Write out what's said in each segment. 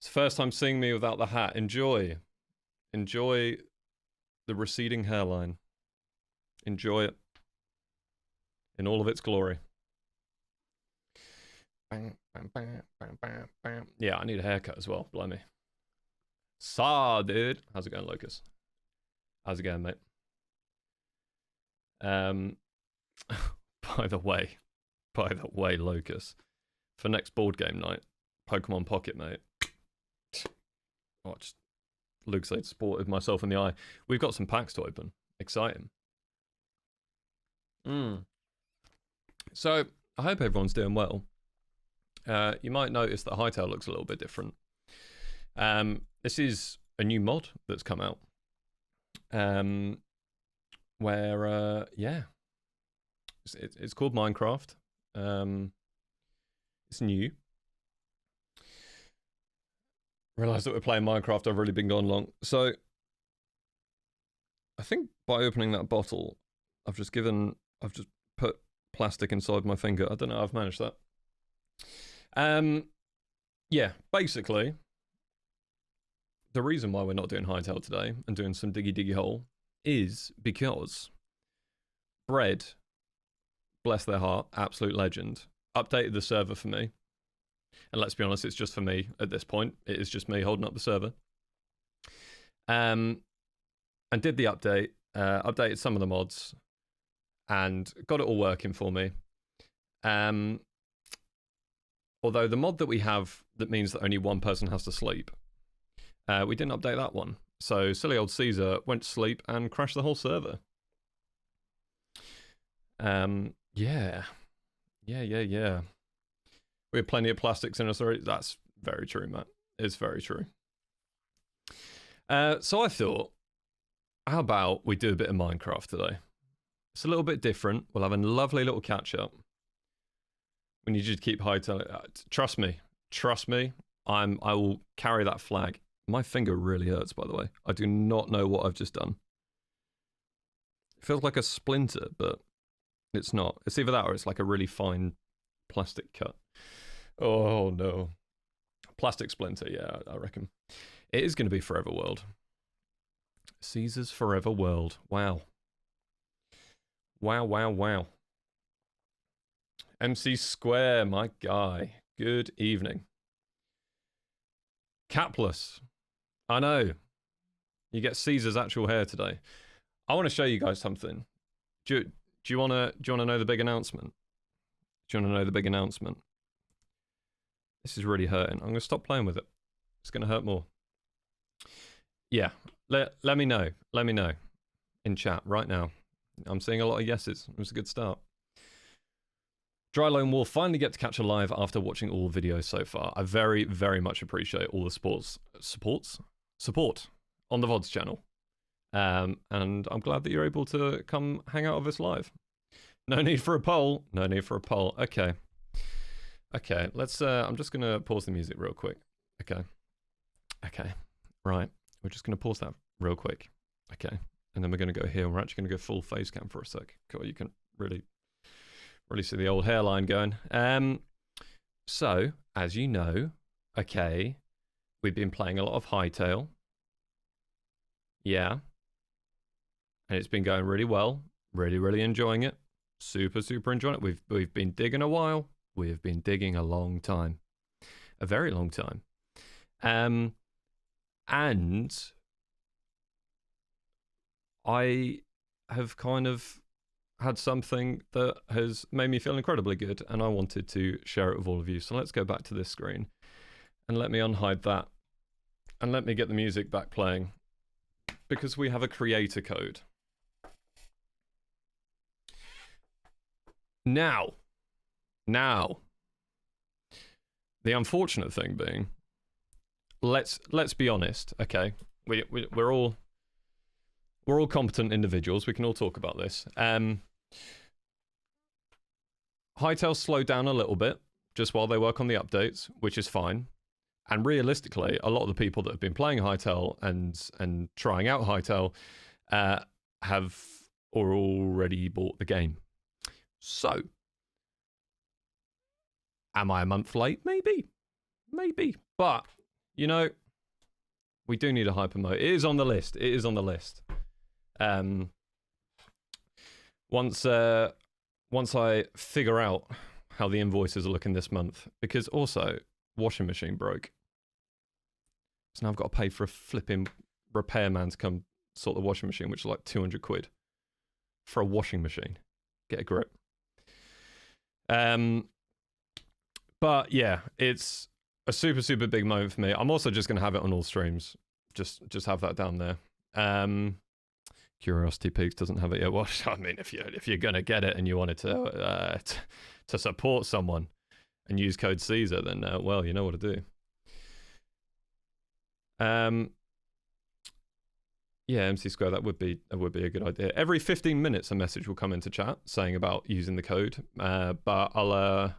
It's the first time seeing me without the hat. Enjoy. Enjoy the receding hairline. Enjoy it. In all of its glory. Bam, bam, bam, bam, bam, bam. Yeah, I need a haircut as well. Blimey. Saw, dude. How's it going, Lucas? How's it going, mate? By the way, Lucas, for next board game night, Pokemon Pocket, mate. Watch Luke said, sported myself in the eye. We've got some packs to open. Exciting. So I hope everyone's doing well. You might notice that Hytale looks a little bit different. This is a new mod that's come out. Where yeah, it's called Minecraft. It's new. Realised that we're playing Minecraft. I've really been gone long. So I think by opening that bottle, I've just put plastic inside my finger. I don't know how I've managed that. Yeah, basically, the reason why we're not doing Hytale today and doing some diggy hole is because Bread, bless their heart, absolute legend, updated the server for me. And let's be honest, it's just for me at this point. It is just me holding up the server. And did the update, updated some of the mods, and got it all working for me. Although the mod that we have that means that only one person has to sleep, we didn't update that one. So silly old cZer went to sleep and crashed the whole server. Yeah. We have plenty of plastics in us already. That's very true, Matt. It's very true. So I thought, how about we do a bit of Minecraft today? It's a little bit different. We'll have a lovely little catch up. We need you to keep Hytale. Trust me. I will carry that flag. My finger really hurts, by the way. I do not know what I've just done. It feels like a splinter, but it's not. It's either that or it's like a really fine plastic cut. Oh no. Plastic splinter, yeah, I reckon. It is going to be Forever World. cZer's Forever World. Wow. Wow. MC Square, my guy. Good evening. Capless. I know. You get cZer's actual hair today. I want to show you guys something. Do you want to know the big announcement? Do you want to know the big announcement? This is really hurting. I'm going to stop playing with it. It's going to hurt more. Yeah. Let me know. Let me know in chat right now. I'm seeing a lot of yeses. It was a good start. Dry Lone Wolf finally get to catch a live after watching all videos so far. I very, very much appreciate all the support on the VODs channel. And I'm glad that you're able to come hang out with us live. No need for a poll. No need for a poll. Okay. Okay, let's, I'm just going to pause the music real quick. Okay. Right. We're just going to pause that real quick. Okay. And then we're going to go here. We're actually going to go full face cam for a sec. Cool. You can really see the old hairline going. So, as you know, okay, we've been playing a lot of Hytale. Yeah. And it's been going really well. Really enjoying it. Super enjoying it. We've been digging a while. We have been digging a long time. A very long time. And I have kind of had something that has made me feel incredibly good, and I wanted to share it with all of you. So let's go back to this screen and let me unhide that and let me get the music back playing, because we have a creator code. Now, the unfortunate thing being, let's be honest, okay? We're all competent individuals. We can all talk about this. Hytale slowed down a little bit just while they work on the updates, which is fine. And realistically, a lot of the people that have been playing Hytale and trying out Hytale have already bought the game. So, am I a month late? Maybe. But You know, we do need a hyper mode. It is on the list. It is on the list. Once I figure out how the invoices are looking this month, because also washing machine broke, so now I've got to pay for a flipping repairman to come sort the washing machine, which is like 200 quid for a washing machine. Get a grip. But yeah, it's a super, super big moment for me. I'm also just going to have it on all streams. Just have that down there. Curiosity Peaks doesn't have it yet. Well, I mean, if you're going to get it and you wanted to support someone and use code cZer, then well, you know what to do. Yeah, MC Square, that would be a good idea. Every 15 minutes a message will come into chat saying about using the code. But I'll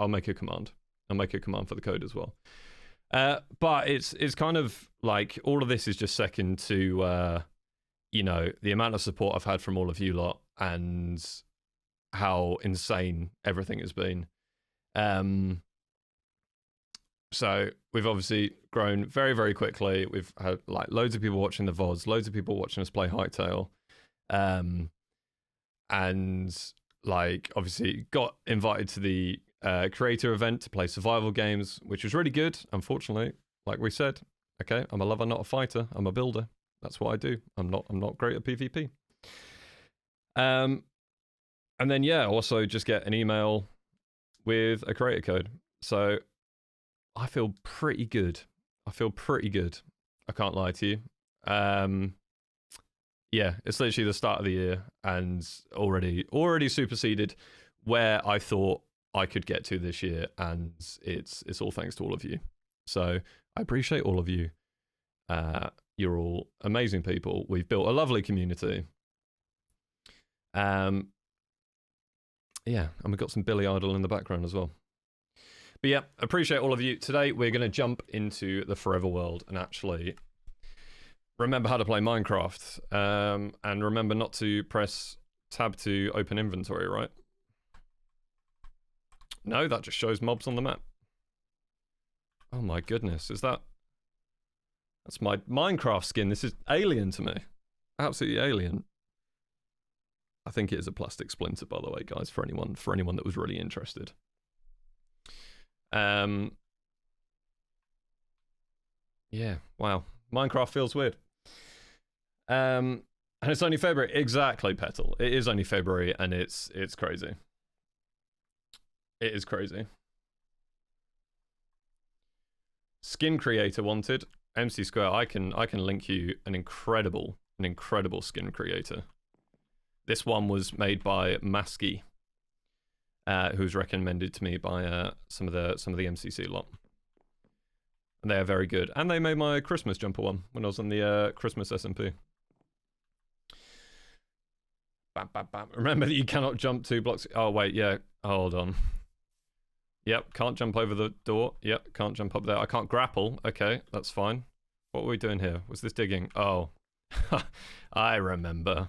make a command. I'll make a command for the code as well. But it's kind of like all of this is just second to you know, the amount of support I've had from all of you lot and how insane everything has been. So we've obviously grown very, very quickly. We've had like loads of people watching the VODs, loads of people watching us play Hytale. And like obviously got invited to the creator event to play survival games, which was really good. Unfortunately, like we said, okay, I'm a lover, not a fighter. I'm a builder. That's what I do. I'm not great at PvP. And then yeah, also just get an email with a creator code. So I feel pretty good. I can't lie to you. Yeah, it's literally the start of the year and already superseded where I thought I could get to this year, and it's all thanks to all of you. So I appreciate all of you. You're all amazing people. We've built a lovely community. Yeah, and we've got some Billy Idol in the background as well. But yeah, appreciate all of you. Today we're going to jump into the forever world and actually remember how to play Minecraft. And remember not to press tab to open inventory, right? No, that just shows mobs on the map. Oh my goodness, that's my Minecraft skin. This is alien to me. Absolutely alien. I think it is a plastic splinter, by the way, guys, for anyone that was really interested. Yeah, wow. Minecraft feels weird. And it's only February. Exactly, Petal. It is only February, and it's crazy. It is crazy. Skin creator wanted. MC Square, I can link you an incredible skin creator. This one was made by Masky, who's recommended to me by some of the MCC lot. And they are very good. And they made my Christmas jumper one when I was on the Christmas SMP. Bam, bam, bam. Remember that you cannot jump 2 blocks. Oh, wait, yeah. Hold on. Yep, can't jump over the door. Yep, can't jump up there. I can't grapple. Okay, that's fine. What were we doing here? Was this digging? Oh. I remember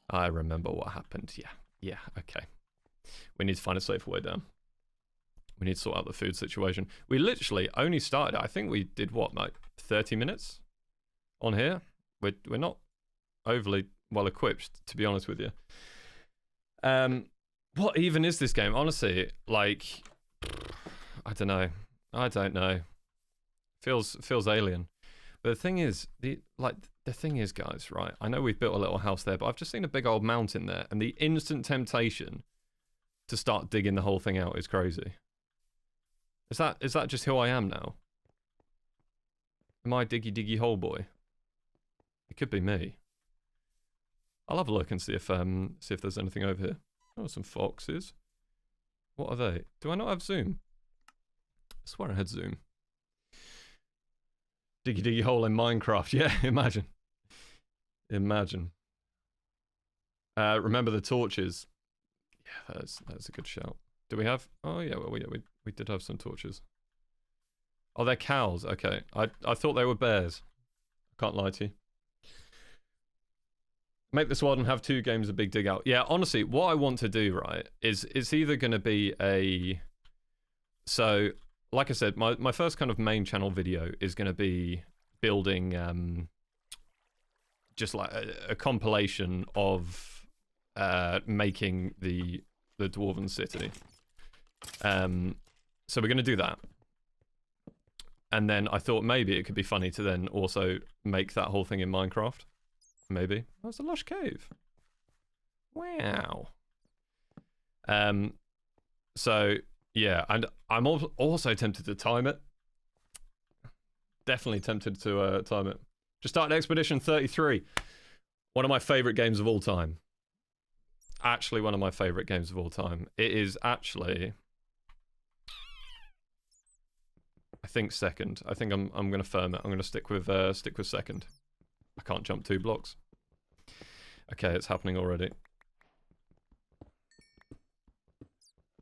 what happened. Yeah, okay. We need to find a safer way down. We need to sort out the food situation. We literally only started, I think we did what, like 30 minutes on here? We're not overly well equipped, to be honest with you. What even is this game? Honestly, like, I don't know. Feels alien. But the thing is, guys, right? I know we've built a little house there, but I've just seen a big old mountain there, and the instant temptation to start digging the whole thing out is crazy. Is that just who I am now? Am I diggy hole boy? It could be me. I'll have a look and see if there's anything over here. Oh, some foxes. What are they? Do I not have zoom? I swear I had zoom. Diggy hole in Minecraft. Yeah, imagine. Remember the torches. Yeah, that's a good shout. Do we have? Oh yeah, well we did have some torches. Oh, they're cows. Okay, I thought they were bears. I can't lie to you. Make this world and have 2 games of Big Dig Out. Yeah, honestly, what I want to do, right, is it's either going to be a... So, like I said, my first kind of main channel video is going to be building just like a compilation of making the Dwarven City. So we're going to do that. And then I thought maybe it could be funny to then also make that whole thing in Minecraft. Maybe. That's a lush cave. Wow. So, yeah, and I'm also tempted to time it. Definitely tempted to time it. Just started Expedition 33. One of my favourite games of all time. Actually, one of my favourite games of all time. It is actually... I think second. I think I'm going to firm it. I'm going to stick with second. I can't jump 2 blocks. Okay, it's happening already.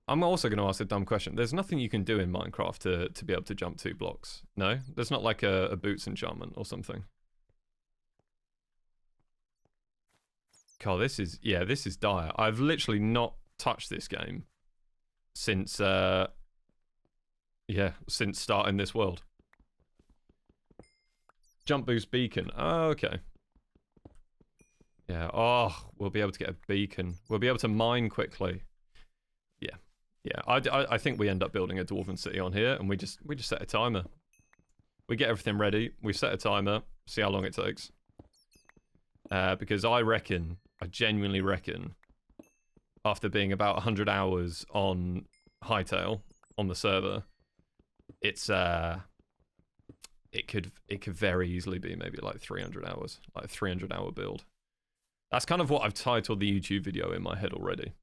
I'm also going to ask a dumb question. There's nothing you can do in Minecraft to be able to jump 2 blocks. No? There's not like a boots enchantment or something. God, this is dire. I've literally not touched this game since since starting this world. Jump boost beacon. Oh, okay. Yeah. Oh, we'll be able to get a beacon. We'll be able to mine quickly. Yeah. Yeah. I think we end up building a Dwarven city on here, and we just set a timer. We get everything ready. We set a timer. See how long it takes. Because I genuinely reckon, after being about 100 hours on Hytale on the server, it's it could very easily be maybe like 300 hours, like a 300-hour build. That's kind of what I've titled the YouTube video in my head already.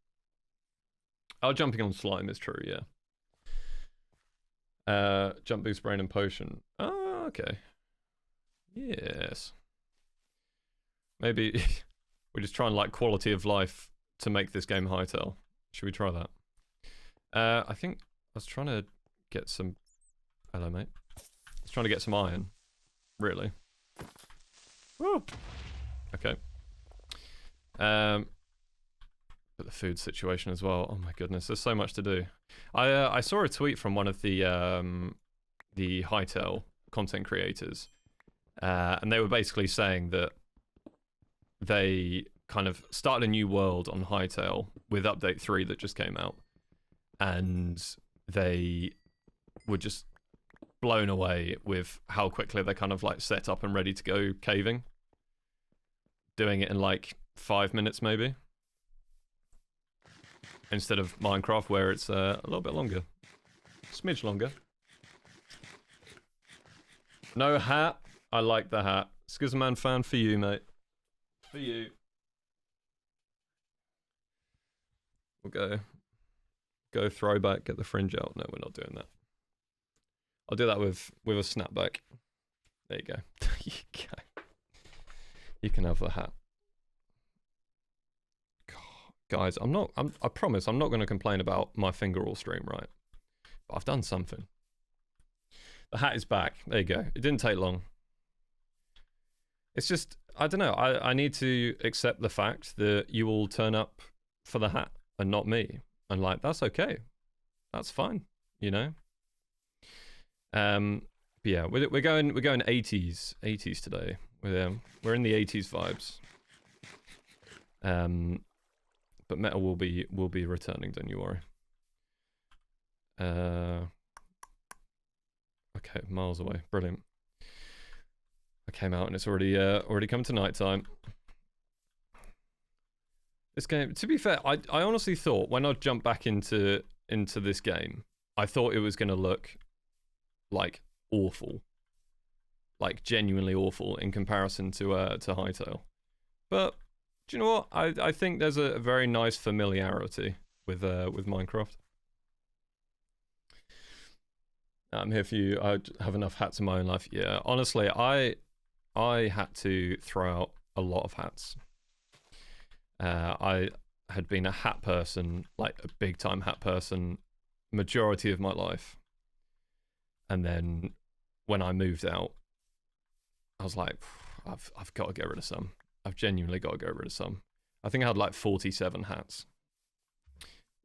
Oh, jumping on slime is true, yeah. Jump boost brain and potion. Oh, okay. Yes. Maybe we're just trying like quality of life to make this game Hytale. Should we try that? I think I was trying to get some... Hello, mate. I was trying to get some iron. Really. Woo! Okay. But the food situation as well. Oh my goodness, there's so much to do. I saw a tweet from one of the Hytale content creators, and they were basically saying that they kind of started a new world on Hytale with update 3 that just came out, and they were just blown away with how quickly they're kind of like set up and ready to go caving, doing it in like 5 minutes maybe, instead of Minecraft where it's a little bit longer, smidge longer. No hat. I like the hat. Skizman fan for you, mate. For you. We'll go throwback, get the fringe out. No, we're not doing that. I'll do that with a snapback. There you go. There you go. You can have the hat. God, guys, I promise I'm not going to complain about my finger all stream, right? But I've done something. The hat is back. There you go. It didn't take long. It's just, I don't know. I need to accept the fact that you will turn up for the hat and not me. And like, that's okay. That's fine, you know? But yeah, we're going 80s today. We're in the 80s vibes. But metal will be returning, don't you worry. Okay, miles away. Brilliant. I came out and it's already come to night time. This game, to be fair, I honestly thought when I jumped back into this game, I thought it was gonna look like awful, like genuinely awful in comparison to Hytale. But do you know what? I think there's a very nice familiarity with Minecraft. I'm here for you. I have enough hats in my own life. Yeah, honestly, I had to throw out a lot of hats. I had been a hat person, like a big time hat person, majority of my life. And then when I moved out, I was like, I've got to get rid of some. I've genuinely got to get rid of some. I think I had like 47 hats,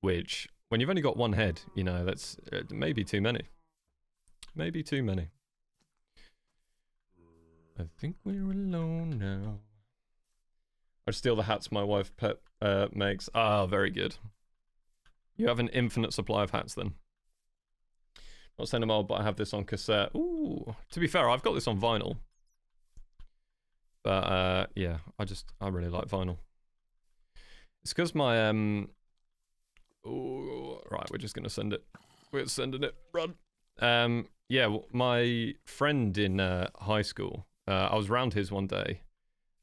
which when you've only got one head, you know, that's maybe too many. Maybe too many. I think we're alone now. I'd steal the hats my wife makes. Ah, very good. You have an infinite supply of hats then. Not saying I'm old, but I have this on cassette. Ooh, to be fair, I've got this on vinyl. But yeah, I really like vinyl. It's because my ooh, right, we're just gonna send it. We're sending it. Run. Yeah, well, my friend in high school. I was around his one day,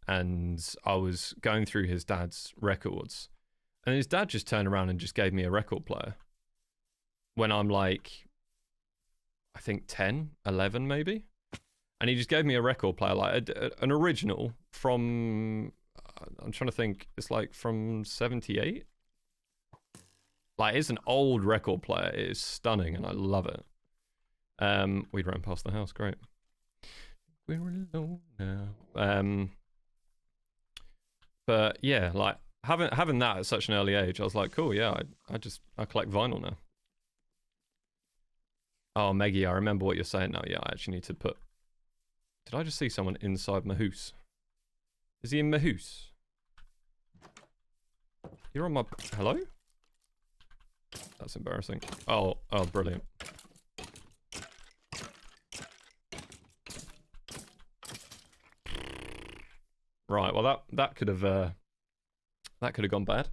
and I was going through his dad's records, and his dad just turned around and just gave me a record player. When I'm like, I think 10, 11 maybe. And he just gave me a record player, like an original from, I'm trying to think, it's like from 78? Like, it's an old record player. It is stunning, and I love it. We ran past the house, great. We're alone now. But yeah, like, having that at such an early age, I was like, cool, yeah, I collect vinyl now. Oh, Meggie, I remember what you're saying now. Yeah, I actually need to put... Did I just see someone inside my house? Is he in my house? You're on my... Hello? That's embarrassing. Oh, brilliant. Right, well that could have gone bad.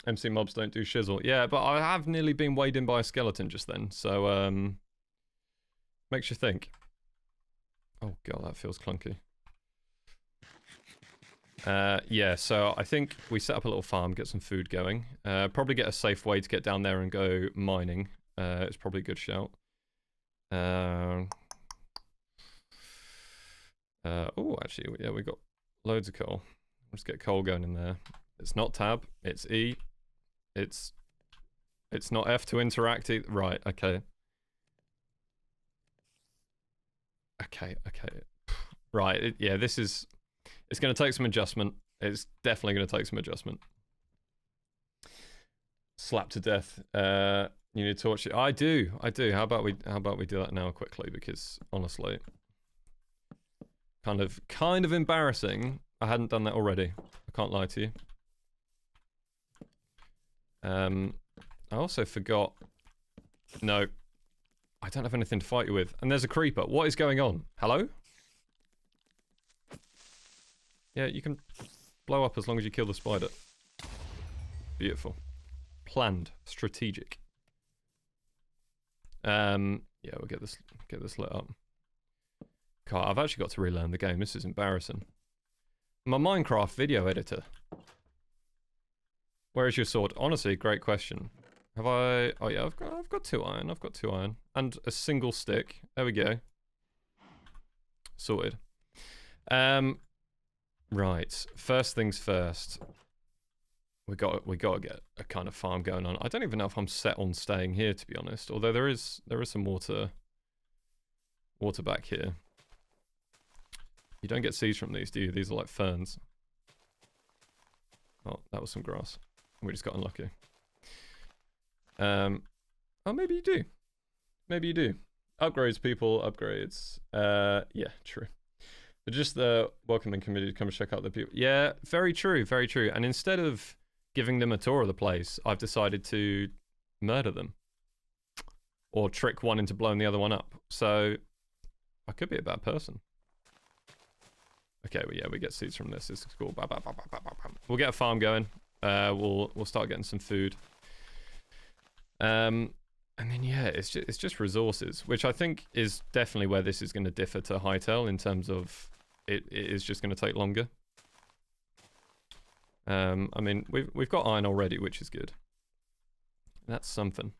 MC mobs don't do shizzle. Yeah, but I have nearly been weighed in by a skeleton just then, so makes you think. Oh god, that feels clunky. Yeah, so I think we set up a little farm, get some food going. Probably get a safe way to get down there and go mining. It's probably a good shout. Oh, actually, yeah, we got loads of coal. Let's get coal going in there. It's not tab, it's E. It's not F to interact. Right, okay. Okay. Right, yeah, this is... It's going to take some adjustment. It's definitely going to take some adjustment. Slap to death. You need to torch it. I do. How about we do that now quickly? Because honestly, kind of embarrassing. I hadn't done that already. I can't lie to you. I also forgot. No, I don't have anything to fight you with. And there's a creeper. What is going on? Hello? Yeah, you can blow up as long as you kill the spider. Beautiful. Planned. Strategic. Yeah, we'll get this lit up. God, I've actually got to relearn the game. This is embarrassing. My Minecraft video editor. Where is your sword? Honestly, great question. Have I... Oh yeah, I've got 2 iron. I've got 2 iron. And a single stick. There we go. Sorted. Right. First things first. We got to get a kind of farm going on. I don't even know if I'm set on staying here, to be honest. Although there is some water back here. You don't get seeds from these, do you? These are like ferns. Oh, that was some grass. We just got unlucky. Oh, maybe you do. Maybe you do. Upgrades, people. Upgrades. Yeah, true. But just the welcoming committee to come and check out the people. Yeah, very true, very true. And instead of giving them a tour of the place, I've decided to murder them. Or trick one into blowing the other one up. So, I could be a bad person. Okay, well, yeah, we get seeds from this. This is cool. We'll get a farm going. We'll start getting some food. And then yeah, it's just resources, which I think is definitely where this is going to differ to Hytale in terms of it is just going to take longer. I mean, we've got iron already, which is good. That's something.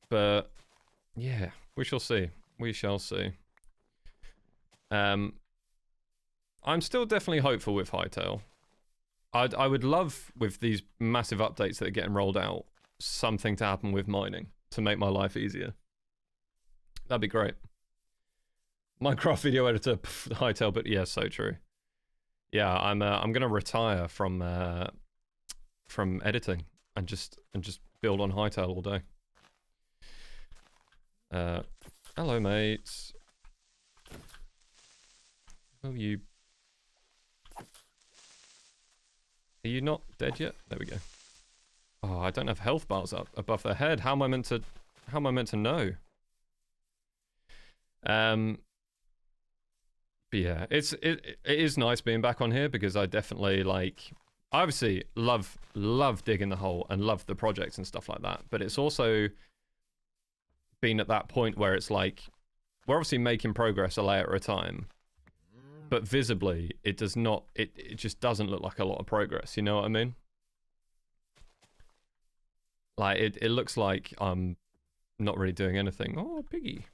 But yeah, we shall see. We shall see. I'm still definitely hopeful with Hytale. I would love, with these massive updates that are getting rolled out, something to happen with mining to make my life easier. That'd be great. Minecraft video editor, Hytale, but yeah, so true. Yeah, I'm gonna retire from from editing and just build on Hytale all day. Hello, mates. Oh, you... Are you not dead yet? There we go. Oh, I don't have health bars up above their head. How am I meant to know? But yeah, it is nice being back on here because I definitely like, I obviously love digging the hole and love the projects and stuff like that. But it's also been at that point where it's like, we're obviously making progress a layer at a time, but visibly it does not, it just doesn't look like a lot of progress. You know what I mean? Like it looks like I'm not really doing anything. Oh, piggy.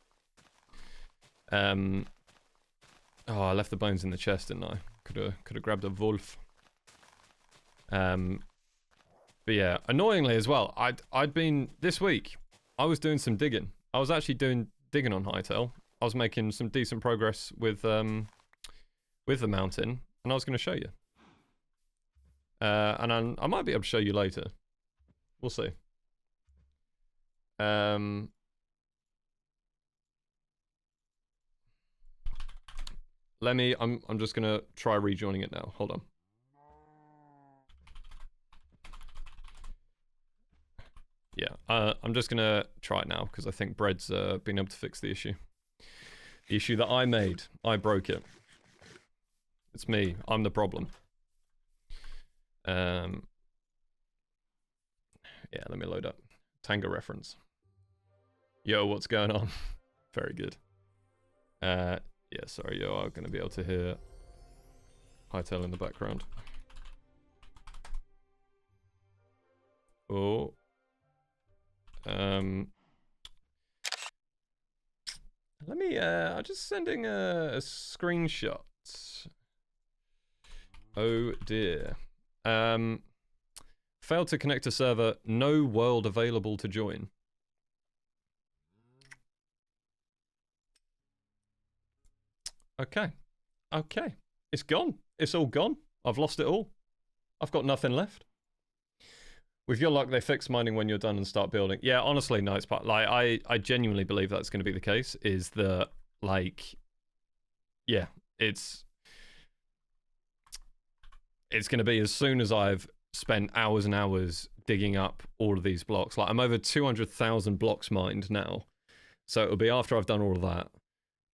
Oh, I left the bones in the chest, didn't I? Could have grabbed a wolf. But yeah, annoyingly as well, I'd been this week. I was doing some digging. I was actually doing digging on Hytale. I was making some decent progress with the mountain, and I was going to show you. And I might be able to show you later. We'll see. I'm just gonna try rejoining it now. Hold on. Yeah, I'm just gonna try it now because I think Bread's been able to fix the issue. The issue that I made. I broke it. It's me. I'm the problem. Yeah, let me load up. Tango reference. Yo, what's going on? Very good. Yeah, sorry, you are going to be able to hear Hytale in the background. Oh. Let me, I'm just sending a screenshot. Oh dear. Failed to connect to server, no world available to join. Okay. Okay. It's gone. It's all gone. I've lost it all. I've got nothing left. With your luck, they fix mining when you're done and start building. Yeah, honestly, no, it's part, like, I genuinely believe that's going to be the case, is that, like, yeah, it's going to be as soon as I've spent hours and hours digging up all of these blocks. Like, I'm over 200,000 blocks mined now. So it'll be after I've done all of that.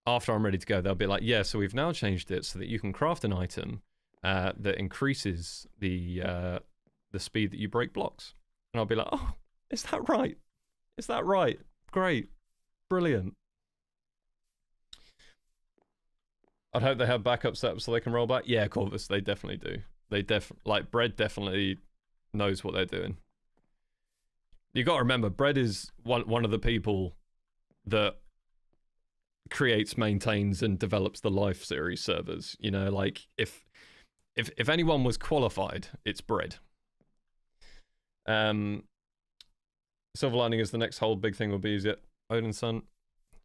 After I'm ready to go, they'll be like, yeah, so we've now changed it so that you can craft an item that increases the speed that you break blocks. And I'll be like, oh, is that right? Is that right? Great. Brilliant. I'd hope they have backup setups so they can roll back. Yeah, Corvus, they definitely do. They like, Bread definitely knows what they're doing. You got to remember, Bread is one of the people that creates, maintains, and develops the Life series servers. You know, like, if anyone was qualified, it's Bread. Silver lining is the next whole big thing will be easier. Odin's son.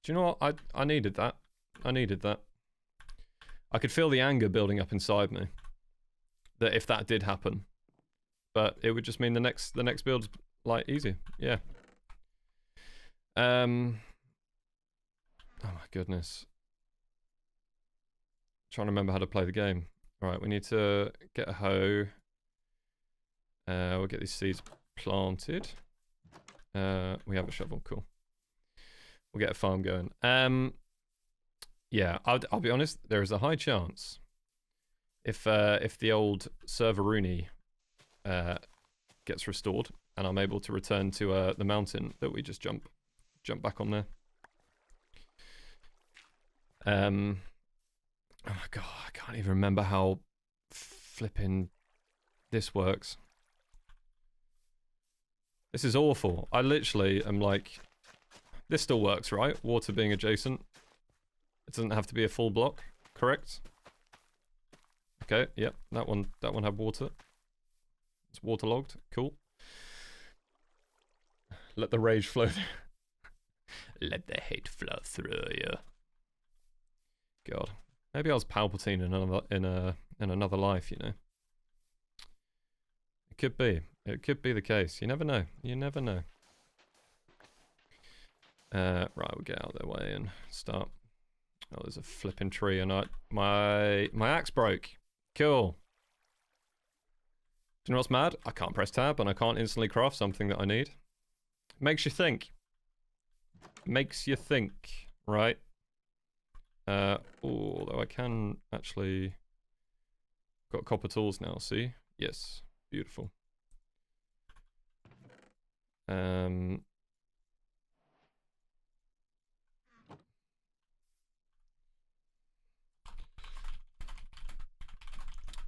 Do you know what? I needed that. I needed that. I could feel the anger building up inside me. That if that did happen. But it would just mean the next build's like easy. Yeah. Oh my goodness. Trying to remember how to play the game. Right, we need to get a hoe. We'll get these seeds planted. We have a shovel, cool. We'll get a farm going. Yeah, I'll be honest, there is a high chance if the old server Rooney gets restored and I'm able to return to the mountain that we just jump back on there. Oh my god, I can't even remember how flipping this works. This is awful. I literally am like, this still works, right? Water being adjacent. It doesn't have to be a full block, correct? Okay, yep, that one had water. It's waterlogged, cool. Let the rage flow. Let the hate flow through you. God, maybe I was Palpatine in another life, you know. It could be. It could be the case. You never know. You never know. Right, we'll get out of their way and start. Oh, there's a flipping tree and my axe broke. Cool. Do you know what's mad? I can't press tab and I can't instantly craft something that I need. Makes you think. Makes you think, right? Although I can actually... Got copper tools now, see? Yes. Beautiful.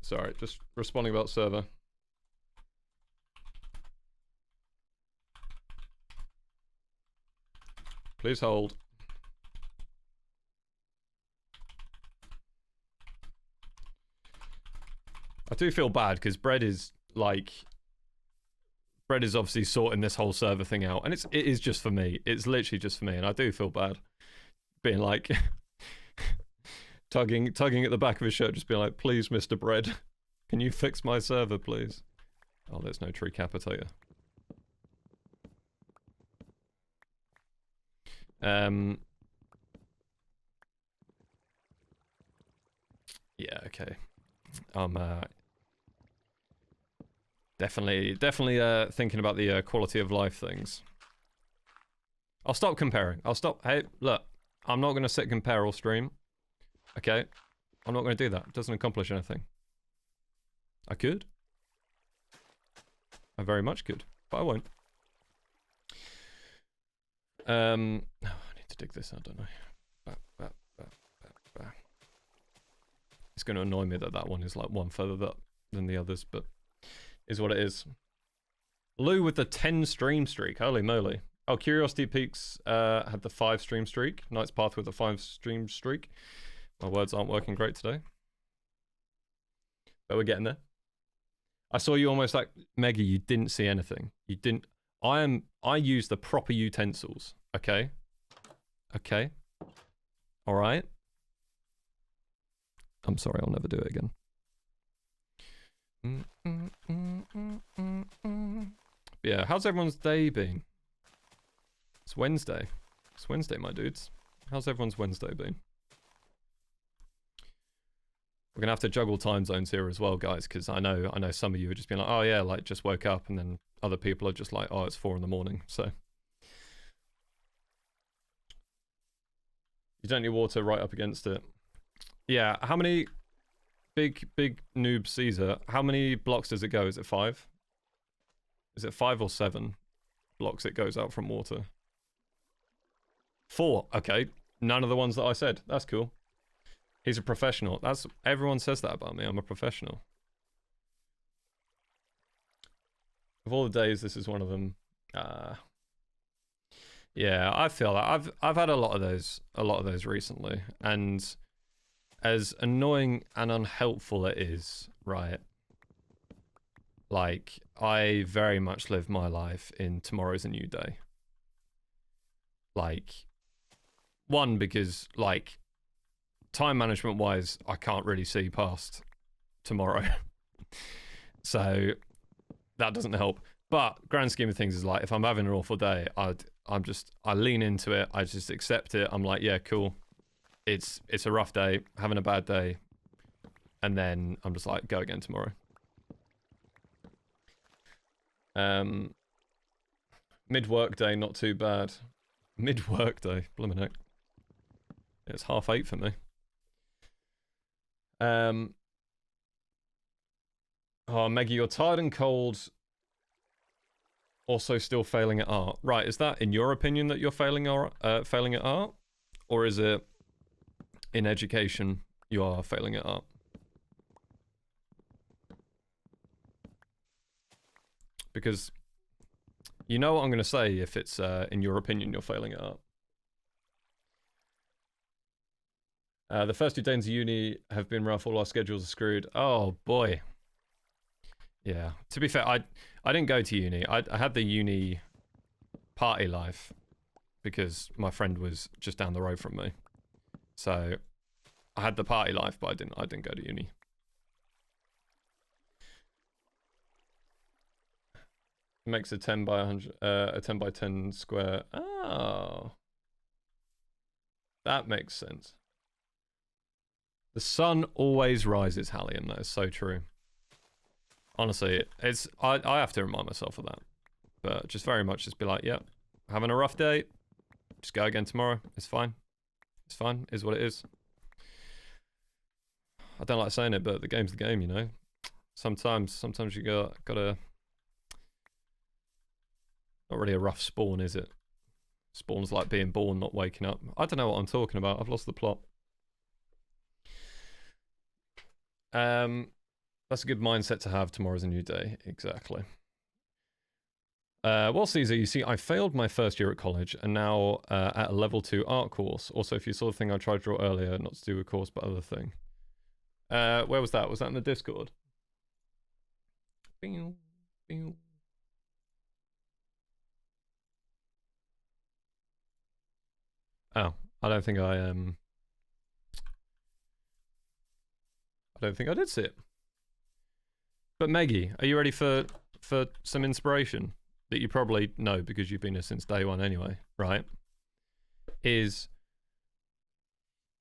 Sorry, just responding about server. Please hold. I do feel bad because Bread is obviously sorting this whole server thing out, and it is just for me. It's literally just for me, and I do feel bad being like tugging at the back of his shirt, just being like, please, Mr. Bread, can you fix my server, please? Oh, there's no tree capitator. Yeah, okay. Definitely thinking about the quality of life things. I'll stop comparing. Hey, look, I'm not going to sit and compare all stream. Okay? I'm not going to do that. It doesn't accomplish anything. I could. I very much could, but I won't. Oh, I need to dig this out, don't I? It's going to annoy me that one is like one further up than the others, but is what it is. Lou with the 10 stream streak. Holy moly. Oh, Curiosity Peaks had the 5 stream streak. Knight's Path with the 5 stream streak. My words aren't working great today, but we're getting there. I saw you almost like Meggy. You didn't see anything. You didn't. I use the proper utensils. Okay. Okay. All right. I'm sorry. I'll never do it again. Yeah. How's everyone's day been? It's Wednesday. It's Wednesday, my dudes. How's everyone's Wednesday been? We're gonna have to juggle time zones here as well, guys, because I know some of you are just being like, oh yeah, like just woke up, and then other people are just like, oh, it's 4 in the morning. So you don't need water right up against it. Yeah. How many big noob cZer? How many blocks does it go? Is it 5? Is it 5 or 7 blocks it goes out from water? 4. Okay. None of the ones that I said. That's cool. He's a professional. Everyone says that about me. I'm a professional. Of all the days, this is one of them. Yeah, I feel that. I've had a lot of those recently, and as annoying and unhelpful it is, right? Like, I very much live my life in tomorrow's a new day. Like, one, because like time management wise, I can't really see past tomorrow. So that doesn't help. But grand scheme of things is like, if I'm having an awful day, I lean into it. I just accept it. I'm like, yeah, cool. It's a rough day, having a bad day. And then I'm just like, go again tomorrow. Mid-work day, not too bad. Mid-work day, blimmin' heck. It's 8:30 for me. Oh, Maggie, you're tired and cold. Also still failing at art. Right, is that in your opinion that you're failing at art? Or is it in education you are failing at art? Because you know what I'm going to say if it's in your opinion you're failing at art. The first 2 days of uni have been rough. All our schedules are screwed. Oh, boy. Yeah. To be fair, I didn't go to uni. I had the uni party life because my friend was just down the road from me. So I had the party life, but I didn't go to uni. makes a 10 by 100, a 10 by 10 square. Oh, that makes sense. The sun always rises, Hallian. That is so true. Honestly, it's I have to remind myself of that. But just very much just be like, yeah, having a rough day. Just go again tomorrow. It's fine. It's fine. It is what it is. I don't like saying it, but the game's the game, you know. Sometimes you gotta. Not really a rough spawn, is it? Spawn's like being born, not waking up. I don't know what I'm talking about. I've lost the plot. That's a good mindset to have. Tomorrow's a new day. Exactly. Well, cZer, you see, I failed my first year at college and now at a level 2 art course. Also, if you saw the thing I tried to draw earlier, not to do with course, but other thing. Where was that? Was that in the Discord? Bing, bing. Oh, I don't think I did see it. But Meggie, are you ready for some inspiration that you probably know because you've been here since day one anyway, right? Is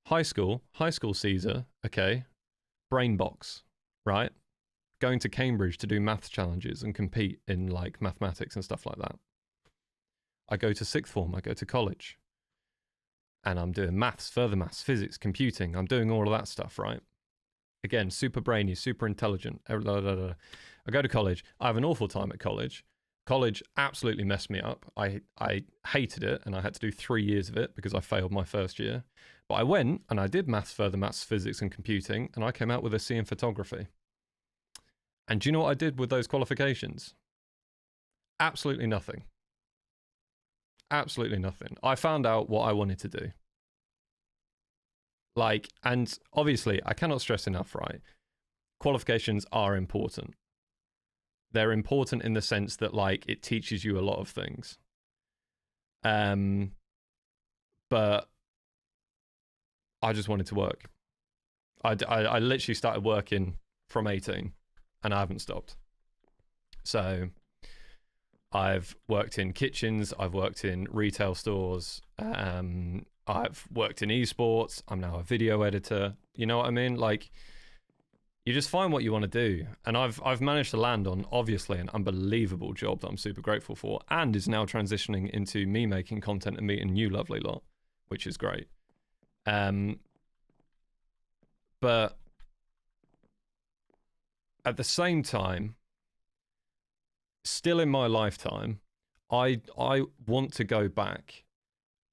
high school cZer, okay, brain box, right? Going to Cambridge to do maths challenges and compete in like mathematics and stuff like that. I go to sixth form, I go to college. And I'm doing maths, further maths, physics, computing. I'm doing all of that stuff, right? Again, super brainy, super intelligent. I go to college. I have an awful time at college. College absolutely messed me up. I hated it, and I had to do 3 years of it because I failed my first year. But I went, and I did maths, further maths, physics, and computing, and I came out with a C in photography. And do you know what I did with those qualifications? Absolutely nothing. Absolutely nothing. I found out what I wanted to do. Like, and obviously, I cannot stress enough, right? Qualifications are important. They're important in the sense that, like, it teaches you a lot of things. But I just wanted to work. I literally started working from 18, and I haven't stopped. So I've worked in kitchens, I've worked in retail stores, I've worked in esports, I'm now a video editor. You know what I mean? Like, you just find what you want to do. And I've managed to land on, obviously, an unbelievable job that I'm super grateful for, and is now transitioning into me making content and meeting you lovely lot, which is great. But at the same time, still in my lifetime, I want to go back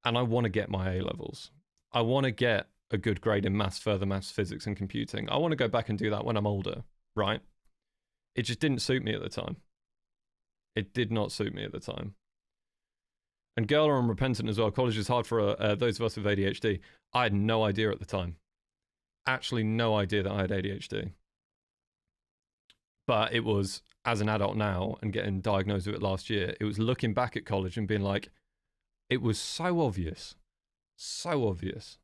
and I want to get my A-levels. I want to get a good grade in maths, further maths, physics, and computing. I want to go back and do that when I'm older, right? It just didn't suit me at the time. It did not suit me at the time. And girl, I'm repentant as well. College is hard for those of us with ADHD. I had no idea at the time. Actually, no idea that I had ADHD. But it was, as an adult now and getting diagnosed with it last year, it was looking back at college and being like, it was so obvious. So obvious.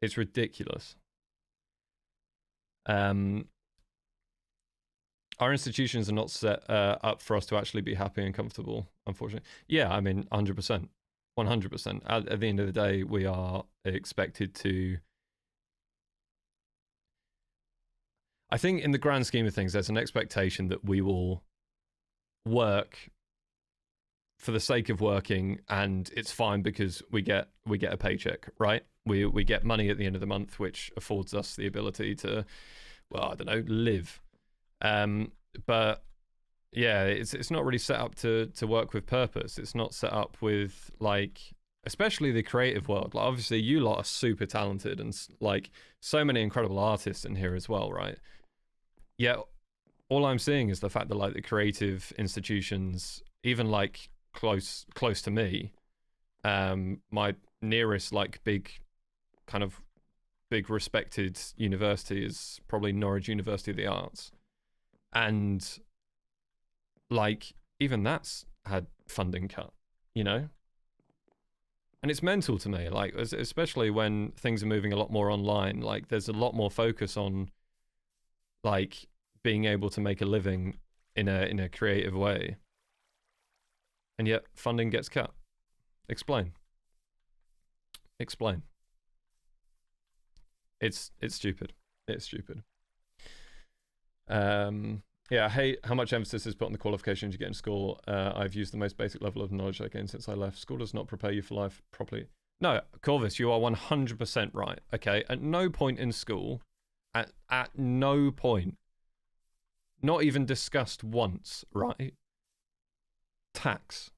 It's ridiculous. Our institutions are not set up for us to actually be happy and comfortable, unfortunately. Yeah, I mean, 100%. 100%. At the end of the day, we are expected to... I think in the grand scheme of things, there's an expectation that we will work for the sake of working, and it's fine because we get a paycheck, right? We get money at the end of the month, which affords us the ability to, well, I don't know, live. But yeah, it's not really set up to work with purpose. It's not set up with, like, especially the creative world. Like, obviously, you lot are super talented, and like so many incredible artists in here as well, right? Yeah, all I'm seeing is the fact that, like, the creative institutions, even like close to me, my nearest like big respected university is probably Norwich University of the Arts, and like even that's had funding cut, you know. And it's mental to me, like, especially when things are moving a lot more online. Like, there's a lot more focus on, like, being able to make a living in a creative way, and yet funding gets cut. Explain. Explain. It's stupid. It's stupid. Yeah, I hate how much emphasis is put on the qualifications you get in school. I've used the most basic level of knowledge I gained since I left. School does not prepare you for life properly. No, Corvus, you are 100% right. Okay, at no point in school, at no point, not even discussed once, right? Tax.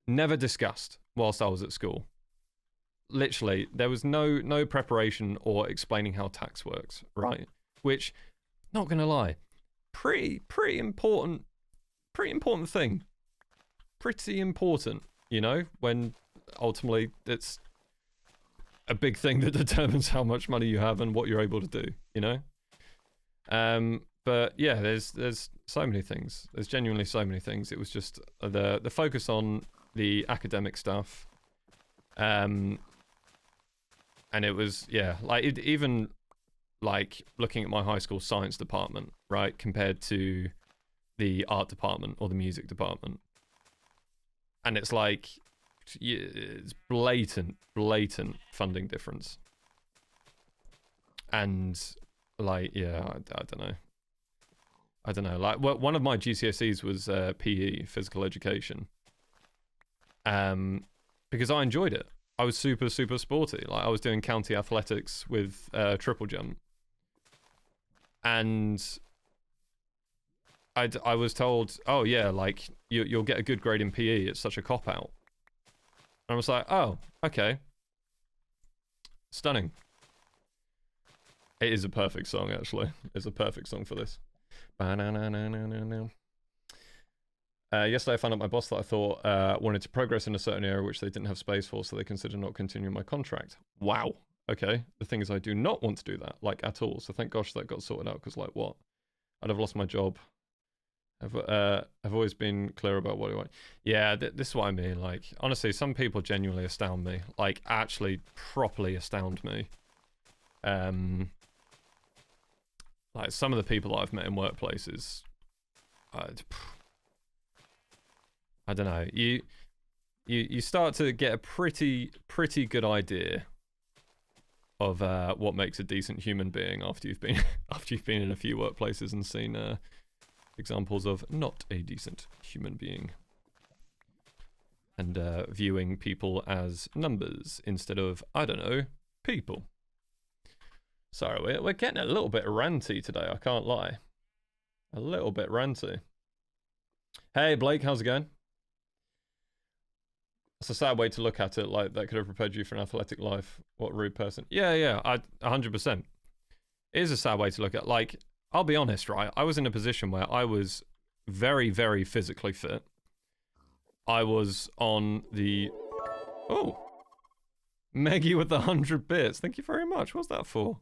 Never discussed whilst I was at school. Literally, there was no preparation or explaining how tax works, right? Which, not gonna lie, pretty important thing. Pretty important, you know, when ultimately it's a big thing that determines how much money you have and what you're able to do, you know? But yeah, there's so many things. There's genuinely so many things. It was just the focus on the academic stuff. And it was, yeah, like even like looking at my high school science department, right, compared to the art department or the music department. And it's like, it's blatant funding difference. And like, yeah, I don't know. Like, one of my GCSEs was PE, physical education. Because I enjoyed it. I was super sporty. Like, I was doing county athletics with triple jump. And I was told, oh yeah, like, you'll get a good grade in PE. It's such a cop-out. And I was like, oh, okay. Stunning. It is a perfect song, actually. It's a perfect song for this. Yesterday I found out my boss that I thought wanted to progress in a certain area which they didn't have space for, so they considered not continuing my contract. Wow. Okay. The thing is, I do not want to do that, like, at all. So thank gosh that got sorted out, because, like, what? I'd have lost my job. I've always been clear about what I want. Yeah, this is what I mean. Like, honestly, some people genuinely astound me. Like, actually properly astound me. Like, some of the people that I've met in workplaces, I don't know. You start to get a pretty good idea of what makes a decent human being after you've been in a few workplaces and seen examples of not a decent human being, and viewing people as numbers instead of, I don't know, people. Sorry, we're getting a little bit ranty today, I can't lie. A little bit ranty. Hey Blake, how's it going? It's a sad way to look at it, like, that could have prepared you for an athletic life. What a rude person. Yeah, 100%. It is a sad way to look at, like, I'll be honest, right? I was in a position where I was very physically fit. I was on the... Oh! Meggie with the 100 bits. Thank you very much. What's that for?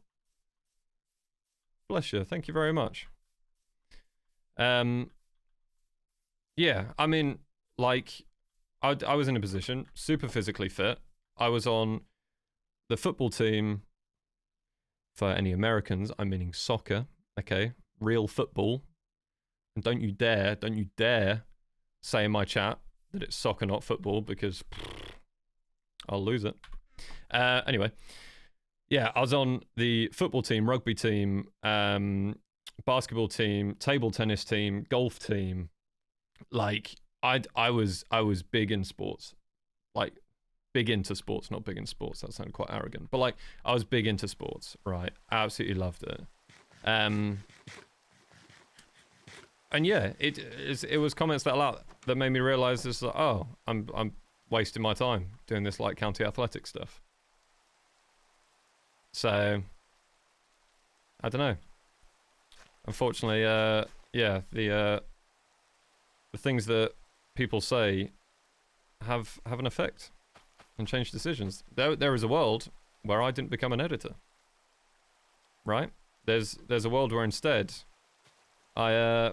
Bless you. Thank you very much. Yeah, I mean, like, I was in a position, super physically fit. I was on the football team. For any Americans, I'm meaning soccer, okay? Real football. And don't you dare say in my chat that it's soccer, not football, because I'll lose it. Anyway, yeah, I was on the football team, rugby team, basketball team, table tennis team, golf team. Like, I was big in sports. Like, big into sports, not big in sports. That sounded quite arrogant. But, like, I was big into sports, right? Absolutely loved it. And yeah, it was comments that made me realize this, like, oh, I'm wasting my time doing this, like, county athletic stuff. So, I don't know. Unfortunately, yeah, the things that people say have an effect and change decisions. There is a world where I didn't become an editor. Right? There's a world where instead I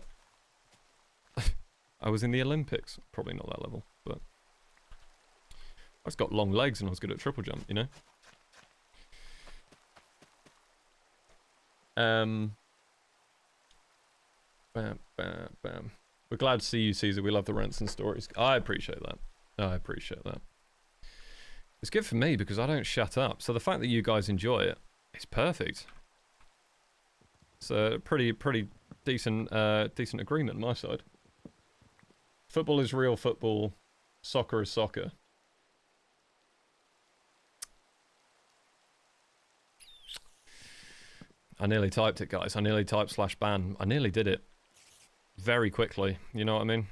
I was in the Olympics. Probably not that level, but I just got long legs and I was good at triple jump, you know? Bam, bam, bam. We're glad to see you, cZer. We love the rants and stories. I appreciate that. I appreciate that. It's good for me because I don't shut up. So the fact that you guys enjoy it is perfect. It's a pretty decent decent agreement on my side. Football is real football. Soccer is soccer. I nearly typed it, guys. I nearly typed /ban. I nearly did it. Very quickly. You know what I mean?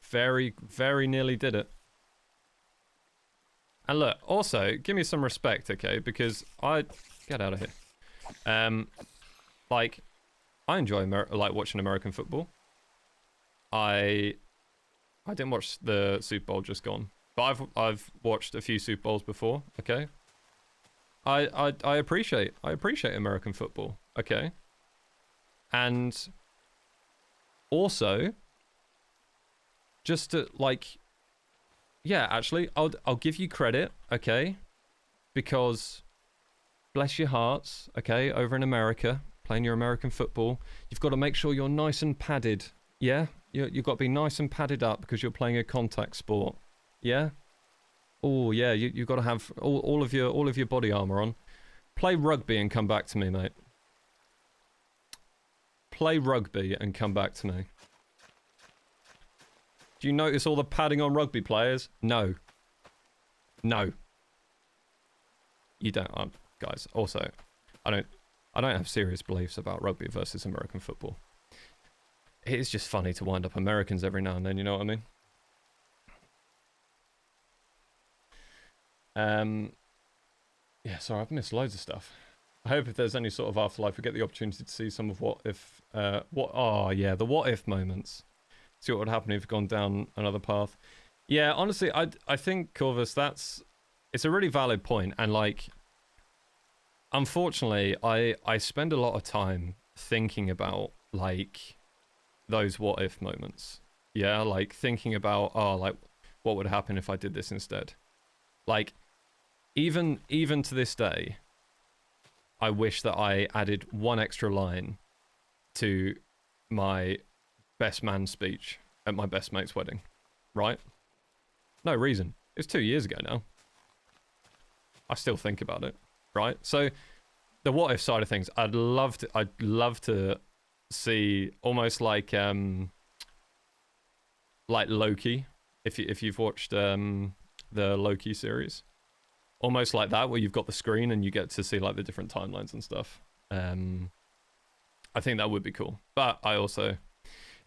Very nearly did it. And look, also, give me some respect, okay? Because get out of here. Like, I enjoy like watching American football. I didn't watch the Super Bowl just gone, but I've watched a few Super Bowls before. Okay. I appreciate American football. Okay. And also, just to like, yeah, actually, I'll give you credit, okay, because bless your hearts, okay, over in America, playing your American football, you've got to make sure you're nice and padded, yeah? You've got to be nice and padded up because you're playing a contact sport, yeah? Oh yeah, you've got to have all of your body armor on. Play rugby and come back to me, mate. Play rugby and come back to me. Do you notice all the padding on rugby players? No. No. You don't, guys. Also, I don't have serious beliefs about rugby versus American football. It is just funny to wind up Americans every now and then, you know what I mean? Yeah, sorry, I've missed loads of stuff. I hope if there's any sort of afterlife, we get the opportunity to see some of the what if moments. See what would happen if you've gone down another path. Yeah, honestly, I think, Corvus, it's a really valid point, and like, unfortunately, I spend a lot of time thinking about like those what if moments. Yeah, like thinking about like what would happen if I did this instead. Like, even to this day, I wish that I added one extra line to my best man speech at my best mate's wedding, right? No reason. It's 2 years ago now. I still think about it, right? So the what if side of things, I'd love to see almost like Loki, if you've watched the Loki series, almost like that, where you've got the screen and you get to see like the different timelines and stuff. I think that would be cool. But I also,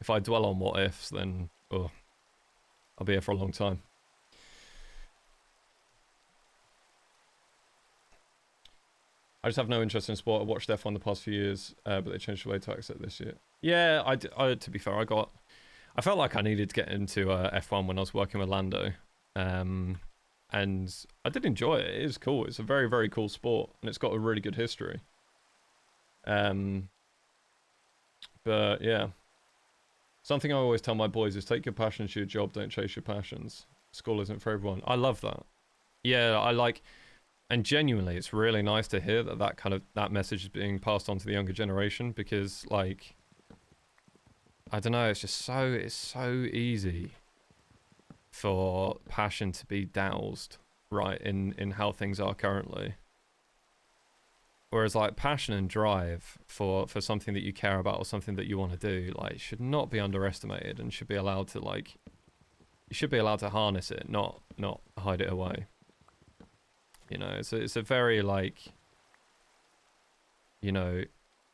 if I dwell on what ifs, then I'll be here for a long time. I just have no interest in sport. I watched F1 the past few years, but they changed the way to access it this year. Yeah, I to be fair, I felt like I needed to get into F1 when I was working with Lando. And I did enjoy it. It is cool. It's a very, very cool sport, and it's got a really good history. But yeah, something I always tell my boys is take your passions to your job, don't chase your passions. School isn't for everyone. I love that. Yeah, I like, and genuinely, it's really nice to hear that message is being passed on to the younger generation, because like, I don't know, it's so easy for passion to be doused, right, in how things are currently. Whereas like passion and drive for something that you care about or something that you want to do, like, should not be underestimated and should be allowed to, like, you should be allowed to harness it, not hide it away. You know, it's a very like, you know,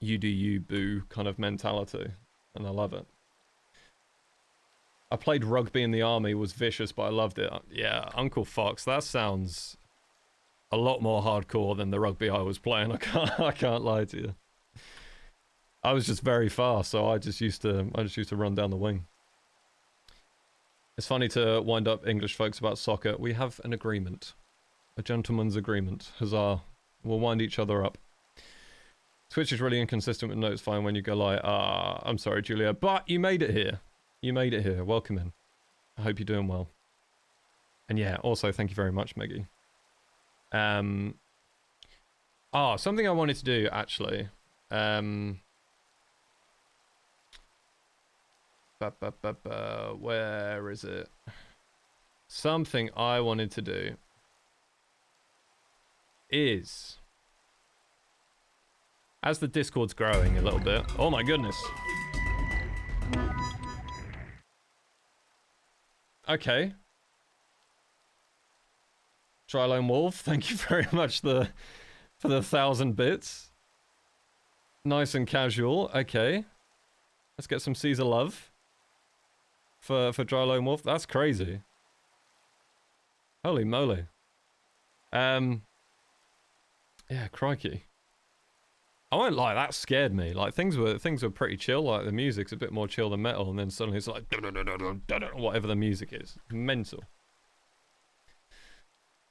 you do you, boo kind of mentality, and I love it. I played rugby in the army, was vicious, but I loved it. Yeah, Uncle Fox, that sounds a lot more hardcore than the rugby I was playing. I can't lie to you. I was just very fast, so I just used to run down the wing. It's funny to wind up English folks about soccer. We have an agreement. A gentleman's agreement. Huzzah. We'll wind each other up. Twitch is really inconsistent with notifying when you go like, I'm sorry, Julia, but you made it here. You made it here. Welcome in. I hope you're doing well. And yeah, also thank you very much, Meggie. Something I wanted to do actually. Where is it? Something I wanted to do is, as the Discord's growing a little bit. Oh my goodness. Okay. Trilone Wolf, thank you very much for the 1,000 bits. Nice and casual. Okay. Let's get some cZer love for Trilone Wolf. That's crazy. Holy moly. Yeah, crikey. I won't lie, that scared me. Like things were pretty chill. Like the music's a bit more chill than metal, and then suddenly it's like whatever the music is. Mental.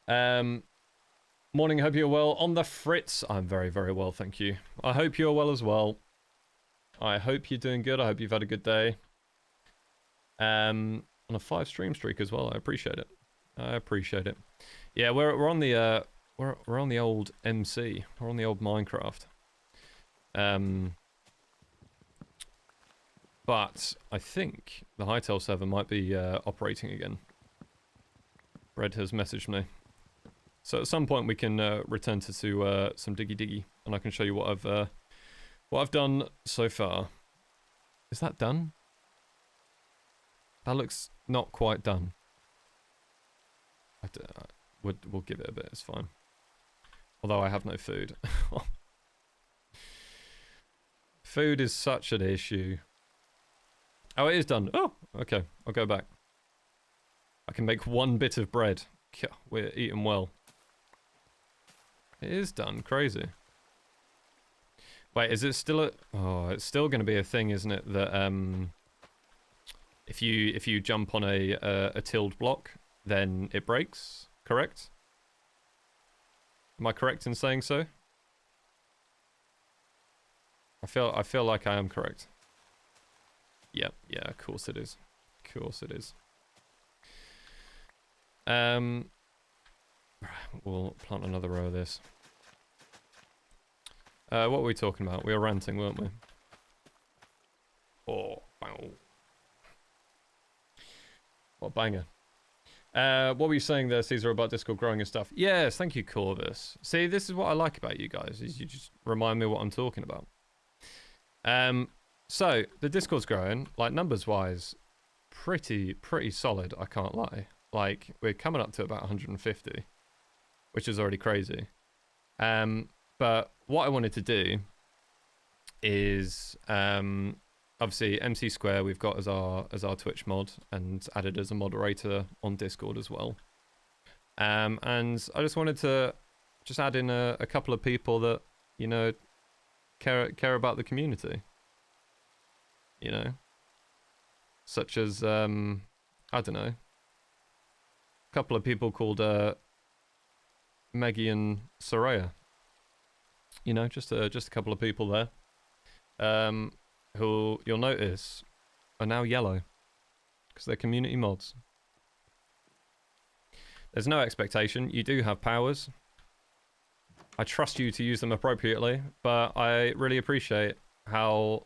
Morning, hope you're well. On the Fritz, I'm very, very well, thank you. I hope you're well as well. I hope you're doing good. I hope you've had a good day. On a 5 stream streak as well. I appreciate it. I appreciate it. Yeah, we're on the we're on the old MC. We're on the old Minecraft. But I think the Hytale server might be operating again. Red has messaged me. So at some point we can return to some diggy diggy, and I can show you what I've done so far. Is that done? That looks not quite done. We'll give it a bit. It's fine. Although I have no food. Food is such an issue. Oh, it is done. Oh, okay. I'll go back. I can make 1 bit of bread. We're eating well. It is done. Crazy. Wait, is it still a... Oh, it's still going to be a thing, isn't it? That if you jump on a tilled block, then it breaks. Correct? Am I correct in saying so? I feel like I am correct. Yep. Yeah. Of course it is. Of course it is. We'll plant another row of this. What were we talking about? We were ranting, weren't we? Oh, wow. What a banger. What were you saying there, cZer, about Discord growing and stuff? Yes, thank you, Corvus. See, this is what I like about you guys, is you just remind me what I'm talking about. So, the Discord's growing, like, numbers-wise, pretty solid, I can't lie. Like, we're coming up to about 150, which is already crazy. But what I wanted to do is, obviously, MC Square we've got as our Twitch mod, and added as a moderator on Discord as well. And I just wanted to just add in a couple of people that, you know, care about the community. You know, such as I don't know, a couple of people called Maggie and Soraya. You know, just a couple of people there, who you'll notice are now yellow because they're community mods. There's no expectation. You do have powers. I trust you to use them appropriately, but I really appreciate how,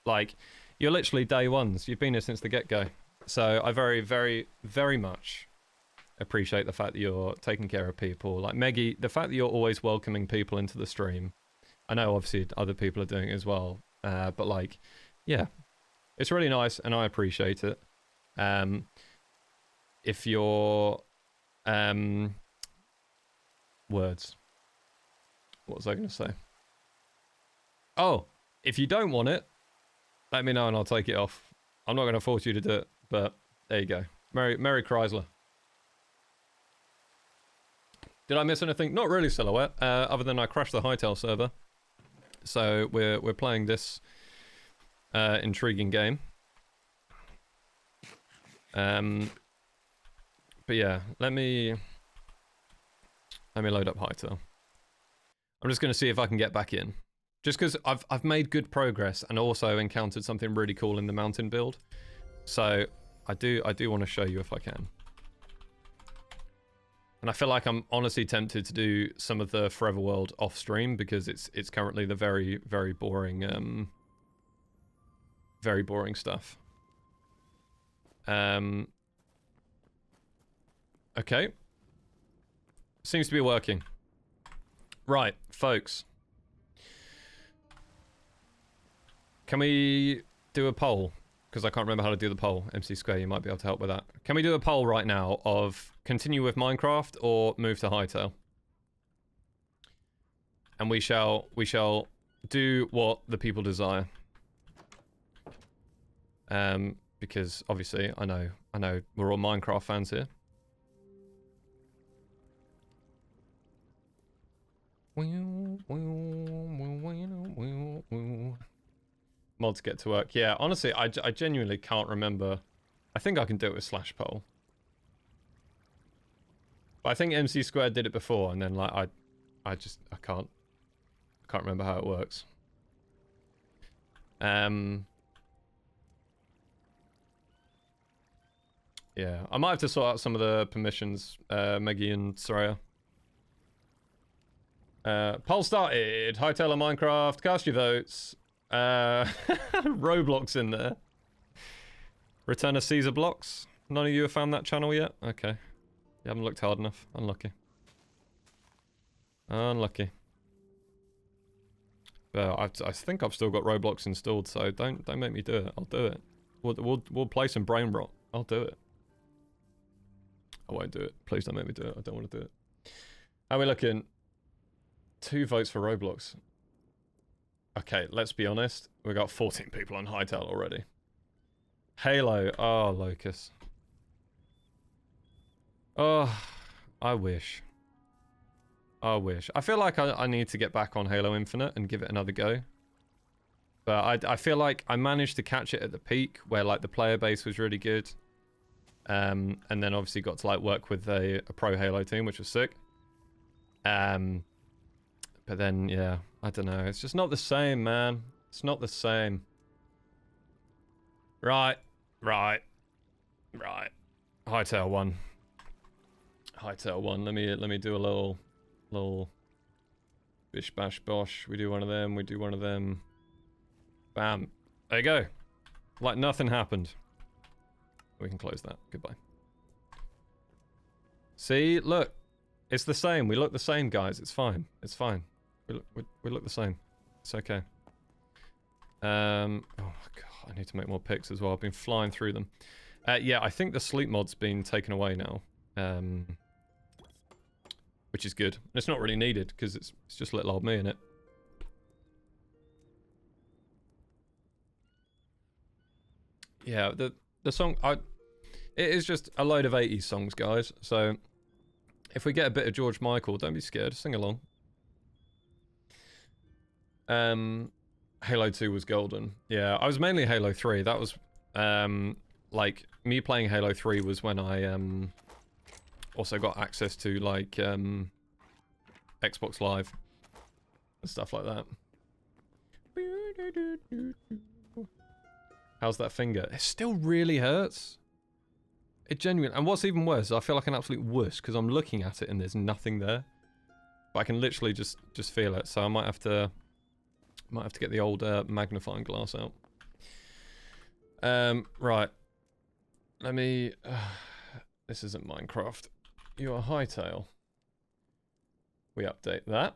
like, you're literally day ones. You've been here since the get-go. So I very, very, very much appreciate the fact that you're taking care of people. Like Meggie, the fact that you're always welcoming people into the stream. I know obviously other people are doing it as well. But like, yeah, it's really nice and I appreciate it. If you're, words. What was I going to say? Oh, if you don't want it, let me know and I'll take it off. I'm not going to force you to do it, but there you go. Merry Chrysler. Did I miss anything? Not really, Silhouette, other than I crashed the Hytale server. So we're playing this intriguing game. But yeah, let me load up Hytale. I'm just going to see if I can get back in. Just because I've made good progress and also encountered something really cool in the mountain build. So I do want to show you if I can. And I feel like I'm honestly tempted to do some of the Forever World off stream because it's currently the very boring stuff. Okay. Seems to be working. Right, folks. Can we do a poll? Because I can't remember how to do the poll. MC Square, you might be able to help with that. Can we do a poll right now of continue with Minecraft or move to Hytale? And we shall do what the people desire. Because obviously I know we're all Minecraft fans here. Mods get to work. Yeah, honestly, I genuinely can't remember. I think I can do it with slash poll. But I think MC Squared did it before, and then like I can't remember how it works. Yeah, I might have to sort out some of the permissions, Meggy and Soraya. Poll started. Hytale or Minecraft. Cast your votes. Roblox in there. Return of cZer blocks. None of you have found that channel yet? Okay. You haven't looked hard enough. Unlucky. Unlucky. Well, I think I've still got Roblox installed, so don't make me do it. I'll do it. We'll play some brain rot. I'll do it. I won't do it. Please don't make me do it. I don't want to do it. How are we looking? 2 votes for Roblox. Okay, let's be honest. We got 14 people on Hytale already. Halo. Oh, Locus. Oh, I wish. I wish. I feel like I need to get back on Halo Infinite and give it another go. But I feel like I managed to catch it at the peak where like the player base was really good. And then obviously got to like work with a pro Halo team, which was sick. But then, yeah, I don't know. It's just not the same, man. It's not the same. Right. Hytale 1. Hytale 1. Let me do a little bish bash bosh. We do one of them. We do one of them. Bam. There you go. Like nothing happened. We can close that. Goodbye. See, look. It's the same. We look the same, guys. It's fine. It's fine. We look the same. It's okay. Oh my god, I need to make more picks as well. I've been flying through them. Yeah, I think the sleep mod's been taken away now. Which is good. It's not really needed because it's just little old me in it. Yeah, the song it is just a load of 80s songs, guys. So if we get a bit of George Michael, don't be scared. Sing along. Halo 2 was golden. Yeah, I was mainly Halo 3. That was like me playing Halo 3 was when I also got access to like Xbox Live and stuff like that. How's that finger? It still really hurts. It genuinely, and what's even worse, I feel like an absolute wuss because I'm looking at it and there's nothing there. But I can literally just feel it. So I might have to get the old magnifying glass out. Right. Let me. This isn't Minecraft. You are Hytale. We update that.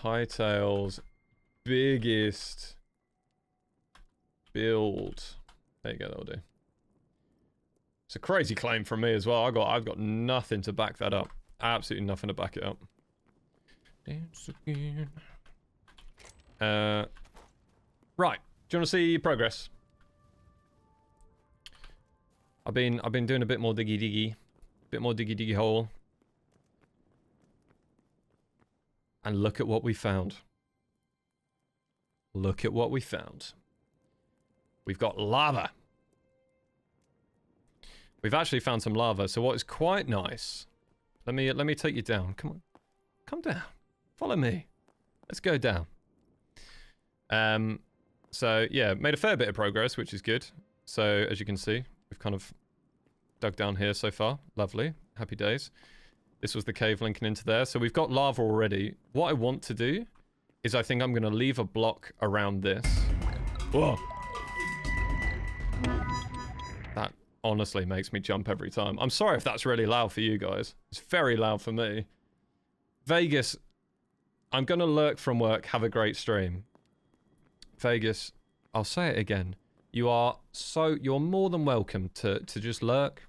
Hytale's biggest build. There you go, that'll do. It's a crazy claim from me as well. I've got nothing to back that up. Absolutely nothing to back it up. Dance again. Right. Do you want to see progress? I've been doing a bit more diggy hole. And look at what we found. Look at what we found. We've got lava. We've actually found some lava. So what is quite nice. Let me take you down. Come on. Come down. Follow me. Let's go down. So yeah, made a fair bit of progress, which is good. So as you can see, we've kind of dug down here so far. Lovely. Happy days. This was the cave linking into there. So we've got lava already. What I want to do is I think I'm going to leave a block around this. Whoa. That honestly makes me jump every time. I'm sorry if that's really loud for you guys. It's very loud for me. Vegas, I'm gonna lurk from work. Have a great stream. Vegas, I'll say it again. You're more than welcome to just lurk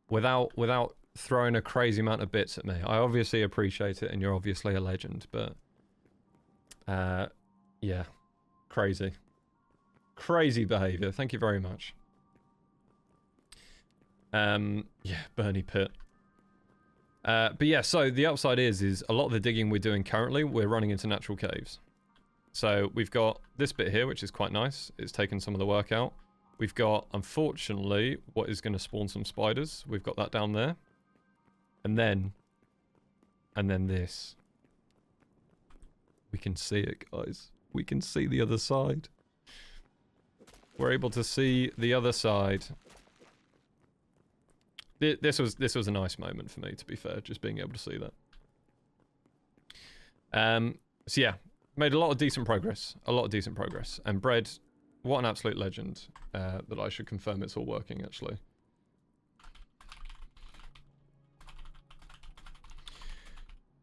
without throwing a crazy amount of bits at me. I obviously appreciate it, and you're obviously a legend, but yeah, crazy behavior. Thank you very much. Yeah, Bernie Pitt. But yeah, so the upside is a lot of the digging we're doing currently, we're running into natural caves. So we've got this bit here, which is quite nice. It's taken some of the work out. We've got, unfortunately, what is going to spawn some spiders. We've got that down there. And then this. We can see it, guys. We can see the other side. We're able to see the other side. This was a nice moment for me, to be fair, just being able to see that. So yeah, made a lot of decent progress. And Bread, what an absolute legend. That I should confirm it's all working, actually.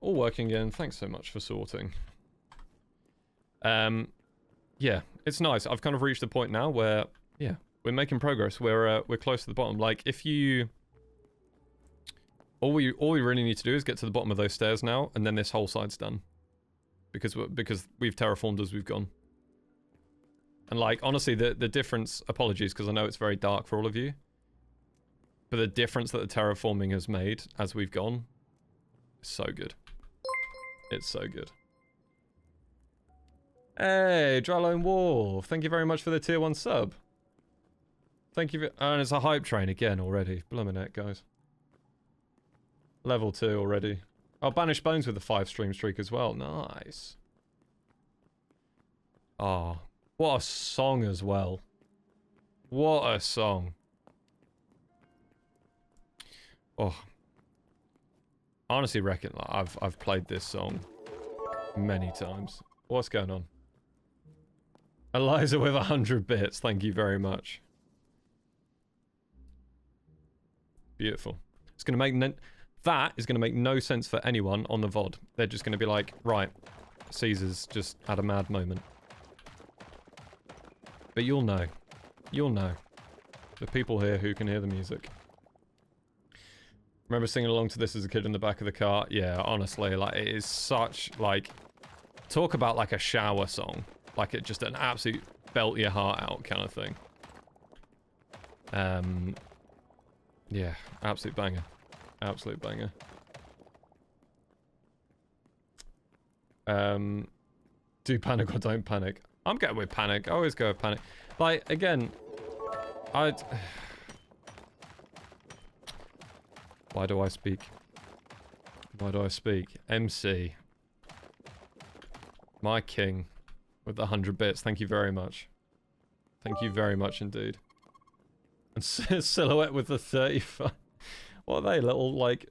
All working again. Thanks so much for sorting. Yeah, it's nice. I've kind of reached the point now where, yeah, we're making progress. We're close to the bottom. Like, if you... All we really need to do is get to the bottom of those stairs now, and then this whole side's done. Because we've terraformed as we've gone. And like, honestly, the difference, apologies, because I know it's very dark for all of you, but the difference that the terraforming has made as we've gone is so good. It's so good. Hey, Drylone Wolf, thank you very much for the tier 1 sub. Thank you, and it's a hype train again already. Blooming heck, guys. Level 2 already. Oh, Banished Bones with the 5 stream streak as well. Nice. Oh, what a song as well. What a song. Oh. I honestly reckon like, I've played this song many times. What's going on? Eliza with 100 bits. Thank you very much. Beautiful. It's going to make... That is going to make no sense for anyone on the VOD. They're just going to be like, right, cZer's just had a mad moment. But you'll know. You'll know. The people here who can hear the music. Remember singing along to this as a kid in the back of the car? Yeah, honestly, like, it is such, like... Talk about, like, a shower song. Like, it just an absolute belt your heart out kind of thing. Yeah, absolute banger. Absolute banger. Do panic or don't panic. I'm going with panic. I always go with panic. Like, again, Why do I speak? Why do I speak? MC. My king. With the 100 bits. Thank you very much. Thank you very much indeed. And Silhouette with the 35. What are they? Little, like,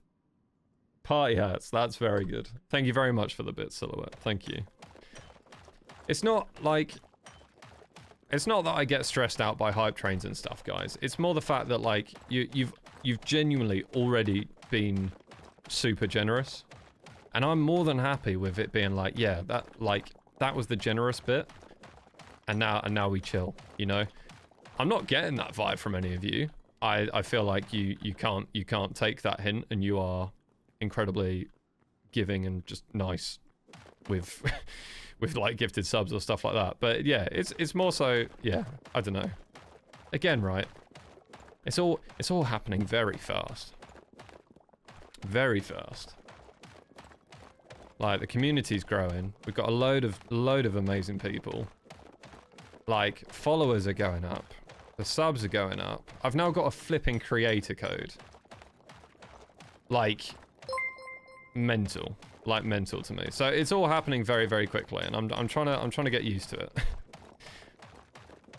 party hats. That's very good. Thank you very much for the bit, Silhouette. Thank you. It's not, like... It's not that I get stressed out by hype trains and stuff, guys. It's more the fact that, like, you've genuinely already been super generous. And I'm more than happy with it being like, yeah, that was the generous bit. And now we chill, you know? I'm not getting that vibe from any of you. I feel like you can't take that hint, and you are incredibly giving and just nice with with like gifted subs or stuff like that. But yeah, it's more so, yeah, I don't know. Again, right? It's all happening very fast. Very fast. Like, the community's growing. We've got a load of amazing people. Like, followers are going up. The subs are going up. I've now got a flipping creator code. Like, mental. Like, mental to me. So it's all happening very, very quickly, and I'm trying to get used to it.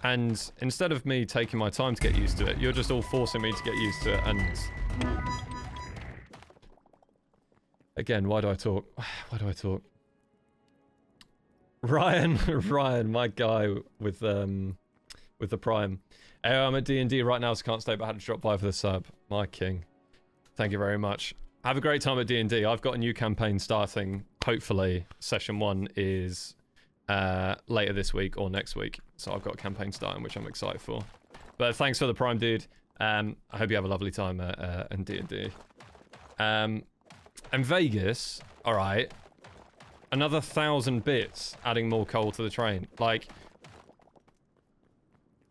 And instead of me taking my time to get used to it, you're just all forcing me to get used to it, and... Again, why do I talk? Why do I talk? Ryan, Ryan, my guy with the Prime. Hey, I'm at D&D right now, so can't stay, but I had to drop by for the sub. My king. Thank you very much. Have a great time at D&D. I've got a new campaign starting. Hopefully, session 1 is later this week or next week. So I've got a campaign starting, which I'm excited for. But thanks for the Prime, dude. I hope you have a lovely time in D&D. And Vegas, all right. Another 1,000 bits, adding more coal to the train. Like,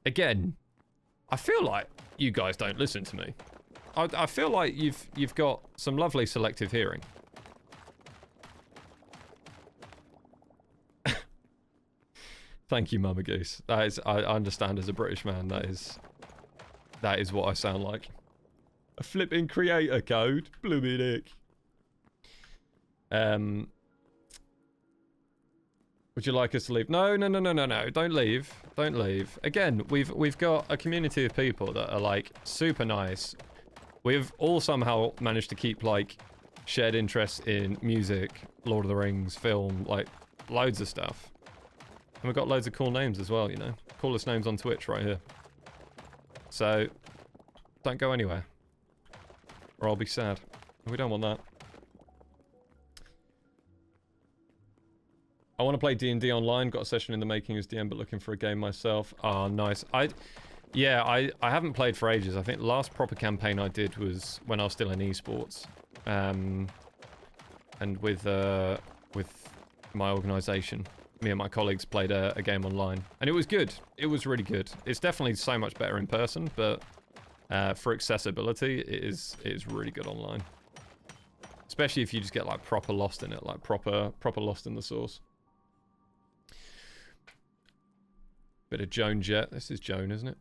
again, I feel like you guys don't listen to me. I feel like you've got some lovely selective hearing. Thank you, Mama Goose. That is, I understand as a British man, that is what I sound like. A flipping creator code, blooming dick. Would you like us to leave? No, no, no, no, no, no. Don't leave. Don't leave. Again, we've got a community of people that are like super nice. We've all somehow managed to keep like shared interests in music, Lord of the Rings, film, like loads of stuff. And we've got loads of cool names as well, you know. Coolest names on Twitch right here. So, don't go anywhere. Or I'll be sad. We don't want that. I want to play D&D online. Got a session in the making as DM, but looking for a game myself. Oh, nice. I haven't played for ages. I think the last proper campaign I did was when I was still in esports. And with my organisation, me and my colleagues played a game online. And it was good. It was really good. It's definitely so much better in person, but for accessibility, it is really good online. Especially if you just get like proper lost in it, like proper lost in the source. Bit of Joan Jett. This is Joan, isn't it?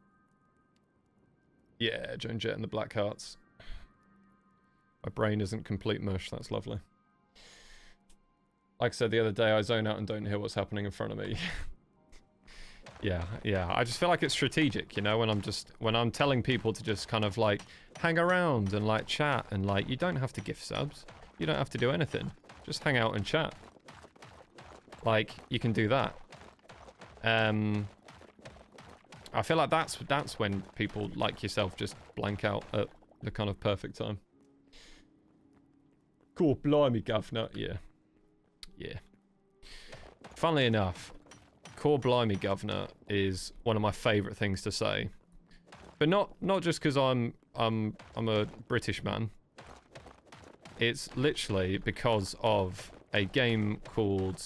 Yeah, Joan Jett and the Black Hearts. My brain isn't complete mush. That's lovely. Like I said the other day, I zone out and don't hear what's happening in front of me. Yeah. I just feel like it's strategic, you know, when I'm telling people to just kind of like hang around and like chat and like, you don't have to gift subs. You don't have to do anything. Just hang out and chat. Like, you can do that. I feel like that's when people like yourself just blank out at the kind of perfect time. Cool, blimey, governor. Yeah. Funnily enough, core blimey, governor is one of my favourite things to say, but not just because I'm a British man. It's literally because of a game called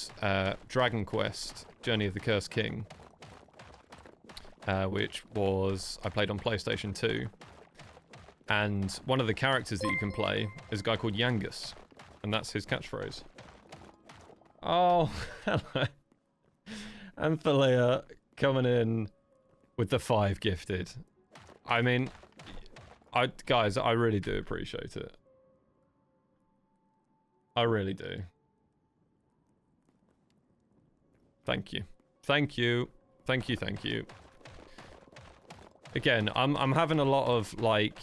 Dragon Quest: Journey of the Cursed King. Which I played on PlayStation 2. And one of the characters that you can play is a guy called Yangus. And that's his catchphrase. Oh, hello. Anthalia coming in with the 5 gifted. I mean, guys, I really do appreciate it. I really do. Thank you. Thank you. Thank you, thank you. Again, I'm having a lot of like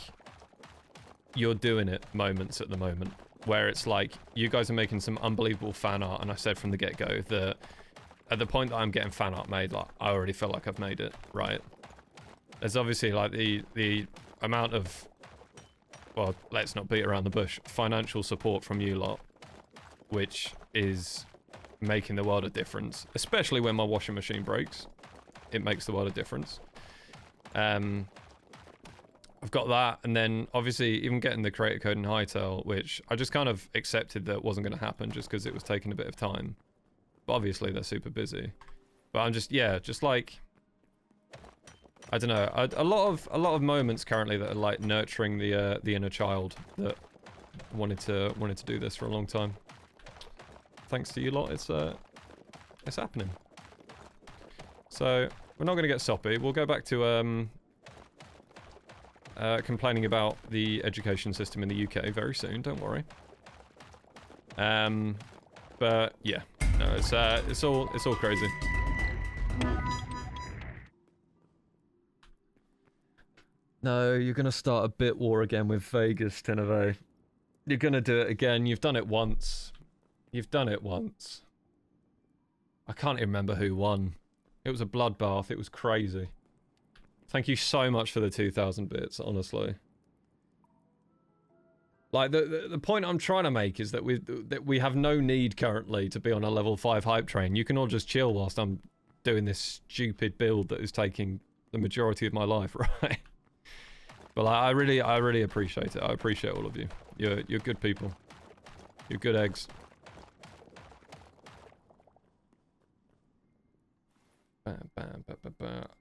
you're doing it moments at the moment where it's like you guys are making some unbelievable fan art, and I said from the get-go that at the point that I'm getting fan art made, like I already feel like I've made it, right? There's obviously like the amount of, well, let's not beat around the bush, financial support from you lot, which is making the world a difference, especially when my washing machine breaks. It makes the world a difference. I've got that, and then obviously even getting the creator code in Hytale, which I just kind of accepted that wasn't going to happen just because it was taking a bit of time. But obviously they're super busy. But I'm just, yeah, just like, I don't know, a lot of moments currently that are like nurturing the inner child that wanted to do this for a long time. Thanks to you lot, it's happening. So we're not going to get soppy. We'll go back to complaining about the education system in the UK very soon. Don't worry. But yeah, no, it's all crazy. No, you're gonna start a bit war again with Vegas, Teneve. You're gonna do it again. You've done it once. You've done it once. I can't even remember who won. It was a bloodbath. It was crazy. Thank you so much for the 2,000 bits, honestly. Like, the point I'm trying to make is that we have no need currently to be on a level 5 hype train. You can all just chill whilst I'm doing this stupid build that is taking the majority of my life, right? But like, I really appreciate it. I appreciate all of you. You're good people. You're good eggs.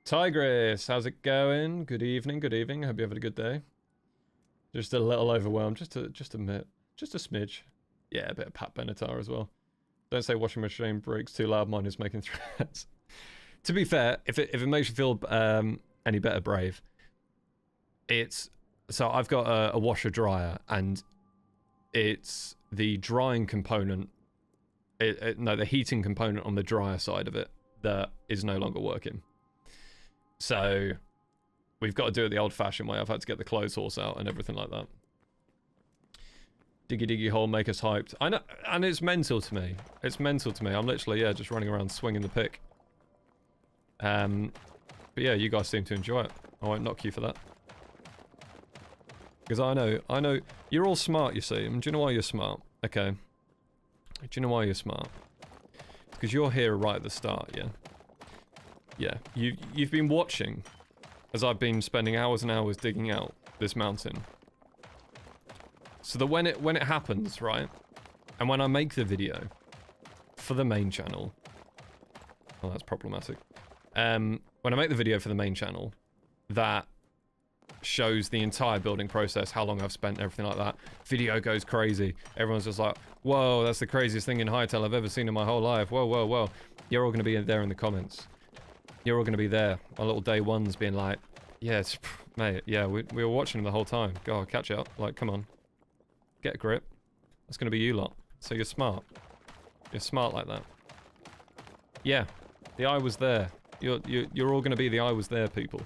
Tigress, how's it going? Good evening, good evening. Hope you had a good day. Just a little overwhelmed, just a smidge. Yeah, a bit of Pat Benatar as well. Don't say washing machine breaks too loud, mine is making threats. To be fair, if it makes you feel any better, Brave, so I've got a washer dryer, and it's the drying component, no, the heating component on the dryer side of it that is no longer working. So we've got to do it the old-fashioned way. I've had to get the clothes horse out and everything like that. Diggy diggy hole, make us hyped. I know, and it's mental to me. It's mental to me. I'm literally, yeah, just running around swinging the pick. But yeah, you guys seem to enjoy it. I won't knock you for that. Because I know, you're all smart, you see. And do you know why you're smart? Okay. Do you know why you're smart? Because you're here right at the start, yeah? Yeah, you've been watching as I've been spending hours and hours digging out this mountain. So that when it happens, right? And when I make the video for the main channel, oh, that's problematic. When I make the video for the main channel, that shows the entire building process, how long I've spent, everything like that. Video goes crazy. Everyone's just like, whoa, that's the craziest thing in Hytale I've ever seen in my whole life. Whoa, whoa, whoa. You're all going to be there in the comments. You're all going to be there. My little day ones being like, yeah, mate, yeah, we were watching them the whole time. God, catch up. Like, come on. Get a grip. That's going to be you lot. So you're smart. You're smart like that. Yeah, the I was there. You're all going to be the I was there people.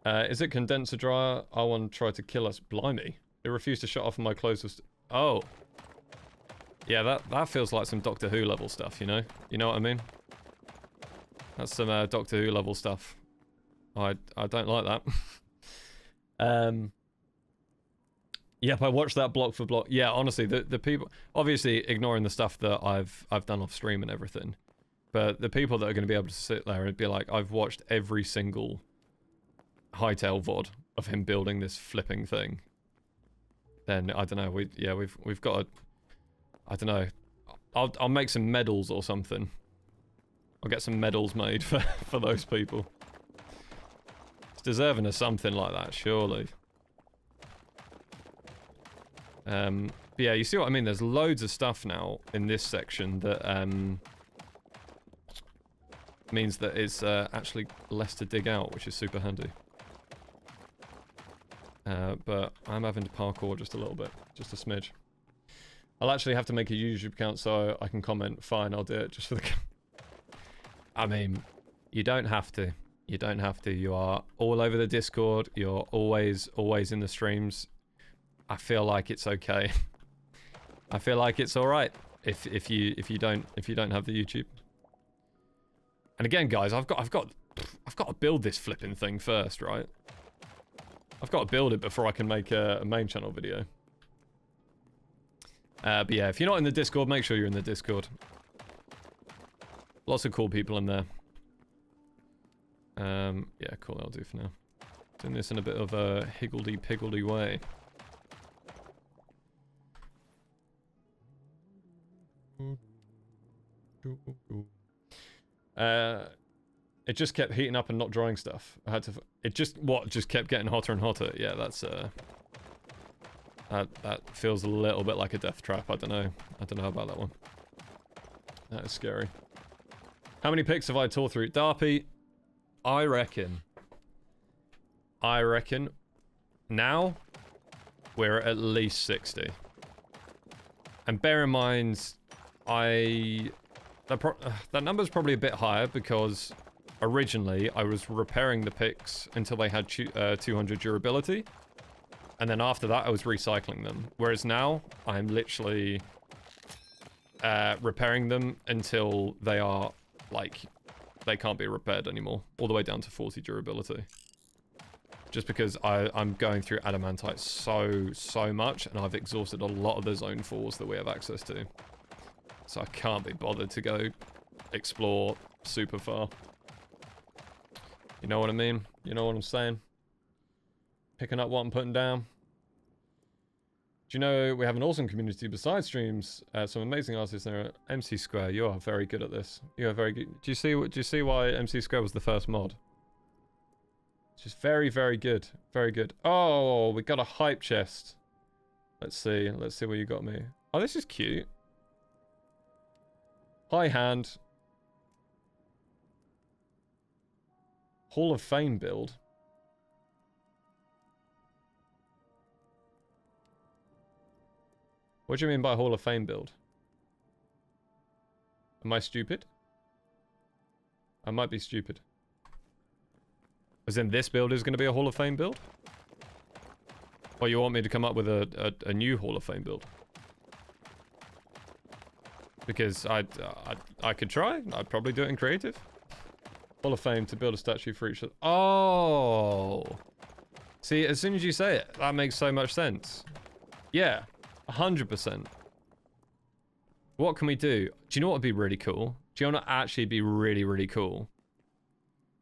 Is it condenser dryer? R1 tried to kill us. Blimey. It refused to shut off my closest... Oh. Yeah, that feels like some Doctor Who level stuff, you know? You know what I mean? That's some Doctor Who level stuff. I don't like that. Yep, I watched that block for block. Yeah, honestly, the people... Obviously, ignoring the stuff that I've done off stream and everything. But the people that are going to be able to sit there and be like, I've watched every single Hytale VOD of him building this flipping thing. Then, I don't know, we've got to... I don't know. I'll make some medals or something. I'll get some medals made for those people. It's deserving of something like that, surely. But yeah, you see what I mean? There's loads of stuff now in this section that means that it's actually less to dig out, which is super handy. But I'm having to parkour just a little bit, just a smidge. I'll actually have to make a YouTube account so I can comment. Fine, I'll do it just for the... I mean, you don't have to. You don't have to. You are all over the Discord. You're always in the streams. I feel like it's okay. I feel like it's all right if you don't have the YouTube. And again, guys, I've got to build this flipping thing first, right? I've got to build it before I can make a main channel video. But yeah, if you're not in the Discord, make sure you're in the Discord. Lots of cool people in there. Yeah, cool, that'll do for now. Doing this in a bit of a higgledy-piggledy way. It just kept heating up and not drying stuff. I had to... It just kept getting hotter and hotter. Yeah, that's... That feels a little bit like a death trap. I don't know about that one. That is scary. How many picks have I tore through? Darpy, I reckon now we're at least 60. And bear in mind, that number's probably a bit higher because originally I was repairing the picks until they had 200 durability. And then after that, I was recycling them. Whereas now, I'm literally repairing them until they are like they can't be repaired anymore, all the way down to 40 durability. Just because I'm going through adamantite so much, and I've exhausted a lot of the zone 4s that we have access to. So I can't be bothered to go explore super far. You know what I mean? You know what I'm saying? Picking up what I'm putting down. Do you know we have an awesome community besides streams? Some amazing artists there. MC Square, you are very good at this. You are very good. Do you see why MC Square was the first mod? Just very, very good. Very good. Oh, we got a hype chest. Let's see. Let's see what you got me. Oh, this is cute. High hand. Hall of Fame build. What do you mean by Hall of Fame build? Am I stupid? I might be stupid. As in, this build is going to be a Hall of Fame build? Or you want me to come up with a new Hall of Fame build? Because I could try. I'd probably do it in creative. Hall of Fame to build a statue for each... Oh! See, as soon as you say it, that makes so much sense. Yeah, 100%. What can we do? Do you know what would be really cool? Do you know what would actually be really, really cool?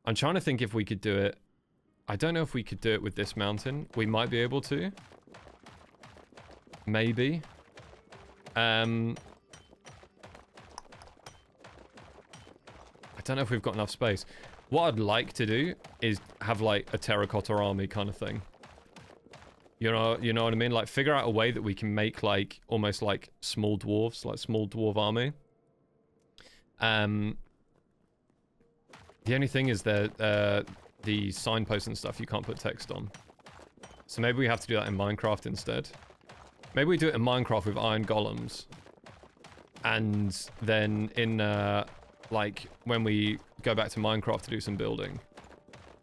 I'm trying to think if we could do it. I don't know if we could do it with this mountain. We might be able to. Maybe. I don't know if we've got enough space. What I'd like to do is have like a terracotta army kind of thing. You know what I mean? Like figure out a way that we can make like almost like small dwarves, like small dwarf army. The only thing is that the signposts and stuff you can't put text on. So maybe we have to do that in Minecraft instead. Maybe we do it in Minecraft with iron golems. And then in like when we go back to Minecraft to do some building,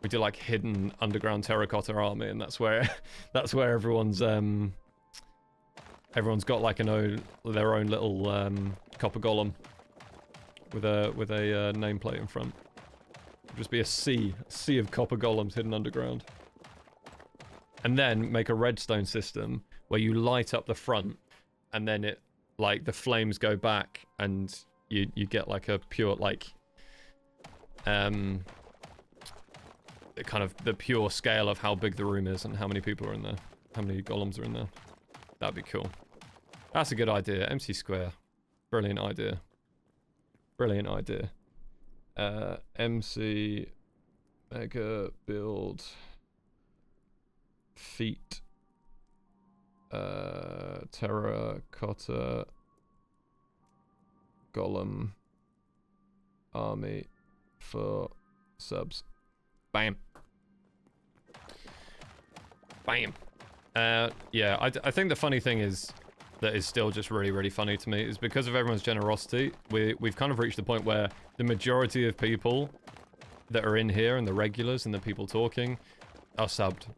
we do like hidden underground terracotta army, and that's where everyone's got like their own little copper golem with a nameplate in front. It'll just be a sea of copper golems hidden underground. And then make a redstone system where you light up the front, and then it like the flames go back, and you get like a pure like kind of the pure scale of how big the room is and how many people are in there, how many golems are in there. That'd be cool. That's a good idea. MC Square, brilliant idea. Brilliant idea. MC Mega Build Feet Terracotta Golem Army for subs. Bam. Bam. Yeah, I think the funny thing is that is still just really, really funny to me is because of everyone's generosity, we've kind of reached the point where the majority of people that are in here and the regulars and the people talking are subbed.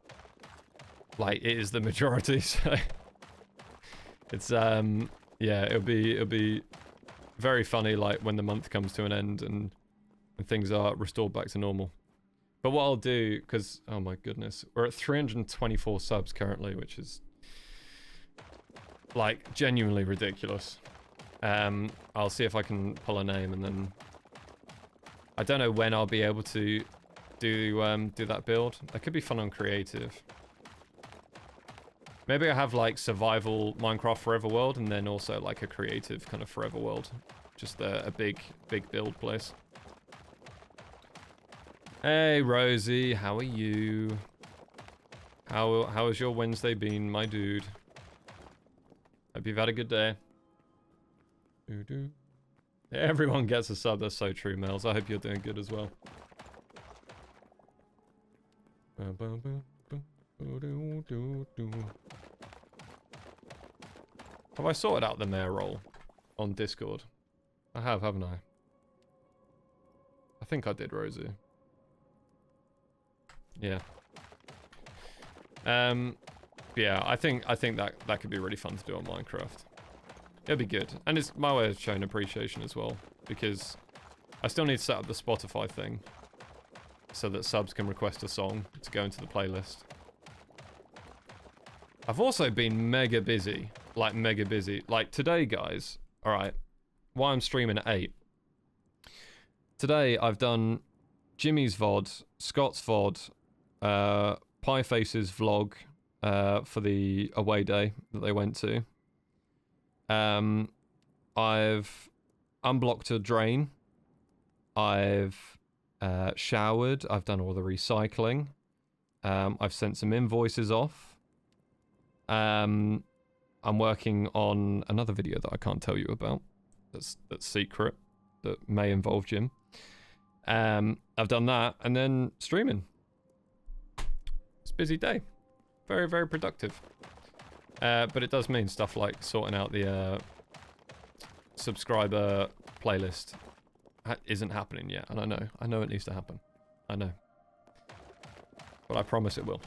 Like, it is the majority, so it's yeah, it'll be very funny like when the month comes to an end and things are restored back to normal. But what I'll do, because oh my goodness, we're at 324 subs currently, which is like genuinely ridiculous. I'll see if I can pull a name, and then I don't know when I'll be able to do that build. That could be fun on creative. Maybe I have like survival Minecraft Forever World, and then also like a creative kind of Forever World, just a big build place. Hey Rosie, how are you? How has your Wednesday been, my dude? Hope you've had a good day. Everyone gets a sub, that's so true, Mels. I hope you're doing good as well. Have I sorted out the mayor role on Discord? I have, haven't I? I think I did, Rosie. Yeah. Yeah, I think that could be really fun to do on Minecraft. It'll be good. And it's my way of showing appreciation as well, because I still need to set up the Spotify thing so that subs can request a song to go into the playlist. I've also been mega busy. Like, mega busy. Like, today, guys, alright, why I'm streaming at 8. Today, I've done Jimmy's VOD, Scott's VOD, Pieface's vlog for the away day that they went to. I've unblocked a drain. I've showered. I've done all the recycling. I've sent some invoices off. I'm working on another video that I can't tell you about. That's secret. That may involve Jim. I've done that, and then streaming. It's a busy day. Very, very productive. But it does mean stuff like sorting out the subscriber playlist isn't happening yet, and I know it needs to happen. I know. But I promise it will.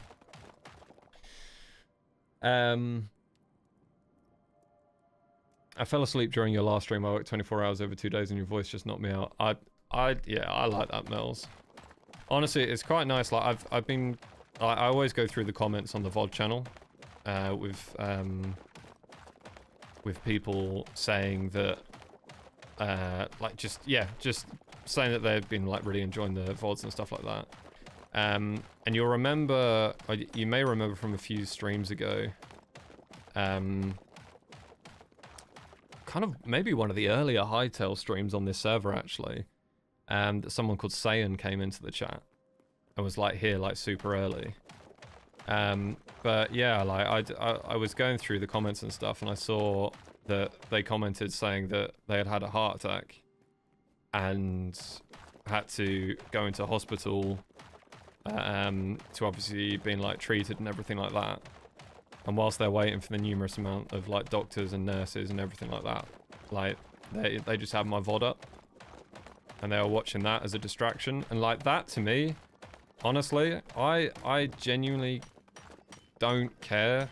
I fell asleep during your last stream. I worked 24 hours over 2 days and your voice just knocked me out. Yeah, I like that, Mel's. Honestly, it's quite nice. Like, I always go through the comments on the VOD channel, with people saying that, just saying that they've been, like, really enjoying the VODs and stuff like that. And you'll remember, or you may remember from a few streams ago, kind of maybe one of the earlier Hytale streams on this server, actually, that someone called cZer came into the chat and was, like, here, like, super early. But yeah, like, I was going through the comments and stuff, and I saw that they commented saying that they had a heart attack and had to go into hospital, to obviously being, like, treated and everything like that. And whilst they're waiting for the numerous amount of, like, doctors and nurses and everything like that, like, they just had my VOD up, and they were watching that as a distraction. And, like, that to me, honestly, I genuinely don't care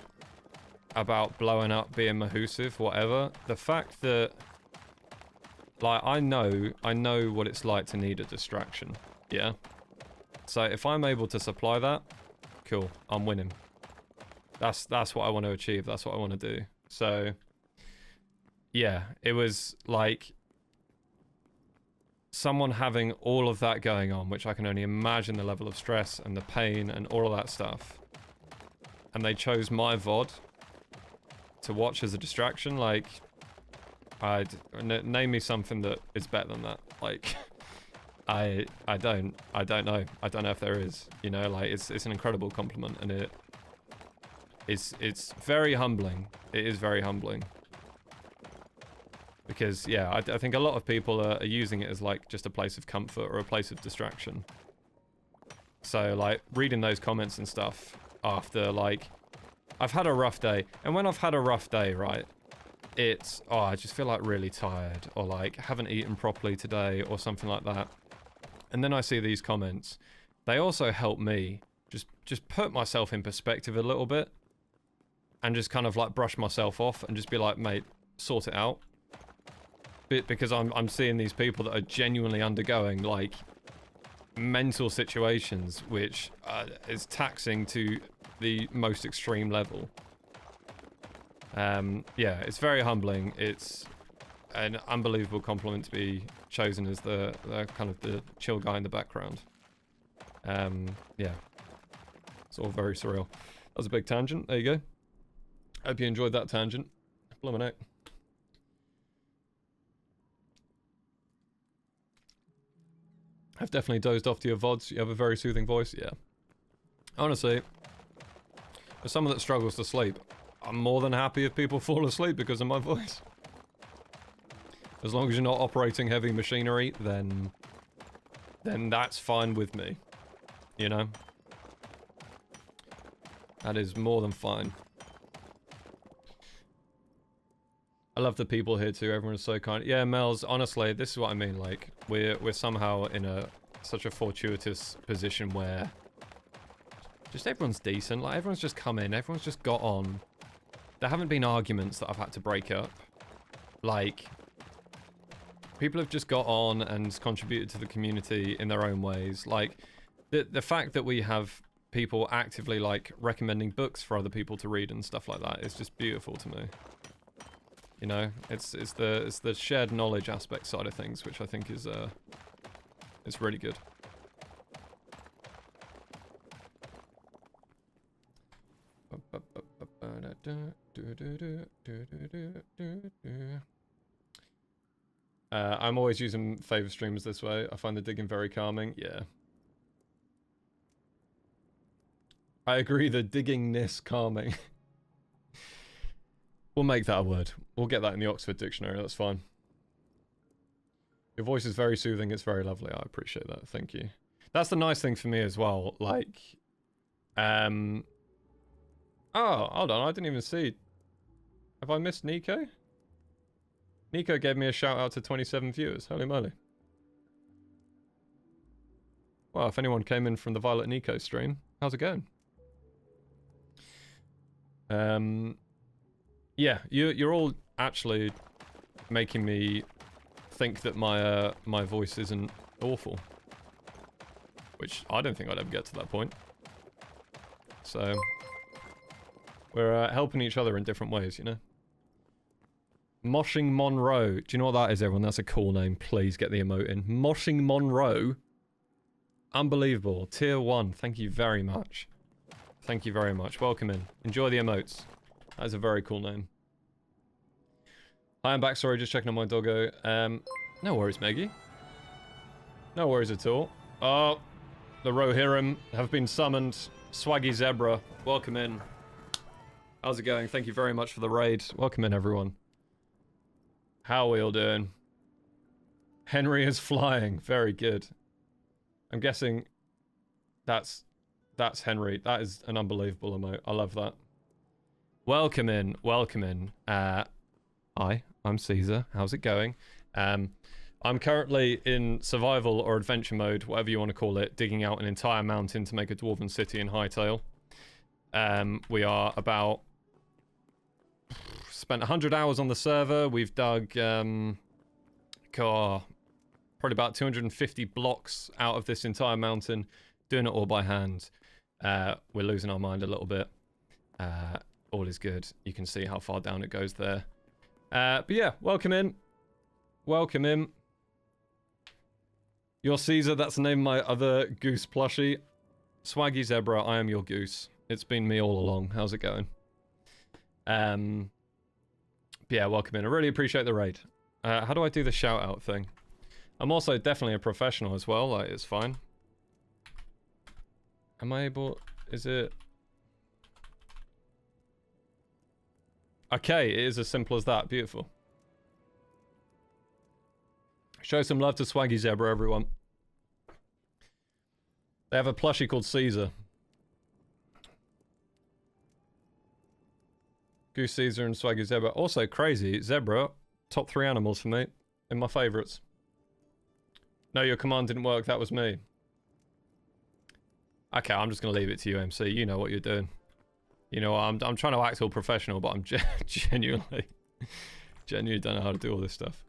about blowing up, being mahusive, whatever. The fact that, like, I know what it's like to need a distraction, yeah? So if I'm able to supply that, cool, I'm winning. That's what I want to achieve, that's what I want to do. So, yeah, it was like someone having all of that going on, which I can only imagine the level of stress and the pain and all of that stuff. And they chose my VOD to watch as a distraction. Like, name me something that is better than that. Like, I don't know. I don't know if there is. You know, like, it's an incredible compliment, and it's very humbling. It is very humbling. Because, yeah, I think a lot of people are using it as, like, just a place of comfort or a place of distraction. So, like, reading those comments and stuff after, like, I've had a rough day. And when I've had a rough day, right, it's, oh, I just feel, like, really tired. Or, like, haven't eaten properly today or something like that. And then I see these comments. They also help me just put myself in perspective a little bit. And just kind of, like, brush myself off and just be like, mate, sort it out. Because I'm seeing these people that are genuinely undergoing, like, mental situations, which is taxing to the most extreme level. Yeah, it's very humbling. It's an unbelievable compliment to be chosen as the kind of the chill guy in the background. Yeah, it's all very surreal. That was a big tangent. There you go. Hope you enjoyed that tangent. Bloomin' heck. I've definitely dozed off to your VODs. You have a very soothing voice. Yeah. Honestly, as someone that struggles to sleep, I'm more than happy if people fall asleep because of my voice. As long as you're not operating heavy machinery, then that's fine with me. You know? That is more than fine. I love the people here too. Everyone is so kind. Yeah, Mel's, honestly, this is what I mean. Like, we're somehow in such a fortuitous position where just everyone's decent. Like, everyone's just come in. Everyone's just got on. There haven't been arguments that I've had to break up. Like, people have just got on and contributed to the community in their own ways. Like, the fact that we have people actively, like, recommending books for other people to read and stuff like that is just beautiful to me. You know, it's the shared knowledge aspect side of things, which I think is it's really good. I'm always using favor streams this way. I find the digging very calming. Yeah. I agree, the diggingness calming. We'll make that a word. We'll get that in the Oxford Dictionary, that's fine. Your voice is very soothing, it's very lovely. I appreciate that, thank you. That's the nice thing for me as well, like... Oh, hold on, I didn't even see... Have I missed Nico? Nico gave me a shout out to 27 viewers, holy moly. Well, if anyone came in from the Violet Nico stream, how's it going? Yeah, you're all actually making me think that my voice isn't awful, which I don't think I'd ever get to that point. So we're helping each other in different ways, you know. Moshing Monroe. Do you know what that is, everyone? That's a cool name. Please get the emote in. Moshing Monroe. Unbelievable. Tier 1. Thank you very much. Thank you very much. Welcome in. Enjoy the emotes. That is a very cool name. Hi, I'm back. Sorry, just checking on my doggo. No worries, Maggie. No worries at all. Oh, the Rohirrim have been summoned. Swaggy Zebra, welcome in. How's it going? Thank you very much for the raid. Welcome in, everyone. How are we all doing? Henry is flying. Very good. I'm guessing that's Henry. That is an unbelievable emote. I love that. Welcome in. Welcome in. Hi, I'm cZer. How's it going? I'm currently in survival or adventure mode, whatever you want to call it, digging out an entire mountain to make a dwarven city in Hytale. We are about... Spent 100 hours on the server. We've dug... probably about 250 blocks out of this entire mountain, doing it all by hand. We're losing our mind a little bit. All is good. You can see how far down it goes there. But yeah, welcome in. Welcome in. You're cZer, that's the name of my other goose plushie. Swaggy Zebra, I am your goose. It's been me all along. How's it going? But yeah, welcome in. I really appreciate the raid. How do I do the shout out thing? I'm also definitely a professional as well, like, it's fine. Am I able... Is it... Okay, it is as simple as that. Beautiful. Show some love to Swaggy Zebra, everyone. They have a plushie called cZer. Goose cZer and Swaggy Zebra. Also crazy, Zebra, top 3 animals for me. In my favourites. No, your command didn't work, that was me. Okay, I'm just going to leave it to you, MC. You know what you're doing. You know, I'm trying to act all professional, but I'm genuinely don't know how to do all this stuff.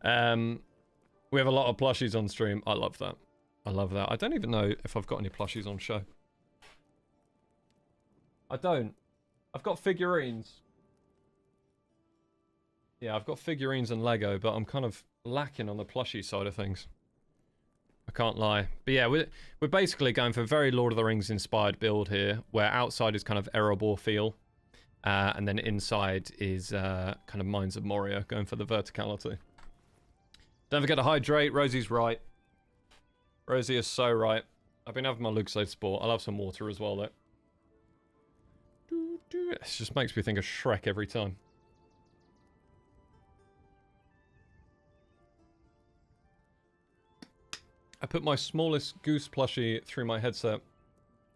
We have a lot of plushies on stream. I love that. I love that. I don't even know if I've got any plushies on show. I don't. I've got figurines. Yeah, I've got figurines and Lego, but I'm kind of lacking on the plushie side of things. I can't lie. But yeah, we're basically going for a very Lord of the Rings inspired build here, where outside is kind of Erebor feel, and then inside is kind of Mines of Moria, going for the verticality. Don't forget to hydrate. Rosie's right. Rosie is so right. I've been having my Luxade Sport. I'll have some water as well, though. It just makes me think of Shrek every time. I put my smallest goose plushie through my headset.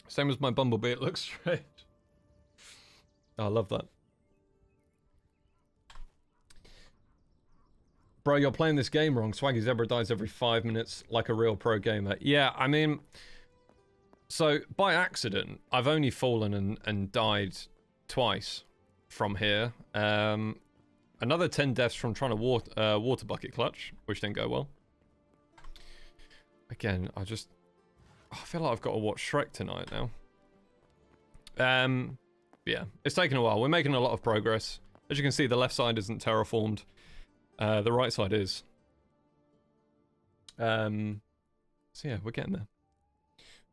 Same as my Bumblebee, it looks strange. Oh, I love that. Bro, you're playing this game wrong. Swaggy Zebra dies every 5 minutes like a real pro gamer. Yeah, I mean... So, by accident, I've only fallen and died twice from here. Another 10 deaths from trying to water bucket clutch, which didn't go well. Again, I feel like I've got to watch Shrek tonight now. Yeah, it's taken a while. We're making a lot of progress. As you can see, the left side isn't terraformed. The right side is. So yeah, we're getting there.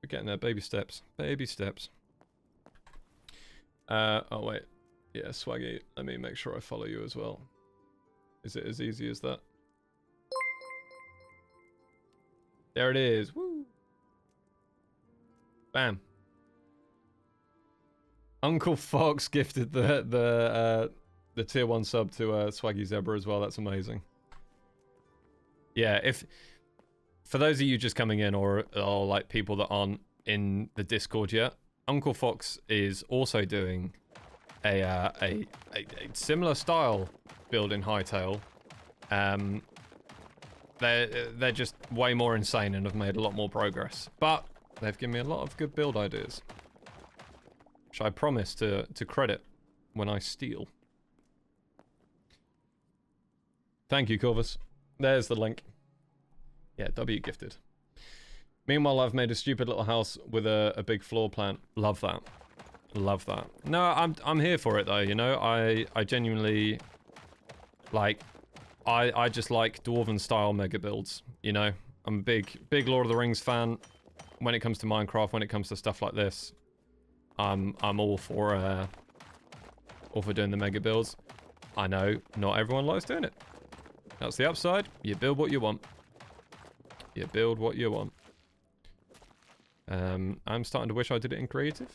We're getting there, baby steps. Baby steps. Oh wait. Yeah, Swaggy, let me make sure I follow you as well. Is it as easy as that? There it is. Woo! Bam. Uncle Fox gifted the tier 1 sub to Swaggy Zebra as well. That's amazing. Yeah, for those of you just coming in or like people that aren't in the Discord yet, Uncle Fox is also doing a similar style build in Hytale. They're just way more insane and have made a lot more progress. But they've given me a lot of good build ideas, which I promise to credit when I steal. Thank you, Corvus. There's the link. Yeah, W gifted. Meanwhile, I've made a stupid little house with a big floor plan. Love that. Love that. No, I'm here for it though, you know? I genuinely like I just like Dwarven style mega builds, you know? I'm a big Lord of the Rings fan. When it comes to Minecraft, when it comes to stuff like this, I'm all for doing the mega builds. I know not everyone likes doing it. That's the upside. You build what you want. You build what you want. I'm starting to wish I did it in creative.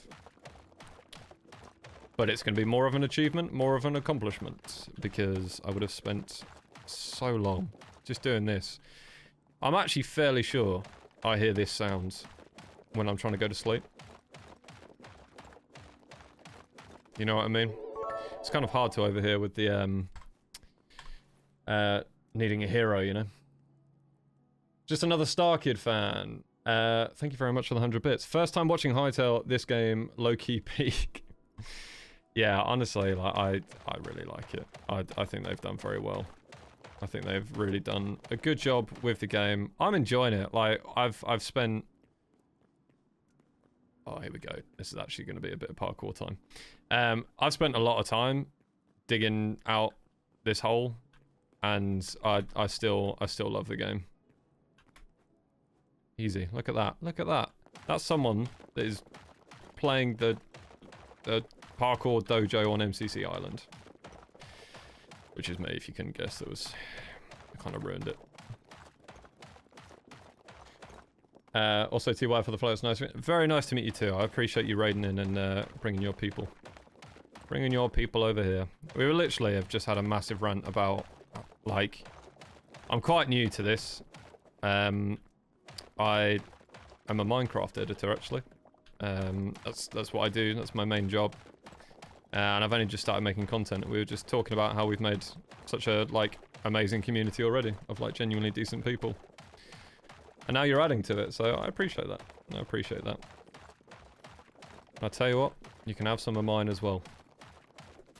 But it's going to be more of an achievement, more of an accomplishment, because I would have spent so long just doing this. I'm actually fairly sure I hear this sound when I'm trying to go to sleep. You know what I mean? It's kind of hard to overhear with the needing a hero, you know? Just another Star Kid fan. Thank you very much for the 100 bits. First time watching Hytale, this game, low-key peak. Yeah, honestly, like I really like it. I think they've done very well. I think they've really done a good job with the game. I'm enjoying it. Like I've spent. Oh, here we go. This is actually going to be a bit of parkour time. I've spent a lot of time digging out this hole, and I still love the game. Easy. Look at that. Look at that. That's someone that is playing the parkour dojo on MCC Island. Which is me, if you couldn't guess. I kind of ruined it. Also, TY for the flow. It's nice. Very nice to meet you too. I appreciate you raiding in and bringing your people. Bringing your people over here. We were literally have just had a massive rant about, like, I'm quite new to this. I am a Minecraft editor, actually. That's what I do. That's my main job. And I've only just started making content. We were just talking about how we've made such a, like, amazing community already of, like, genuinely decent people. And now you're adding to it, so I appreciate that. I appreciate that. And I tell you what, you can have some of mine as well.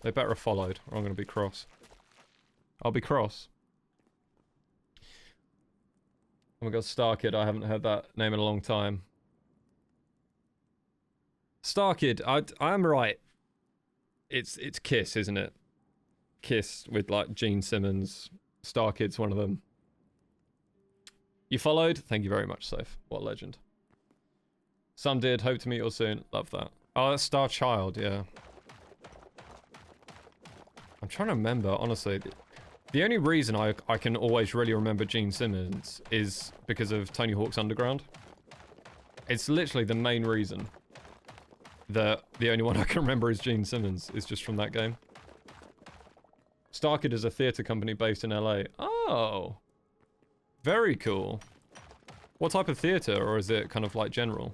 They better have followed, or I'm going to be cross. I'll be cross. Oh my god, Starkid, I haven't heard that name in a long time. Starkid, I am right. It's Kiss, isn't it? Kiss with, like, Gene Simmons. Starkid's one of them. You followed? Thank you very much, Safe. What a legend. Some did. Hope to meet you soon. Love that. Oh, that's Star Child, yeah. I'm trying to remember, honestly. The only reason I can always really remember Gene Simmons is because of Tony Hawk's Underground. It's literally the main reason that the only one I can remember is Gene Simmons, is just from that game. Starkid is a theatre company based in LA. Oh. Very cool. What type of theatre, or is it kind of like general?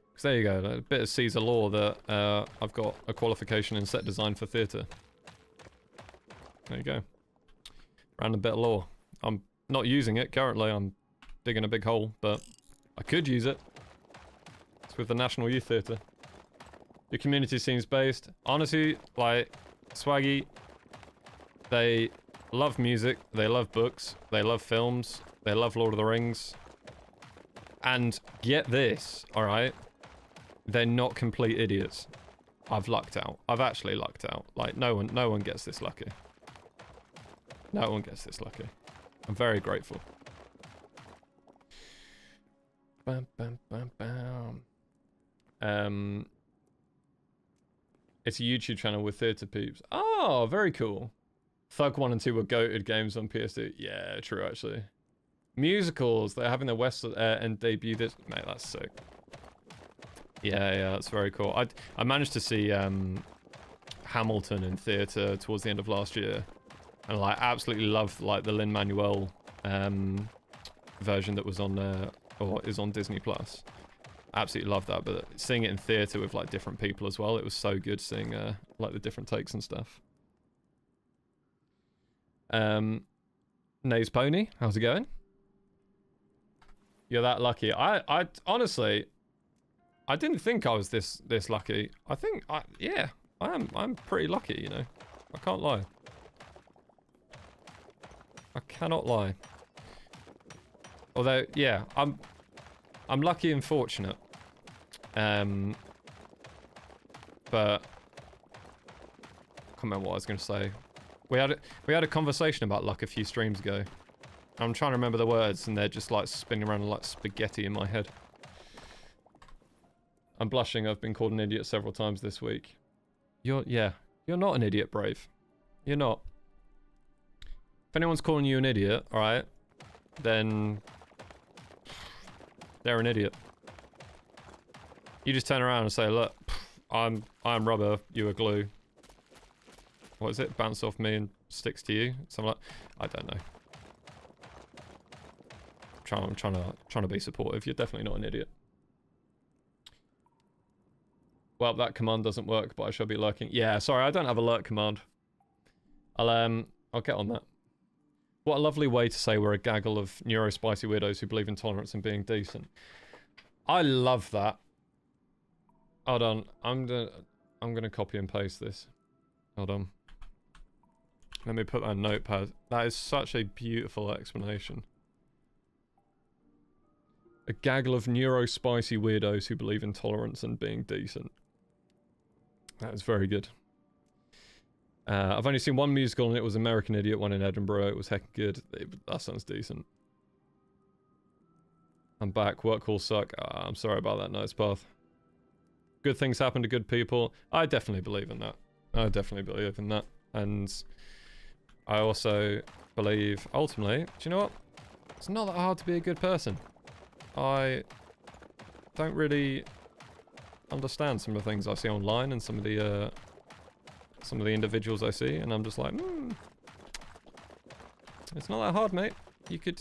Because there you go, a bit of cZer lore that I've got a qualification in set design for theatre. There you go. Random bit of lore. I'm not using it currently, I'm digging a big hole, but I could use it. It's with the National Youth Theatre. Your community seems based. Honestly, like, Swaggy, they love music, they love books, they love films, they love Lord of the Rings. And get this, alright? They're not complete idiots. I've lucked out. I've actually lucked out. Like, no one gets this lucky. No one gets this lucky. I'm very grateful. Bam, bam, bam, bam. It's a YouTube channel with theatre peeps. Oh, very cool. Thug 1 and 2 were goated games on PS2. Yeah, true, actually. Musicals, they're having their West End debut this... Mate, that's sick. Yeah, that's very cool. I managed to see Hamilton in theatre towards the end of last year. And, like, absolutely loved, like, the Lin-Manuel version that was on, or is on Disney+. Absolutely loved that, but seeing it in theatre with, like, different people as well, it was so good seeing, like, the different takes and stuff. Nays Pony, how's it going? You're that lucky. I honestly, I didn't think I was this lucky. I think, yeah, I'm pretty lucky, you know. I can't lie. I cannot lie. Although, yeah, I'm lucky and fortunate. But I can't remember what I was going to say. We had a conversation about luck a few streams ago. I'm trying to remember the words, and they're just like spinning around like spaghetti in my head. I'm blushing. I've been called an idiot several times this week. You're not an idiot, Brave. You're not. If anyone's calling you an idiot, all right, then they're an idiot. You just turn around and say, "Look, I'm rubber. You are glue. What is it? Bounce off me and sticks to you." Something like, I don't know. I'm trying to be supportive. You're definitely not an idiot. Well, that command doesn't work, but I shall be lurking. Yeah, sorry, I don't have a lurk command. I'll get on that. What a lovely way to say we're a gaggle of neurospicy weirdos who believe in tolerance and being decent. I love that. Hold on, I'm gonna copy and paste this. Hold on. Let me put that in Notepad. That is such a beautiful explanation. A gaggle of neurospicy weirdos who believe in tolerance and being decent. That is very good. I've only seen one musical and it was American Idiot, one in Edinburgh. It was heckin' good. That sounds decent. I'm back. Work calls suck. I'm sorry about that, Night's Path. Good things happen to good people. I definitely believe in that. I definitely believe in that. And I also believe, ultimately, do you know what? It's not that hard to be a good person. I don't really understand some of the things I see online and some of the individuals I see, and I'm just like, it's not that hard, mate. You could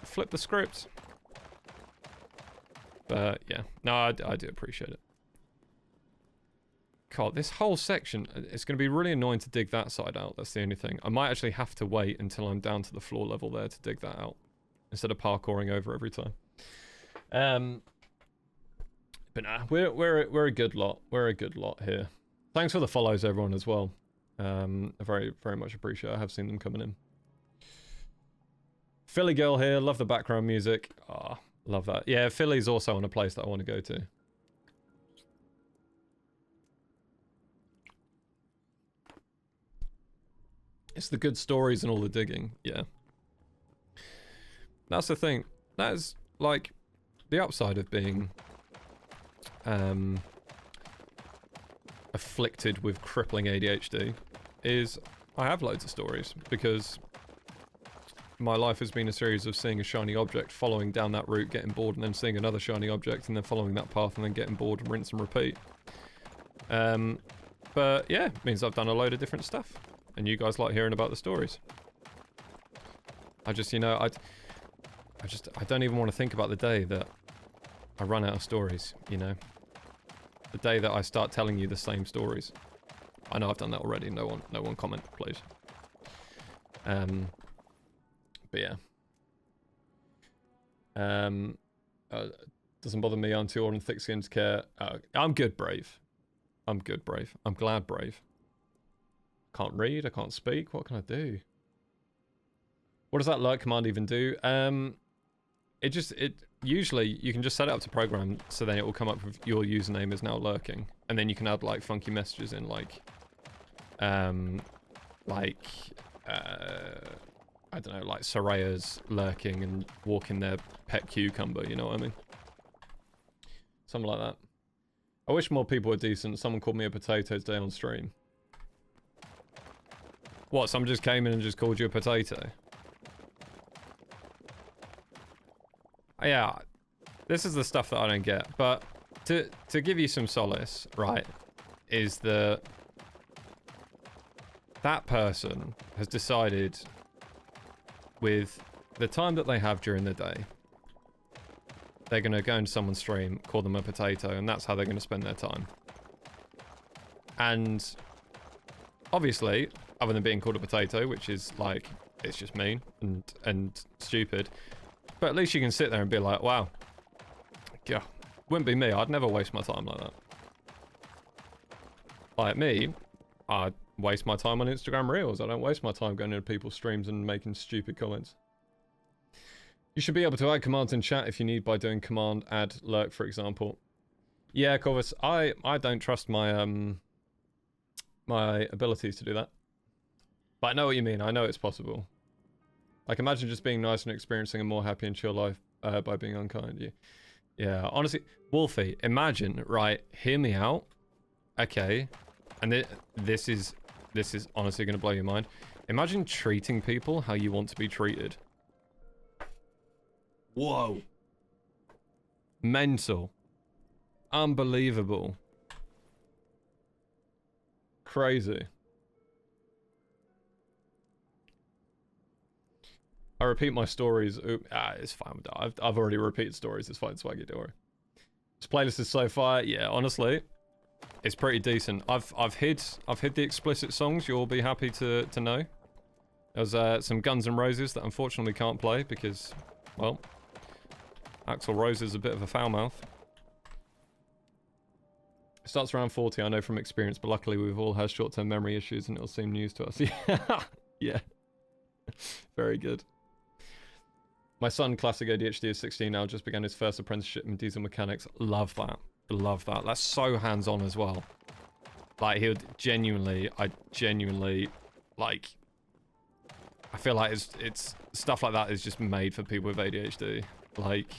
flip the script. But yeah, no, I do appreciate it. God, this whole section, it's going to be really annoying to dig that side out. That's the only thing. I might actually have to wait until I'm down to the floor level there to dig that out, instead of parkouring over every time. But nah, we're a good lot. We're a good lot here. Thanks for the follows, everyone, as well. I very much appreciate it. I have seen them coming in. Philly girl here. Love the background music. Ah, love that. Yeah, Philly's also on a place that I want to go to. It's the good stories and all the digging. Yeah. That's the thing. That is, like, the upside of being afflicted with crippling ADHD is I have loads of stories, because my life has been a series of seeing a shiny object, following down that route, getting bored, and then seeing another shiny object, and then following that path, and then getting bored, and rinse and repeat. But yeah, it means I've done a load of different stuff, and you guys like hearing about the stories. I just, you know, I don't even want to think about the day that I run out of stories, you know? The day that I start telling you the same stories. I know I've done that already. No one comment, please. But yeah. Doesn't bother me. I'm too old and thick-skinned to care. I'm good, Brave. I'm good, Brave. I'm glad, Brave. Can't read, I can't speak. What can I do? What does that lurk command even do? It usually you can just set it up to program, so then it will come up with your username is now lurking, and then you can add like funky messages in, like I don't know, like Soraya's lurking and walking their pet cucumber, you know what I mean? Something like that. I wish more people were decent. Someone called me a potato today on stream. What, someone just came in and just called you a potato? Yeah, this is the stuff that I don't get. But to give you some solace, right, is that person has decided with the time that they have during the day, they're going to go into someone's stream, call them a potato, and that's how they're going to spend their time. And obviously, other than being called a potato, which is like, it's just mean and stupid, but at least you can sit there and be like, wow, yeah, wouldn't be me. I'd never waste my time like that. Like me, I'd waste my time on Instagram Reels. I don't waste my time going into people's streams and making stupid comments. You should be able to add commands in chat if you need by doing command add lurk, for example. Yeah, Corvus, I don't trust my my abilities to do that. But I know what you mean. I know it's possible. Like, imagine just being nice and experiencing a more happy and chill life by being unkind. Yeah, honestly, Wolfie, imagine, right, hear me out. Okay, and this is honestly going to blow your mind. Imagine treating people how you want to be treated. Whoa. Mental. Unbelievable. Crazy. I repeat my stories. It's fine. I've already repeated stories. It's fine, Swaggy, don't worry. This playlist is so far. Yeah, honestly, it's pretty decent. I've hid the explicit songs. You'll be happy to know. There's some Guns N' Roses that unfortunately can't play because, well, Axl Rose is a bit of a foul mouth. It starts around 40, I know from experience, but luckily we've all had short-term memory issues and it'll seem news to us. Yeah. Very good. My son, classic ADHD, is 16 now, just began his first apprenticeship in diesel mechanics. Love that. Love that. That's so hands-on as well. Like, he would genuinely, like, I feel like it's stuff like that is just made for people with ADHD. Like,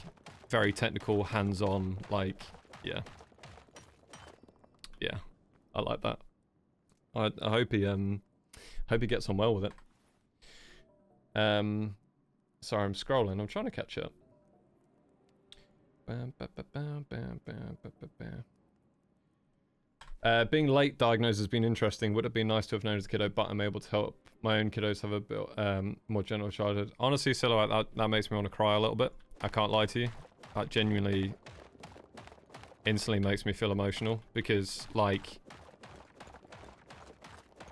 very technical, hands-on, like, yeah. Yeah, I like that. I hope he gets on well with it. Sorry, I'm scrolling. I'm trying to catch up. Being late diagnosed has been interesting. Would it be nice to have known as a kiddo, but I'm able to help my own kiddos have a bit more gentle childhood. Honestly, Silhouette, that makes me want to cry a little bit. I can't lie to you. That genuinely instantly makes me feel emotional because, like,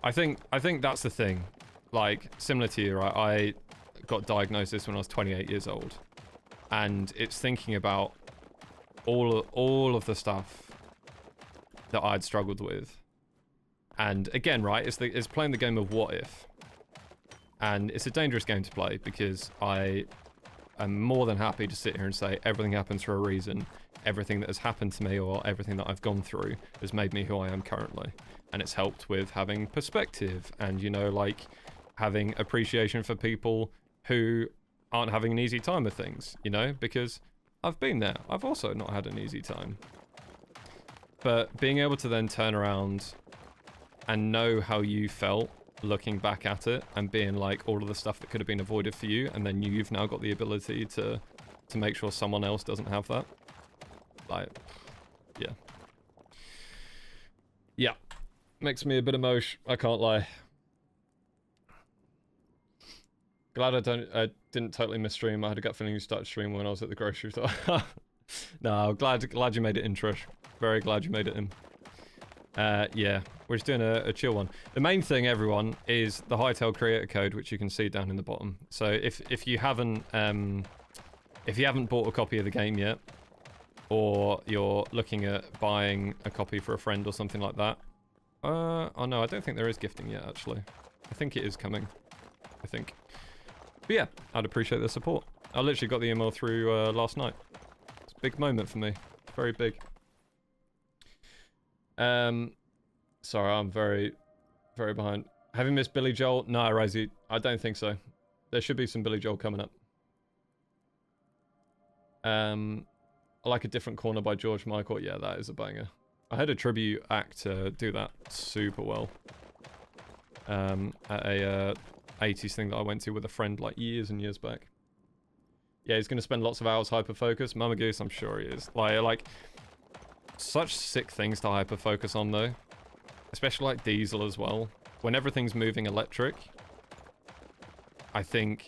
I think that's the thing. Like, similar to you, right? I got diagnosed this when I was 28 years old, and it's thinking about all of the stuff that I'd struggled with. And again, right, it's playing the game of what if, and it's a dangerous game to play because I am more than happy to sit here and say everything happens for a reason. Everything that has happened to me or everything that I've gone through has made me who I am currently. And it's helped with having perspective and, you know, like, having appreciation for people who aren't having an easy time with things, you know, because I've been there. I've also not had an easy time. But being able to then turn around and know how you felt looking back at it and being like all of the stuff that could have been avoided for you, and then you've now got the ability to make sure someone else doesn't have that. Like, yeah. Yeah. Makes me a bit emotional, I can't lie. Glad I didn't totally miss stream. I had a gut feeling you started streaming when I was at the grocery store. No, glad you made it in, Trish. Very glad you made it in. Yeah, we're just doing a chill one. The main thing, everyone, is the Hytale Creator Code, which you can see down in the bottom. So if you haven't bought a copy of the game yet, or you're looking at buying a copy for a friend or something like that, Oh no, I don't think there is gifting yet, actually. I think it is coming. I think. But yeah, I'd appreciate the support. I literally got the email through last night. It's a big moment for me. It's very big. Sorry, I'm very, very behind. Have you missed Billy Joel? No, Razy, I don't think so. There should be some Billy Joel coming up. I like A Different Corner by George Michael. Yeah, that is a banger. I had a tribute act do that super well. At a 80s thing that I went to with a friend like years and years back. Yeah, he's going to spend lots of hours hyper-focus. Mama Goose, I'm sure he is. Like, such sick things to hyper-focus on, though. Especially, like, Diesel as well. When everything's moving electric, I think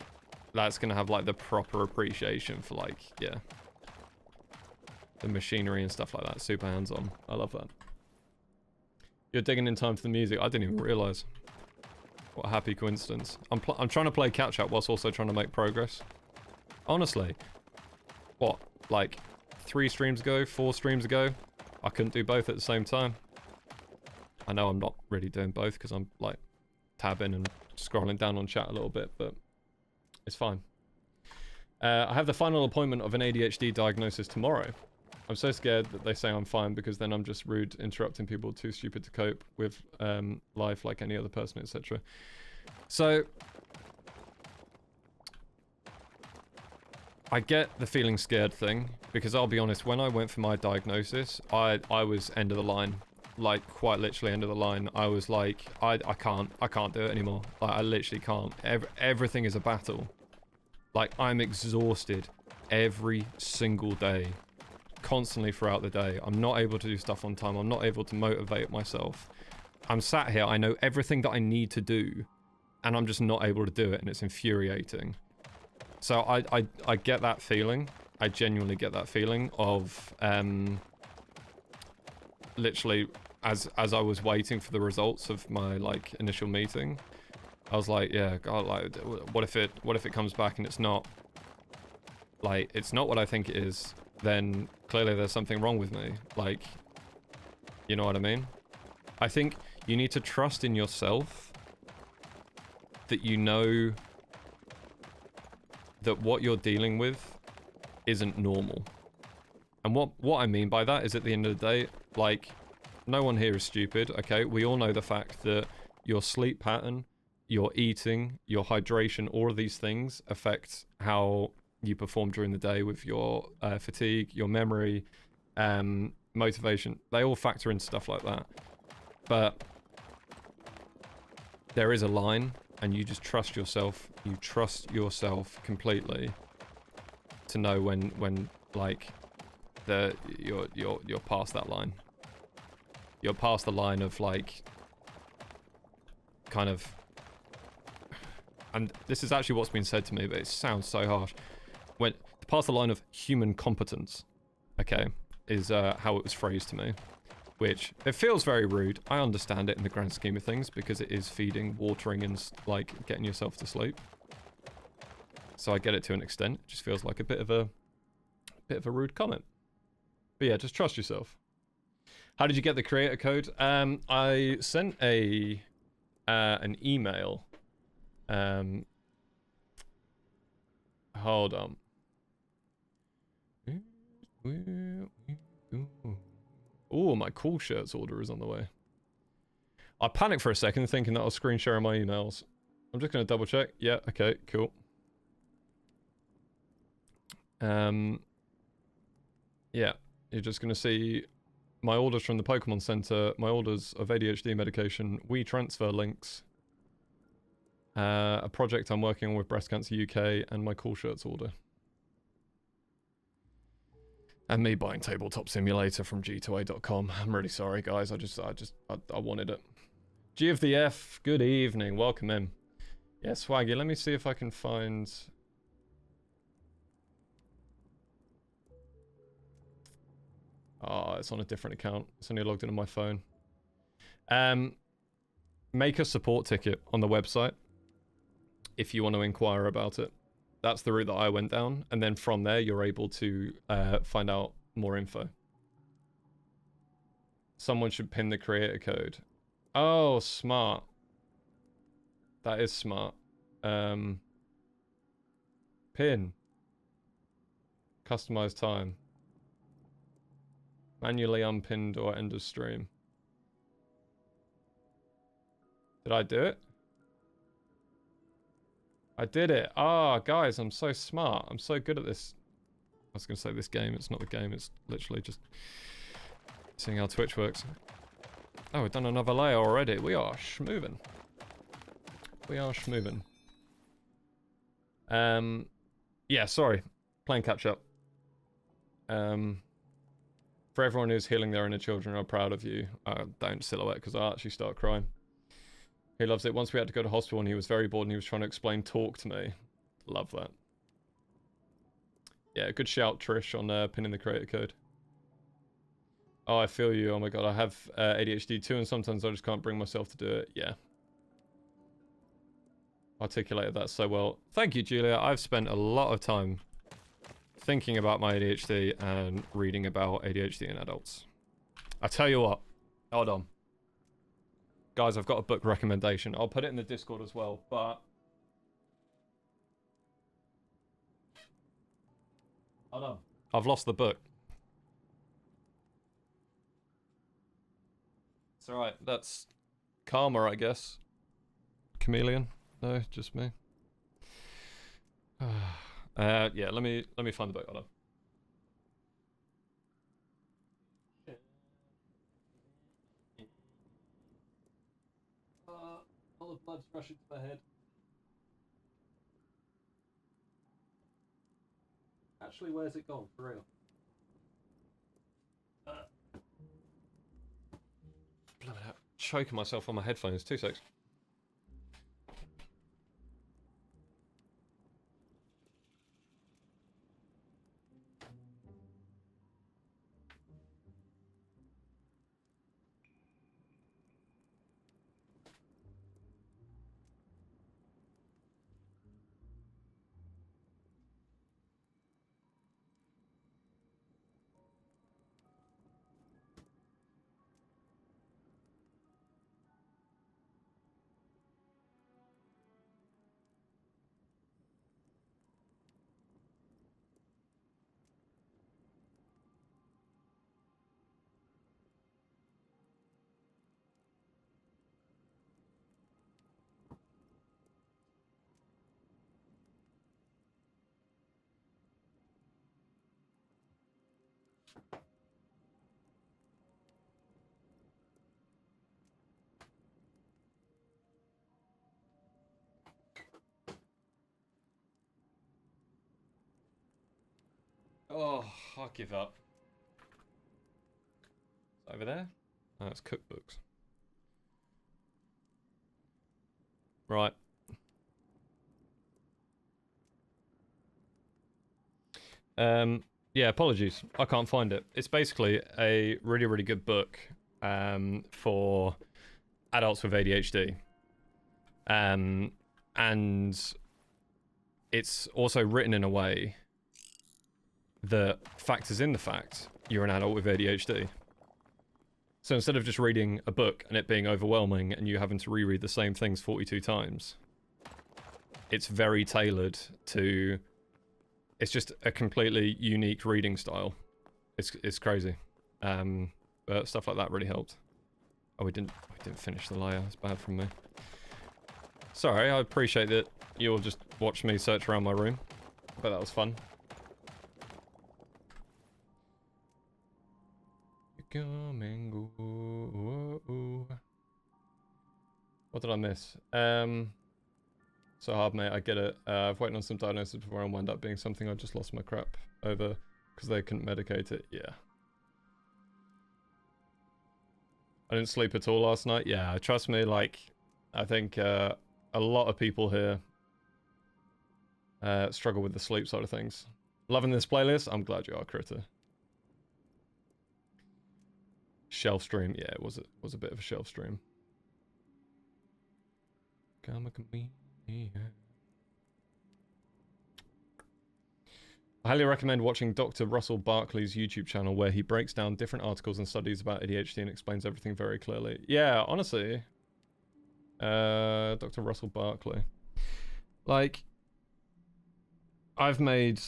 that's going to have, like, the proper appreciation for, like, yeah, the machinery and stuff like that. Super hands-on. I love that. You're digging in time for the music. I didn't even realize. What a happy coincidence. I'm trying to play catch-up whilst also trying to make progress. Honestly, what, like 3 streams ago, 4 streams ago, I couldn't do both at the same time. I know I'm not really doing both because I'm like tabbing and scrolling down on chat a little bit, but it's fine. I have the final appointment of an ADHD diagnosis tomorrow. I'm so scared that they say I'm fine because then I'm just rude, interrupting people, too stupid to cope with life like any other person, etc. So I get the feeling scared thing, because I'll be honest, when I went for my diagnosis, I was end of the line. Like, quite literally end of the line. I was like, I can't do it anymore. Like, I literally can't. Everything is a battle. Like, I'm exhausted every single day, constantly throughout the day. I'm not able to do stuff on time. I'm not able to motivate myself. I'm sat here, I know everything that I need to do, and I'm just not able to do it, and it's infuriating. So I get that feeling. I genuinely get that feeling of literally as I was waiting for the results of my like initial meeting, I was like, yeah, God, like what if it comes back and it's not like it's not what I think it is, then clearly there's something wrong with me. Like, you know what I mean? I think you need to trust in yourself that you know that what you're dealing with isn't normal. And what I mean by that is, at the end of the day, like, no one here is stupid, okay? We all know the fact that your sleep pattern, your eating, your hydration, all of these things affect how you perform during the day with your fatigue, your memory, motivation. They all factor into stuff like that. But there is a line, and you just trust yourself. You trust yourself completely to know when like you're past that line. You're past the line of like kind of, and this is actually what's been said to me, but it sounds so harsh. When past the line of human competence, okay, is how it was phrased to me. Which, it feels very rude. I understand it in the grand scheme of things, because it is feeding, watering, and like getting yourself to sleep. So I get it to an extent. It just feels like a bit of a rude comment. But yeah, just trust yourself. How did you get the creator code? I sent an email. Hold on. Oh, my cool shirts order is on the way. I panicked for a second thinking that I was screen sharing my emails. I'm just going to double check. Yeah, okay, cool. Yeah, you're just going to see my orders from the Pokemon Center, my orders of ADHD medication, WeTransfer links, a project I'm working on with Breast Cancer UK, and my cool shirts order. And me buying Tabletop Simulator from G2A.com. I'm really sorry, guys. I wanted it. G of the F, good evening. Welcome in. Yeah, Swaggy, let me see if I can find... Oh, it's on a different account. It's only logged in on my phone. Make a support ticket on the website if you want to inquire about it. That's the route that I went down, and then from there you're able to find out more info. Someone should pin the creator code. Oh, smart. That is smart. Pin. Customize time. Manually unpinned or end of stream. Did I do it? I did it. Ah, guys, I'm so smart. I'm so good at this. I was going to say this game. It's not the game. It's literally just seeing how Twitch works. Oh, we've done another layer already. We are schmoving. We are schmoving. Yeah, sorry. Playing catch up. For everyone who's healing their inner children, I'm proud of you. Don't silhouette, because I actually start crying. He loves it. Once we had to go to hospital and he was very bored and he was trying to explain talk to me. Love that. Yeah, good shout, Trish, on pinning the creator code. Oh, I feel you. Oh my god, I have ADHD too, and sometimes I just can't bring myself to do it. Yeah. Articulated that so well. Thank you, Julia. I've spent a lot of time thinking about my ADHD and reading about ADHD in adults. I tell you what. Hold on. Guys, I've got a book recommendation. I'll put it in the Discord as well, but... Hold on. I've lost the book. It's alright. That's karma, I guess. Chameleon? No, just me. Yeah, let me find the book. Hold on. All the blood's rushing to my head. Actually, where's it gone? For real? Bloody hell. Choking myself on my headphones. 2 secs. Oh, I'll give up. Over there? Oh, it's cookbooks. Right. Yeah, apologies. I can't find it. It's basically a really, really good book for adults with ADHD. And it's also written in a way that factors in the fact you're an adult with ADHD. So instead of just reading a book and it being overwhelming and you having to reread the same things 42 times, it's very tailored to... It's just a completely unique reading style. It's crazy. But stuff like that really helped. Oh, we didn't finish the layer. It's bad from me. Sorry, I appreciate that you'll just watch me search around my room. But that was fun. You come and go. What did I miss? So hard, mate. I get it. I've waited on some diagnosis before and wound up being something I just lost my crap over because they couldn't medicate it. Yeah. I didn't sleep at all last night. Yeah, trust me. Like, I think a lot of people here struggle with the sleep side of things. Loving this playlist. I'm glad you are, Critter. Shelf stream. Yeah, it was a bit of a shelf stream. Come with me. I highly recommend watching Dr. Russell Barkley's YouTube channel where he breaks down different articles and studies about ADHD and explains everything very clearly. Yeah, honestly. Dr. Russell Barkley. Like, I've made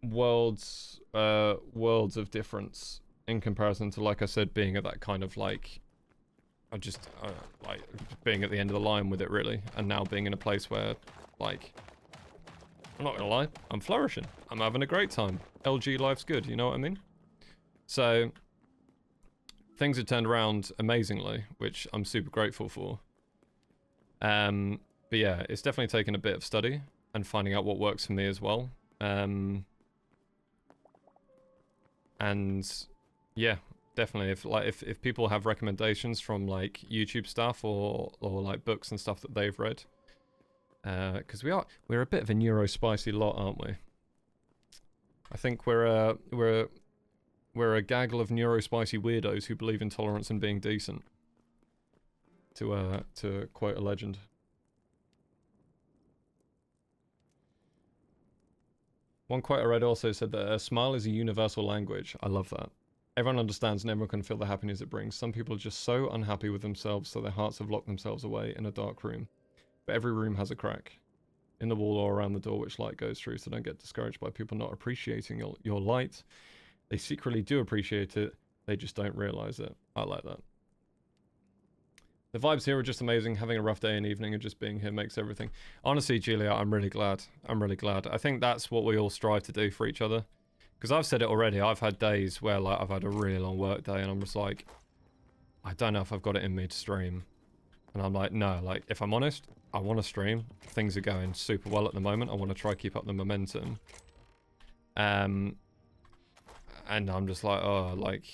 worlds of difference in comparison to, like I said, being at that kind of like, like being at the end of the line with it really, and now being in a place where, like, I'm not gonna lie, I'm flourishing. I'm having a great time. LG life's good, you know what I mean? So, things have turned around amazingly, which I'm super grateful for. But yeah, it's definitely taken a bit of study and finding out what works for me as well. And yeah, definitely if people have recommendations from like YouTube stuff or like books and stuff that they've read, because we're a bit of a neurospicy lot, aren't we? I think we're a gaggle of neurospicy weirdos who believe in tolerance and being decent. To quote a legend. One quote I read also said that a smile is a universal language. I love that. Everyone understands and everyone can feel the happiness it brings. Some people are just so unhappy with themselves so their hearts have locked themselves away in a dark room. But every room has a crack in the wall or around the door which light goes through, so don't get discouraged by people not appreciating your light. They secretly do appreciate it, they just don't realize it. I like that. The vibes here are just amazing. Having a rough day and evening and just being here makes everything. Honestly, Julia, I'm really glad. I'm really glad. I think that's what we all strive to do for each other. Because I've said it already. I've had days where like I've had a really long work day and I'm just like, I don't know if I've got it in me to stream. And I'm like, no, like if I'm honest, I want to stream. Things are going super well at the moment. I want to try keep up the momentum. And I'm just like, oh, like...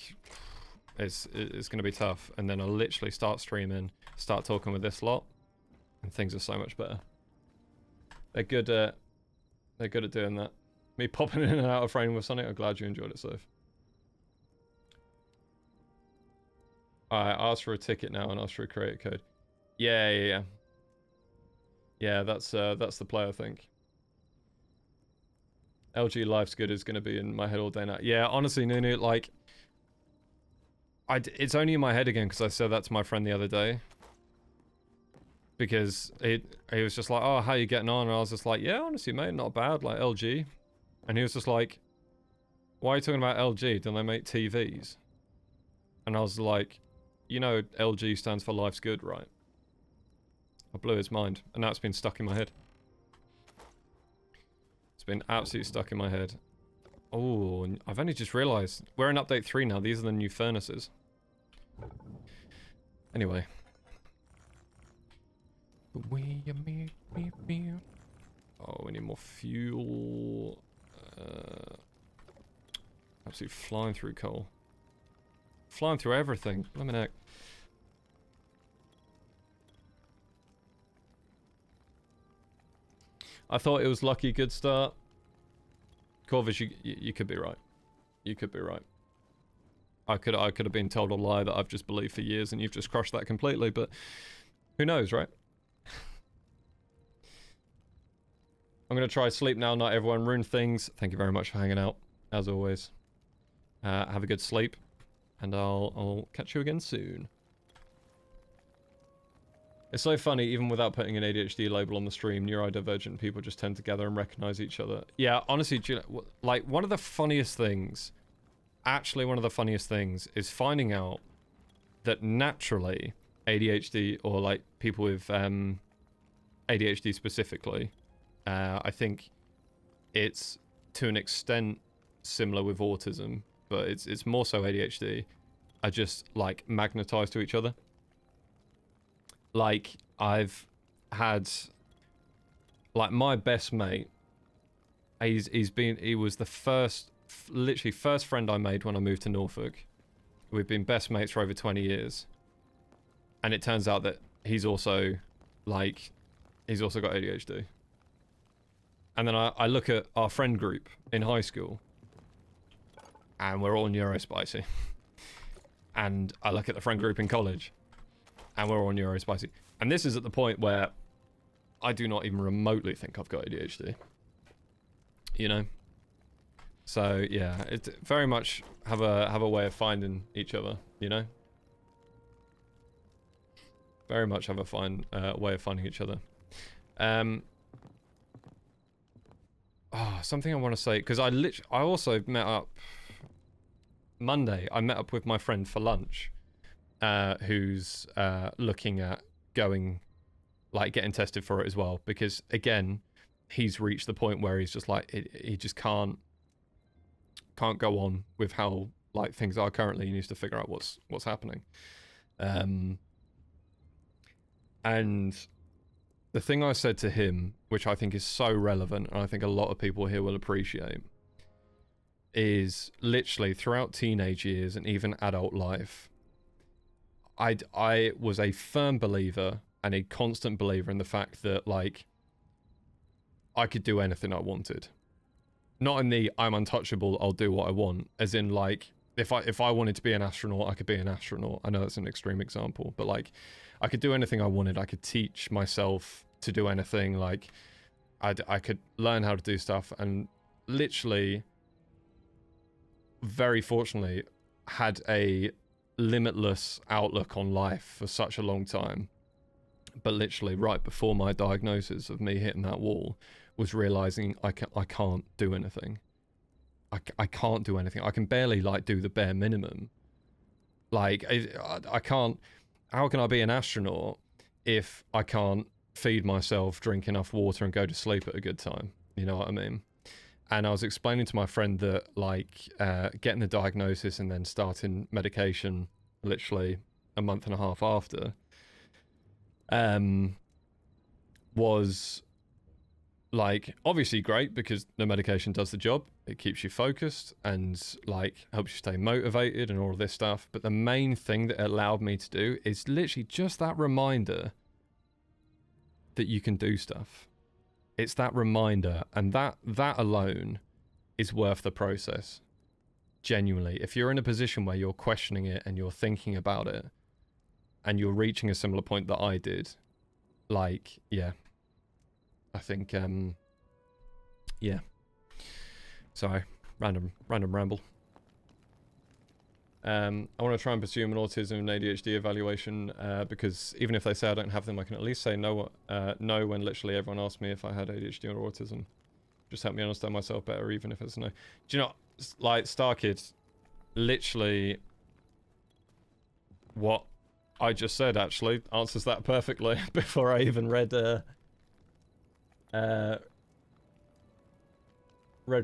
It's going to be tough, and then I'll literally start streaming, start talking with this lot, and things are so much better. They're good at doing that. Me popping in and out of frame with Sonic, I'm glad you enjoyed it, Soph. Alright, ask for a ticket now and ask for a creator code. Yeah. Yeah, that's the play, I think. LG Life's Good is going to be in my head all day now. Yeah, honestly, Nunu, like... it's only in my head again because I said that to my friend the other day. Because he was just like, oh, how you getting on? And I was just like, yeah, honestly, mate, not bad, like LG. And he was just like, why are you talking about LG? Don't they make TVs? And I was like, you know, LG stands for Life's Good, right? I blew his mind. And now it's been stuck in my head. It's been absolutely stuck in my head. Oh, I've only just realised. We're in update 3 now. These are the new furnaces. Anyway. Oh, we need more fuel. Absolutely flying through coal. Flying through everything. Let me know. I thought it was lucky good start. Corvus, you could be right. You could be right. I could have been told a lie that I've just believed for years and you've just crushed that completely, but who knows, right? I'm going to try sleep now, not everyone. Ruin things. Thank you very much for hanging out, as always. Have a good sleep, and I'll catch you again soon. It's so funny, even without putting an ADHD label on the stream, neurodivergent people just tend to gather and recognize each other. Yeah, honestly, like, one of the funniest things, actually one of the funniest things, is finding out that naturally, ADHD, or like people with ADHD specifically, I think it's to an extent similar with autism, but it's more so ADHD, are just like magnetized to each other. Like, I've had, like, my best mate, he was the literally first friend I made when I moved to Norfolk. We've been best mates for over 20 years. And it turns out that he's also got ADHD. And then I look at our friend group in high school, and we're all neurospicy. And I look at the friend group in college, and we're all neurospicy. And this is at the point where I do not even remotely think I've got ADHD. you know. So yeah, it very much have a way of finding each other, you know. Very much have a way of finding each other. Something I want to say, because I also met up Monday. I met up with my friend for lunch, who's looking at going, like, getting tested for it as well, because again, he's reached the point where he's just like he just can't go on with how, like, things are currently. He needs to figure out what's happening. And the thing I said to him, which I think is so relevant, and I think a lot of people here will appreciate, is literally throughout teenage years and even adult life, I was a firm believer and a constant believer in the fact that, like, I could do anything I wanted. Not in the I'm untouchable, I'll do what I want, as in, like, if I wanted to be an astronaut, I could be an astronaut. I know that's an extreme example, but, like, I could do anything I wanted. I could teach myself to do anything. Like, I could learn how to do stuff, and literally, very fortunately, had a limitless outlook on life for such a long time. But literally, right before my diagnosis of me hitting that wall, was realizing I can't do anything. I can't do anything. I can barely, like, do the bare minimum. Like, I can't. How can I be an astronaut if I can't feed myself, drink enough water, and go to sleep at a good time? You know what I mean? And I was explaining to my friend that, like, getting the diagnosis and then starting medication literally a month and a half after was, like, obviously great because the medication does the job. It keeps you focused and, like, helps you stay motivated and all of this stuff. But the main thing that it allowed me to do is literally just that reminder that you can do stuff. It's that reminder, and that alone is worth the process. Genuinely. If you're in a position where you're questioning it and you're thinking about it and you're reaching a similar point that I did, like, yeah. I think, yeah. Sorry, random ramble. I want to try and pursue an autism and ADHD evaluation because even if they say I don't have them, I can at least say no when literally everyone asks me if I had ADHD or autism. Just help me understand myself better, even if it's no. Do you know, like, StarKid, literally what I just said actually answers that perfectly before I even read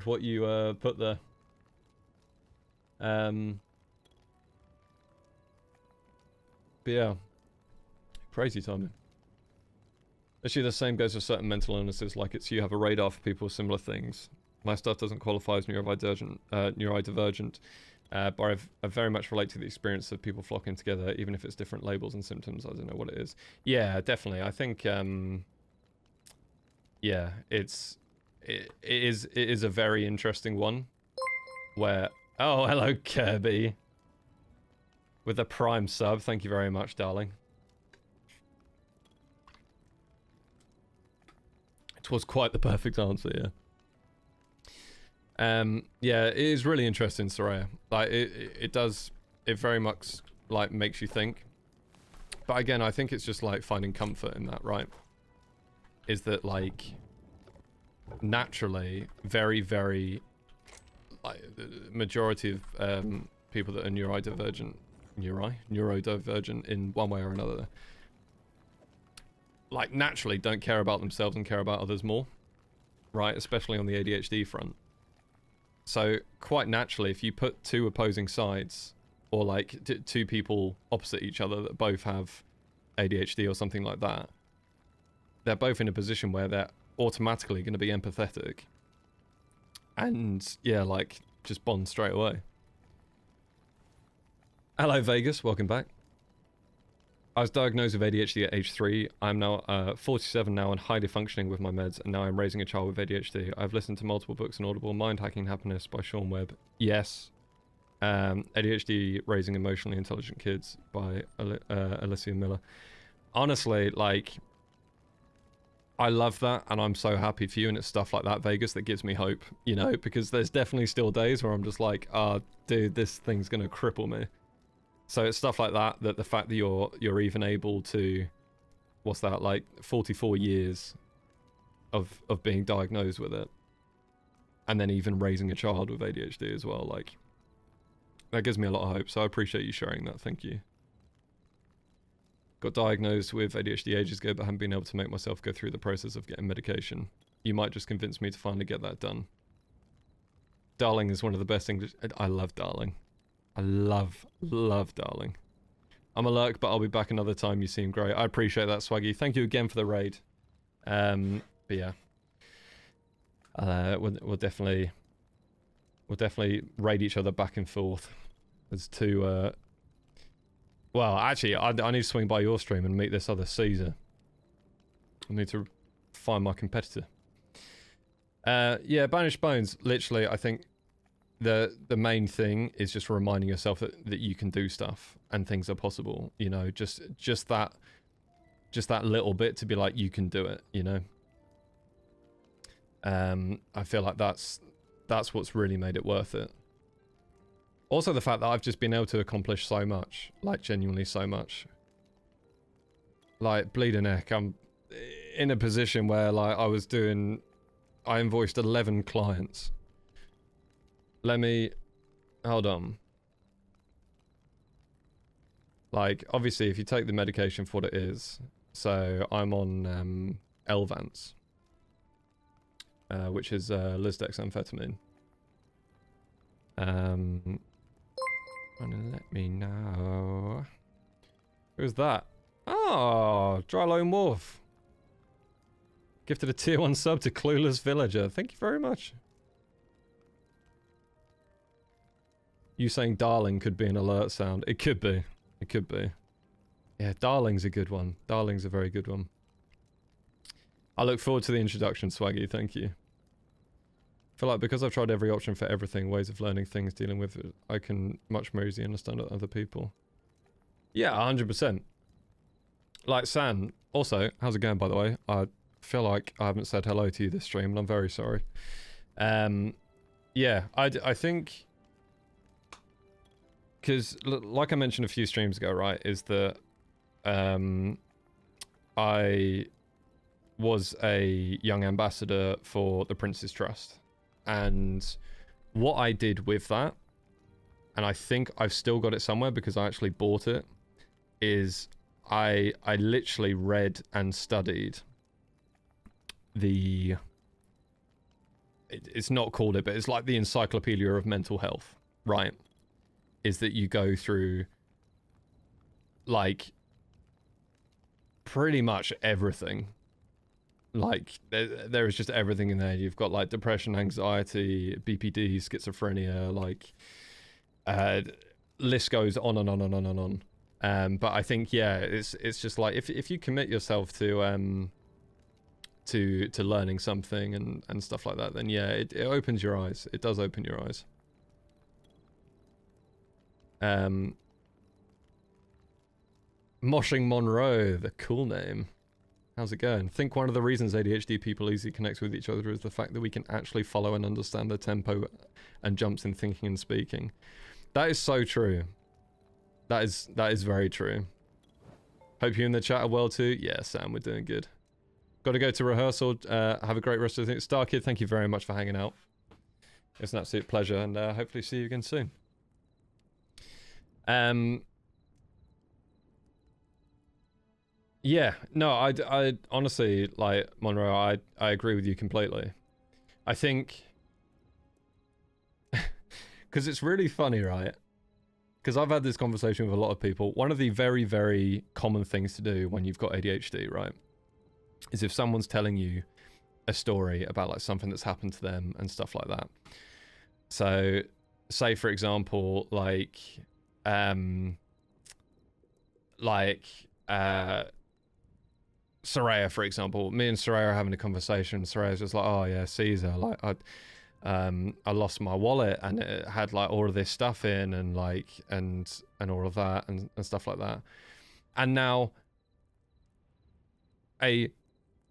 what you put there. But yeah, crazy timing. Actually, the same goes for certain mental illnesses, like it's you have a radar for people with similar things. My stuff doesn't qualify as neurodivergent, but I very much relate to the experience of people flocking together, even if it's different labels and symptoms. I don't know what it is. Yeah, definitely. I think, yeah, it is a very interesting one, where, oh, hello, Kirby. With a Prime sub, thank you very much, darling. It was quite the perfect answer, yeah. Yeah, it is really interesting, Soraya. Like, it very much, like, makes you think. But again, I think it's just, like, finding comfort in that, right? Is that, like, naturally, very, very, like, the majority of people that are neurodivergent in one way or another, like, naturally don't care about themselves and care about others more, right? Especially on the ADHD front. So quite naturally, if you put two opposing sides, or like two people opposite each other that both have ADHD or something like that, they're both in a position where they're automatically going to be empathetic and, yeah, like, just bond straight away. Hello, Vegas. Welcome back. I was diagnosed with ADHD at age 3. I'm now 47 now and highly functioning with my meds, and now I'm raising a child with ADHD. I've listened to multiple books on Audible. Mind Hacking Happiness by Sean Webb. Yes. ADHD Raising Emotionally Intelligent Kids by Alicia Miller. Honestly, like, I love that, and I'm so happy for you, and it's stuff like that, Vegas, that gives me hope, you know, because there's definitely still days where I'm just like, dude, this thing's gonna cripple me. So it's stuff like that, that the fact that you're even able to, what's that, like 44 years of being diagnosed with it, and then even raising a child with ADHD as well, like, that gives me a lot of hope, so I appreciate you sharing that, thank you. Got diagnosed with ADHD ages ago, but haven't been able to make myself go through the process of getting medication. You might just convince me to finally get that done. Darling is one of the best English... I love Darling. I love Darling. I'm a lurk, but I'll be back another time. You seem great. I appreciate that, Swaggy. Thank you again for the raid. But yeah. We'll definitely raid each other back and forth. As to... Well, actually, I need to swing by your stream and meet this other cZer. I need to find my competitor. Yeah, Banished Bones. Literally, I think the main thing is just reminding yourself that you can do stuff and things are possible. You know, just that little bit to be like, you can do it. You know. I feel like that's what's really made it worth it. Also, the fact that I've just been able to accomplish so much, like genuinely so much. Like, bleeding heck, I'm in a position where, like, I invoiced 11 clients. Hold on. Like, obviously, if you take the medication for what it is, so I'm on Elvance, which is lisdexamphetamine. Let me know. Who's that? Oh, Dry Lone Wolf. Gifted a tier 1 sub to Clueless Villager. Thank you very much. You saying darling could be an alert sound. It could be. It could be. Yeah, darling's a good one. Darling's a very good one. I look forward to the introduction, Swaggy. Thank you. I feel like because I've tried every option for everything, ways of learning things, dealing with it, I can much more easily understand other people. Yeah, 100%. Like San, also, how's it going, by the way? I feel like I haven't said hello to you this stream, and I'm very sorry. Yeah, I think... Because, like I mentioned a few streams ago, right, is that I was a young ambassador for the Prince's Trust. And what I did with that, and I think I've still got it somewhere because I actually bought it, is I literally read and studied the... It's not called it, but it's like the Encyclopedia of Mental Health, right? Is that you go through, like, pretty much everything. Like, there is just everything in there. You've got, like, depression, anxiety, BPD, schizophrenia, like, list goes on and on and on and on. But I think, yeah, it's just like, if you commit yourself to learning something and stuff like that, then yeah, it opens your eyes. It does open your eyes. Moshing Monroe, the cool name. How's it going? I think one of the reasons ADHD people easily connect with each other is the fact that we can actually follow and understand the tempo and jumps in thinking and speaking. That is so true. That is very true. Hope you in the chat are well too. Yeah, Sam, we're doing good. Got to go to rehearsal. Have a great rest of the thing. Star Kid, thank you very much for hanging out. It's an absolute pleasure, and hopefully see you again soon. Yeah, no, I honestly, like, Monroe, I agree with you completely. I think, because it's really funny, right? Because I've had this conversation with a lot of people. One of the very, very common things to do when you've got ADHD, right, is if someone's telling you a story about, like, something that's happened to them and stuff like that. So, say, for example, Soraya, for example. Me and Soraya are having a conversation. Soraya's just like, oh yeah, cZer, like, I lost my wallet and it had, like, all of this stuff in and, like, and all of that and stuff like that. And now a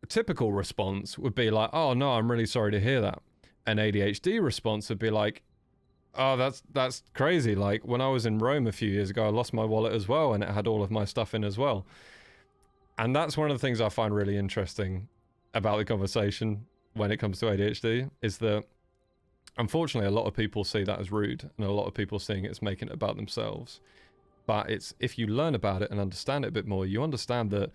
A typical response would be like, oh no, I'm really sorry to hear that. An ADHD response would be like, oh, that's crazy. Like when I was in Rome a few years ago, I lost my wallet as well, and it had all of my stuff in as well. And that's one of the things I find really interesting about the conversation when it comes to ADHD, is that unfortunately a lot of people see that as rude, and a lot of people seeing it as making it about themselves. But it's, if you learn about it and understand it a bit more, you understand that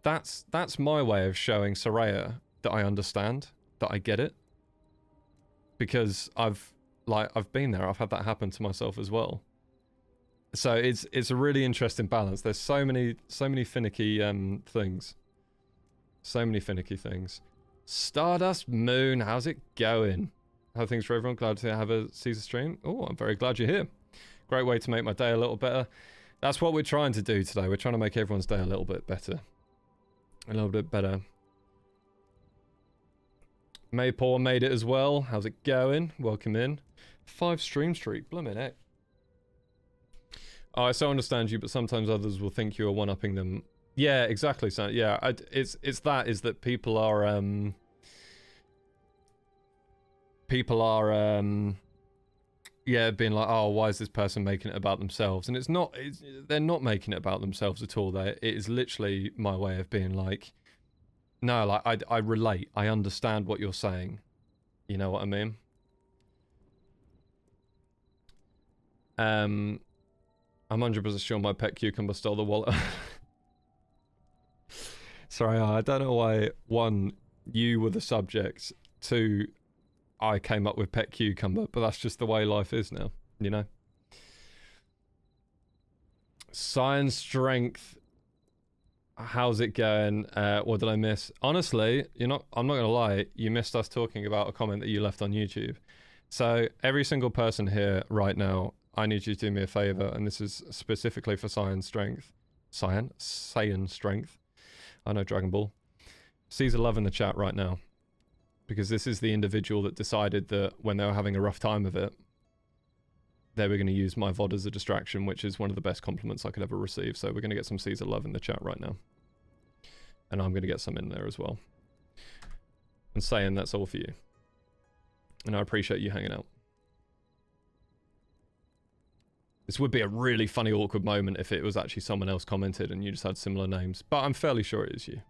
that's my way of showing Soraya that I understand, that I get it. Because I've been there, I've had that happen to myself as well. So it's a really interesting balance. There's so many finicky things. So many finicky things. Stardust Moon, how's it going? How are things for everyone? Glad to have a cZer stream. Oh, I'm very glad you're here. Great way to make my day a little better. That's what we're trying to do today. We're trying to make everyone's day a little bit better. A little bit better. Maypaw made it as well. How's it going? Welcome in. 5 stream streak. Blimmin' heck. Oh, I so understand you, but sometimes others will think you are one-upping them. Yeah, exactly. So yeah, it's that people are yeah, being like, oh, why is this person making it about themselves? And they're not making it about themselves at all. It is literally my way of being like, no, like I relate. I understand what you're saying. You know what I mean? I'm 100% sure my pet cucumber stole the wallet. Sorry, I don't know why, 1, you were the subject, 2, I came up with pet cucumber, but that's just the way life is now, you know? Science strength. How's it going? What did I miss? Honestly, I'm not gonna lie, you missed us talking about a comment that you left on YouTube. So every single person here right now, I need you to do me a favor, and this is specifically for Saiyan strength. Saiyan strength. I know Dragon Ball. cZer love in the chat right now. Because this is the individual that decided that when they were having a rough time of it, they were going to use my VOD as a distraction, which is one of the best compliments I could ever receive. So we're going to get some cZer love in the chat right now. And I'm going to get some in there as well. And saying that's all for you. And I appreciate you hanging out. This would be a really funny, awkward moment if it was actually someone else commented and you just had similar names. But I'm fairly sure it is you.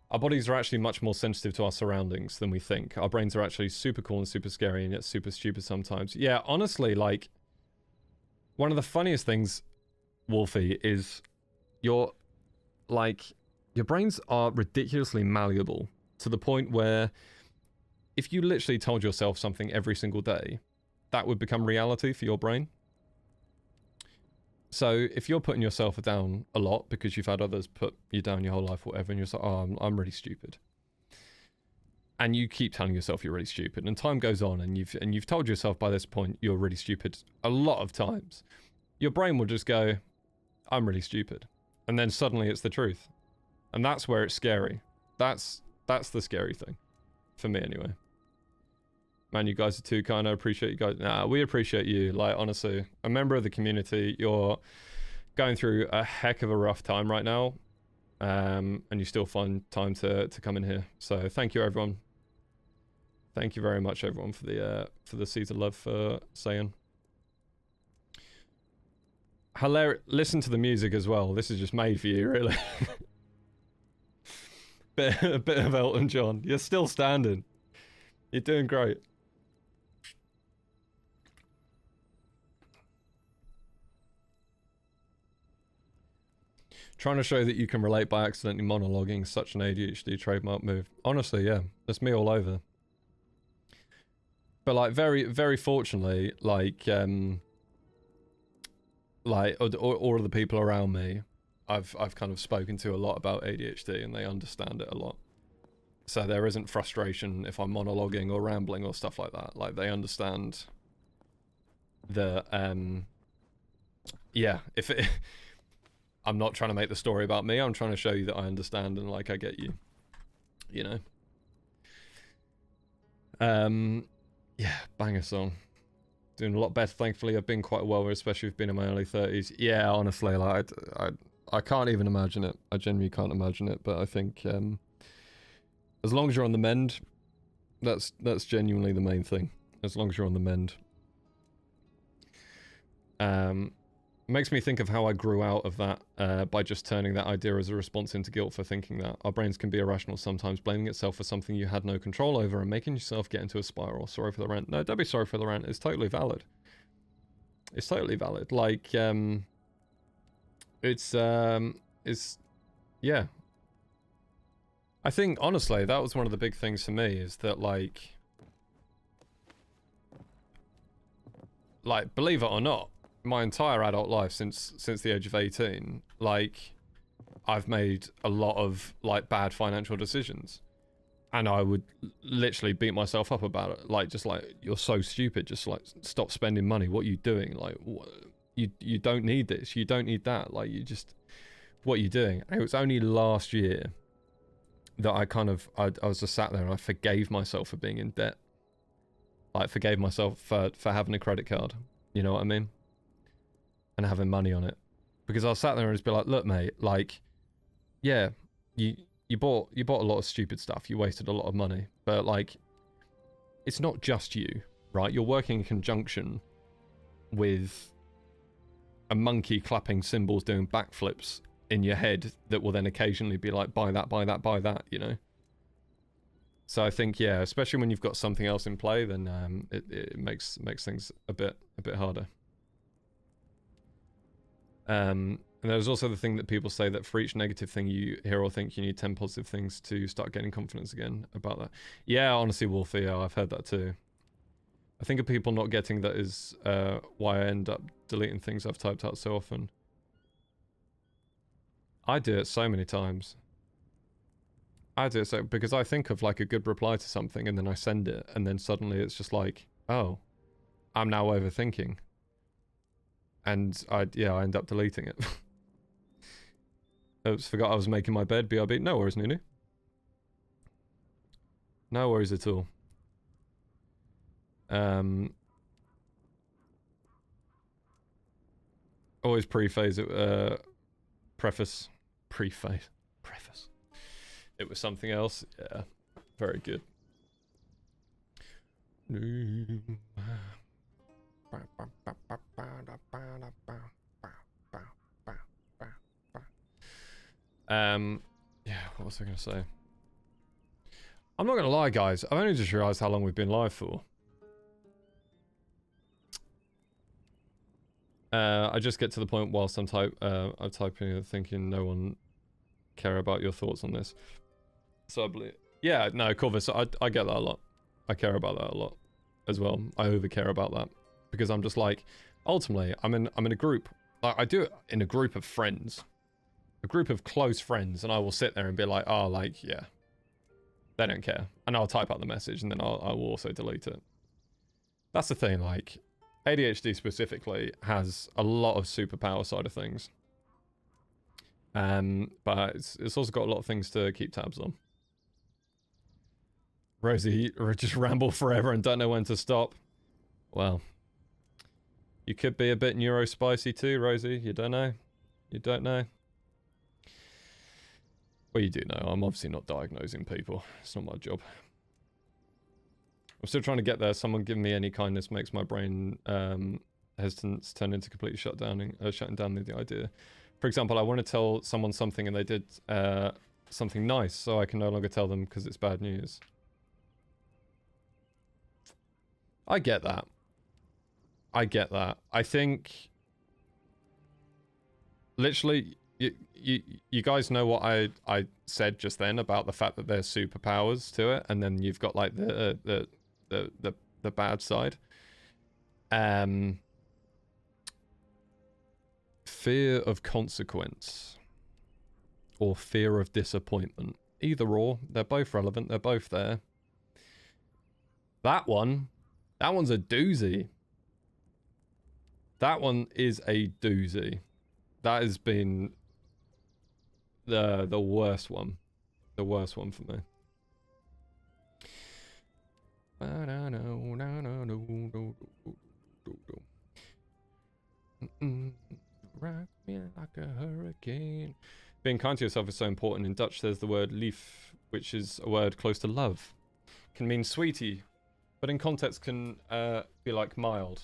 Our bodies are actually much more sensitive to our surroundings than we think. Our brains are actually super cool and super scary and yet super stupid sometimes. Yeah, honestly, like, one of the funniest things, Wolfie, is your brains are ridiculously malleable to the point where if you literally told yourself something every single day, that would become reality for your brain. So if you're putting yourself down a lot because you've had others put you down your whole life or whatever, and you're like, oh, I'm really stupid. And you keep telling yourself you're really stupid, and time goes on, and you've told yourself by this point you're really stupid a lot of times. Your brain will just go, I'm really stupid. And then suddenly it's the truth. And that's where it's scary. That's the scary thing. For me anyway. Man, you guys are too kind. I appreciate you guys. Nah, we appreciate you. Like, honestly, a member of the community, you're going through a heck of a rough time right now. And you still find time to come in here. So thank you, everyone. Thank you very much, everyone, for the cZer love for saying. Hilarious. Listen to the music as well. This is just made for you, really. A bit of Elton John. You're still standing. You're doing great. Trying to show that you can relate by accidentally monologuing, such an ADHD trademark move. Honestly, yeah, that's me all over. But like, very, very fortunately, like all of the people around me, I've kind of spoken to a lot about ADHD, and they understand it a lot. So there isn't frustration if I'm monologuing or rambling or stuff like that. Like, they understand the yeah, if it. I'm not trying to make the story about me. I'm trying to show you that I understand and, like, I get you. You know? Yeah, banger song. Doing a lot better, thankfully. I've been quite well, especially if I've been in my early 30s. Yeah, honestly, like, I can't even imagine it. I genuinely can't imagine it. But I think as long as you're on the mend, that's genuinely the main thing. As long as you're on the mend. Makes me think of how I grew out of that by just turning that idea as a response into guilt for thinking that. Our brains can be irrational sometimes, blaming itself for something you had no control over and making yourself get into a spiral. Sorry for the rant. No, don't be sorry for the rant. It's totally valid. It's totally valid. Like, it's, yeah. I think, honestly, that was one of the big things for me, is that, like, believe it or not, my entire adult life since the age of 18, like, I've made a lot of, like, bad financial decisions. And I would literally beat myself up about it. Like, just like, you're so stupid. Just like, stop spending money. What are you doing? Like, you don't need this. You don't need that. Like, you just, what are you doing? And it was only last year that I was just sat there and I forgave myself for being in debt. Like, forgave myself for having a credit card. You know what I mean? And having money on it. Because I was sat there and just be like, look, mate, like, yeah, you bought a lot of stupid stuff. You wasted a lot of money. But, like, it's not just you, right? You're working in conjunction with a monkey clapping cymbals doing backflips in your head that will then occasionally be like, buy that, buy that, buy that, you know? So I think, yeah, especially when you've got something else in play, then it makes things a bit harder. And there's also the thing that people say that for each negative thing you hear or think, you need 10 positive things to start getting confidence again about that. Yeah, honestly, Wolfie, yeah, I've heard that too. I think of people not getting that is why I end up deleting things I've typed out so often. I do it so many times. I do it so because I think of like a good reply to something and then I send it and then suddenly it's just like, oh, I'm now overthinking. And I end up deleting it. Oops, forgot I was making my bed, BRB. No worries, Nunu. No worries at all. Always preface it, preface. It was something else. Yeah, very good. Yeah, what was I gonna say? I'm not gonna lie, guys. I've only just realized how long we've been live for. I just get to the point whilst I'm typing and thinking no one care about your thoughts on this. So I believe, yeah, no, Corvus, I get that a lot. I care about that a lot as well. I over care about that because I'm just like, ultimately, I'm in a group. Like, I do it in a group of friends, a group of close friends, and I will sit there and be like, oh, like, yeah, they don't care, and I'll type out the message and then I will also delete it. That's the thing, like, ADHD specifically has a lot of superpower side of things. But it's also got a lot of things to keep tabs on. Rosie, just ramble forever and don't know when to stop. Well, you could be a bit neurospicy too, Rosie. You don't know. You don't know. Well, you do know. I'm obviously not diagnosing people. It's not my job. I'm still trying to get there. Someone giving me any kindness makes my brain hesitant turn into completely shutting down the idea. For example, I want to tell someone something and they did something nice, so I can no longer tell them because it's bad news. I get that. I get that. I think literally you guys know what I said just then about the fact that there's superpowers to it, and then you've got like the bad side. Fear of consequence or fear of disappointment. Either or, they're both relevant, they're both there. That one's a doozy. That one is a doozy. That has been the worst one. The worst one for me. Rock me like a hurricane. again. Being kind to yourself is so important. In Dutch, there's the word lief, which is a word close to love. Can mean sweetie, but in context can be like mild.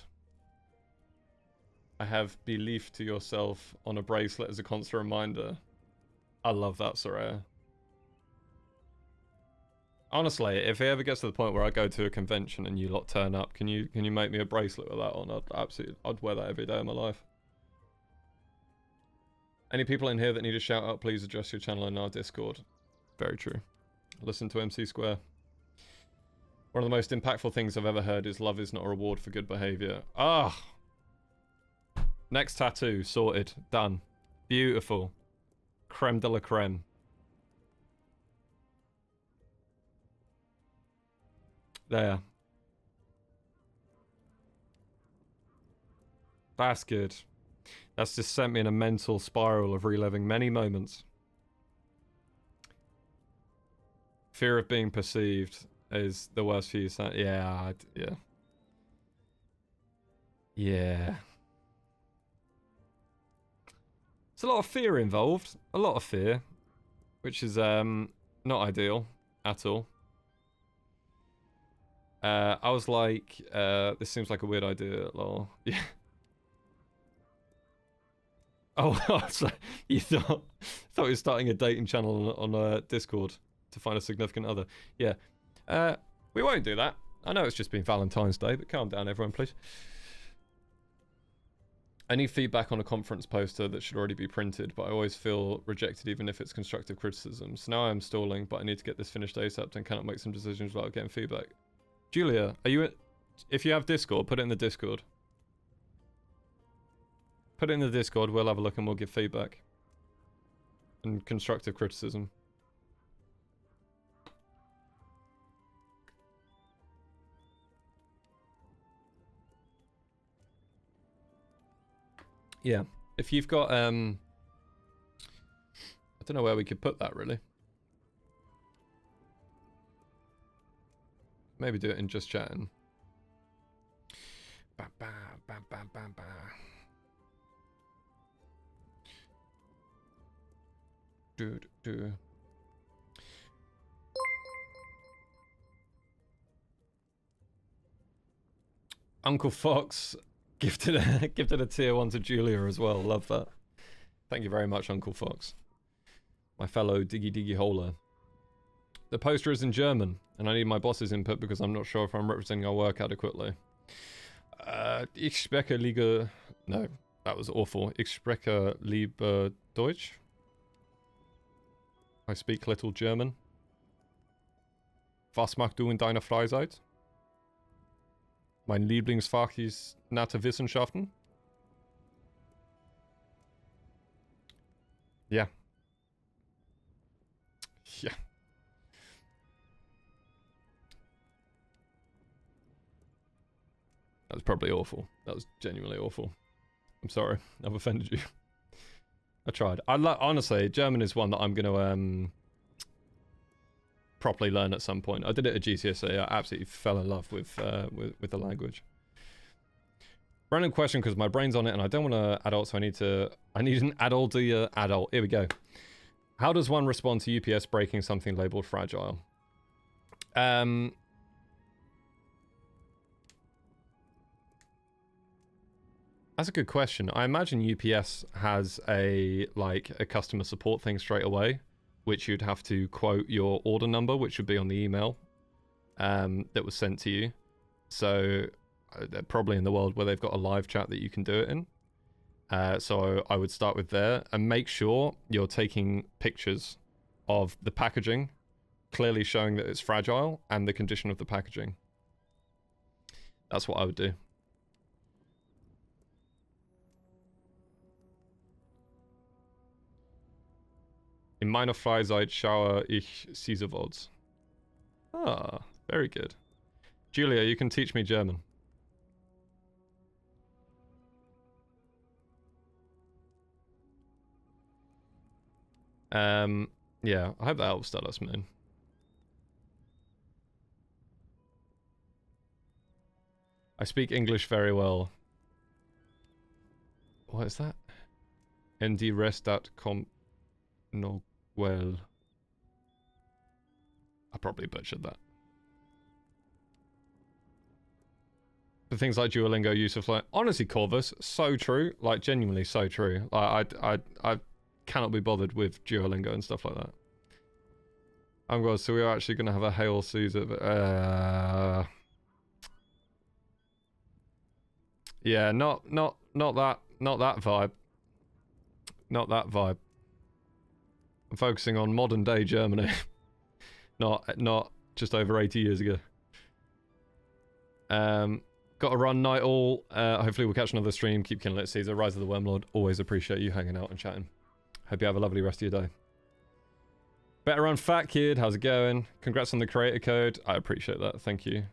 I have belief to yourself on a bracelet as a constant reminder. I love that, Soraya. Honestly, if it ever gets to the point where I go to a convention and you lot turn up, can you make me a bracelet with that on? I'd wear that every day of my life. Any people in here that need a shout out, please address your channel in our Discord. Very true. Listen to MC Square. One of the most impactful things I've ever heard is love is not a reward for good behavior. Ah! Next tattoo, sorted, done. Beautiful. Creme de la creme. There. That's good. That's just sent me in a mental spiral of reliving many moments. Fear of being perceived is the worst for you. Yeah, yeah. Yeah. There's a lot of fear involved. A lot of fear. Which is not ideal at all. I was like, this seems like a weird idea, lol. Yeah. Oh, so you thought you were starting a dating channel on Discord to find a significant other. Yeah. We won't do that. I know it's just been Valentine's Day, but calm down everyone, please. I need feedback on a conference poster that should already be printed, but I always feel rejected even if it's constructive criticism. So now I'm stalling, but I need to get this finished ASAP and cannot make some decisions without getting feedback. Julia, are you... If you have Discord, put it in the Discord. Put it in the Discord, we'll have a look and we'll give feedback. And constructive criticism. Yeah, if you've got, I don't know where we could put that, really. Maybe do it in just chatting. Ba, ba, ba, ba, ba, ba. Do. Uncle Fox gifted a tier 1 to Julia as well. Love that. Thank you very much, Uncle Fox. My fellow diggy holer. The poster is in German, and I need my boss's input because I'm not sure if I'm representing our work adequately. Ich spreche lieber... No, that was awful. Ich spreche lieber Deutsch. I speak little German. Was machst du in deiner Freizeit? Mein Lieblingsfach ist Naturwissenschaften. Ja. Ja. That was probably awful. That was genuinely awful. I'm sorry. I've offended you. I tried. Honestly, German is one that I'm going to properly learn at some point. I did it at GCSE. I absolutely fell in love with the language. Random question because my brain's on it and I don't want to adult, so I need an adult. Adult. Here we go. How does one respond to UPS breaking something labeled fragile? That's a good question. I imagine UPS has a customer support thing straight away, which you'd have to quote your order number, which would be on the email that was sent to you. So they're probably in the world where they've got a live chat that you can do it in. So I would start with there and make sure you're taking pictures of the packaging, clearly showing that it's fragile, and the condition of the packaging. That's what I would do. In meiner Freizeit schaue ich cZer. Ah, very good. Julia, you can teach me German. Yeah, I hope that helps, Dallas, man. I speak English very well. What is that? ndrest.com. No, well, I probably butchered that. The things like Duolingo, Yusuf, like, honestly, Corvus, so true. Like, genuinely so true. Like, I cannot be bothered with Duolingo and stuff like that. Oh god, so we're actually going to have a Hail Caesar. Yeah, not that vibe. Not that vibe. I'm focusing on modern day Germany. not just over 80 years ago. Got to run night all. Hopefully we'll catch another stream. Keep killing it, Caesar. Rise of the Wormlord. Always appreciate you hanging out and chatting. Hope you have a lovely rest of your day. Better run, Fat Kid. How's it going? Congrats on the creator code. I appreciate that. Thank you.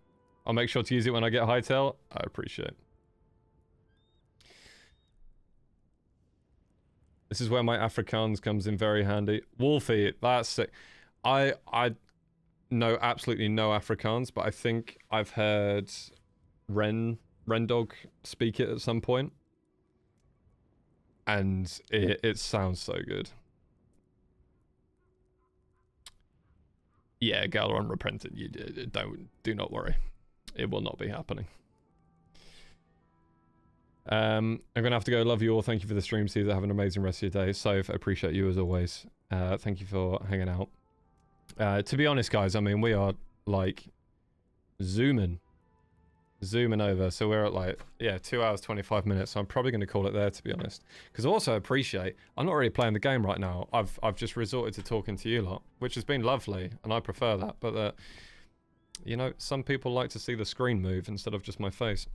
I'll make sure to use it when I get Hytale. I appreciate it. This is where my Afrikaans comes in very handy. Wolfie, that's sick. I know absolutely no Afrikaans, but I think I've heard Rendog speak it at some point. And it sounds so good. Yeah, Gala unrepentant. You do not worry. It will not be happening. I'm gonna have to go. Love you all. Thank you for the stream, Caesar. Have an amazing rest of your day. Soph, appreciate you as always. Thank you for hanging out. To be honest, guys, I mean, we are like zooming over. So we're at like, yeah, 2 hours, 25 minutes. So I'm probably going to call it there, to be honest. Because I also appreciate, I'm not really playing the game right now. I've just resorted to talking to you lot, which has been lovely. And I prefer that. But, you know, some people like to see the screen move instead of just my face.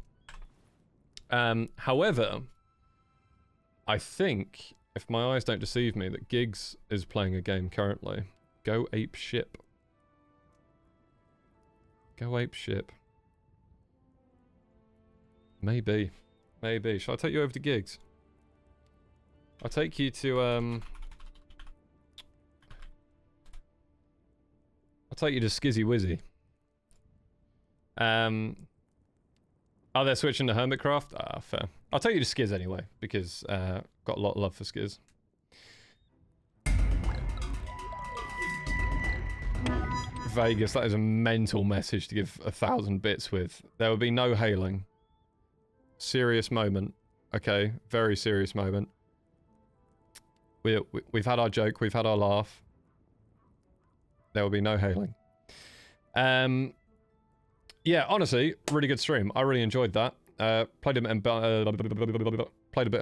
However, I think, if my eyes don't deceive me, that Giggs is playing a game currently. Go ape ship. Go ape ship. Maybe. Maybe. Shall I take you over to Giggs? I'll take you to, I'll take you to Skizzy Wizzy. Oh, they're switching to Hermitcraft? Ah, fair. I'll take you to Skiz anyway, because, got a lot of love for Skiz. Vegas, that is a mental message to give 1,000 bits with. There will be no hailing. Serious moment. Okay, very serious moment. We've had our joke, we've had our laugh. There will be no hailing. Yeah, honestly, really good stream. I really enjoyed that. Played a bit of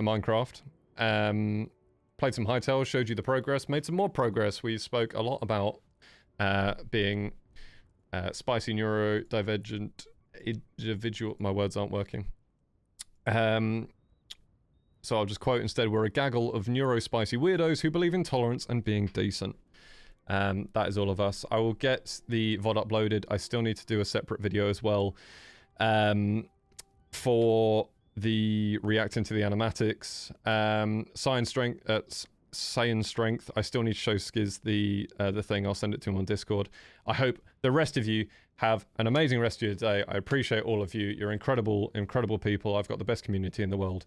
Minecraft. Played some Hytale, showed you the progress, made some more progress. We spoke a lot about being spicy, neurodivergent, individual. My words aren't working. So I'll just quote instead, we're a gaggle of neurospicy weirdos who believe in tolerance and being decent. That is all of us. I will get the VOD uploaded. I still need to do a separate video as well for the reacting to the animatics. Saiyan strength. I still need to show Skiz the thing. I'll send it to him on Discord. I hope the rest of you have an amazing rest of your day. I appreciate all of you. You're incredible, incredible people. I've got the best community in the world.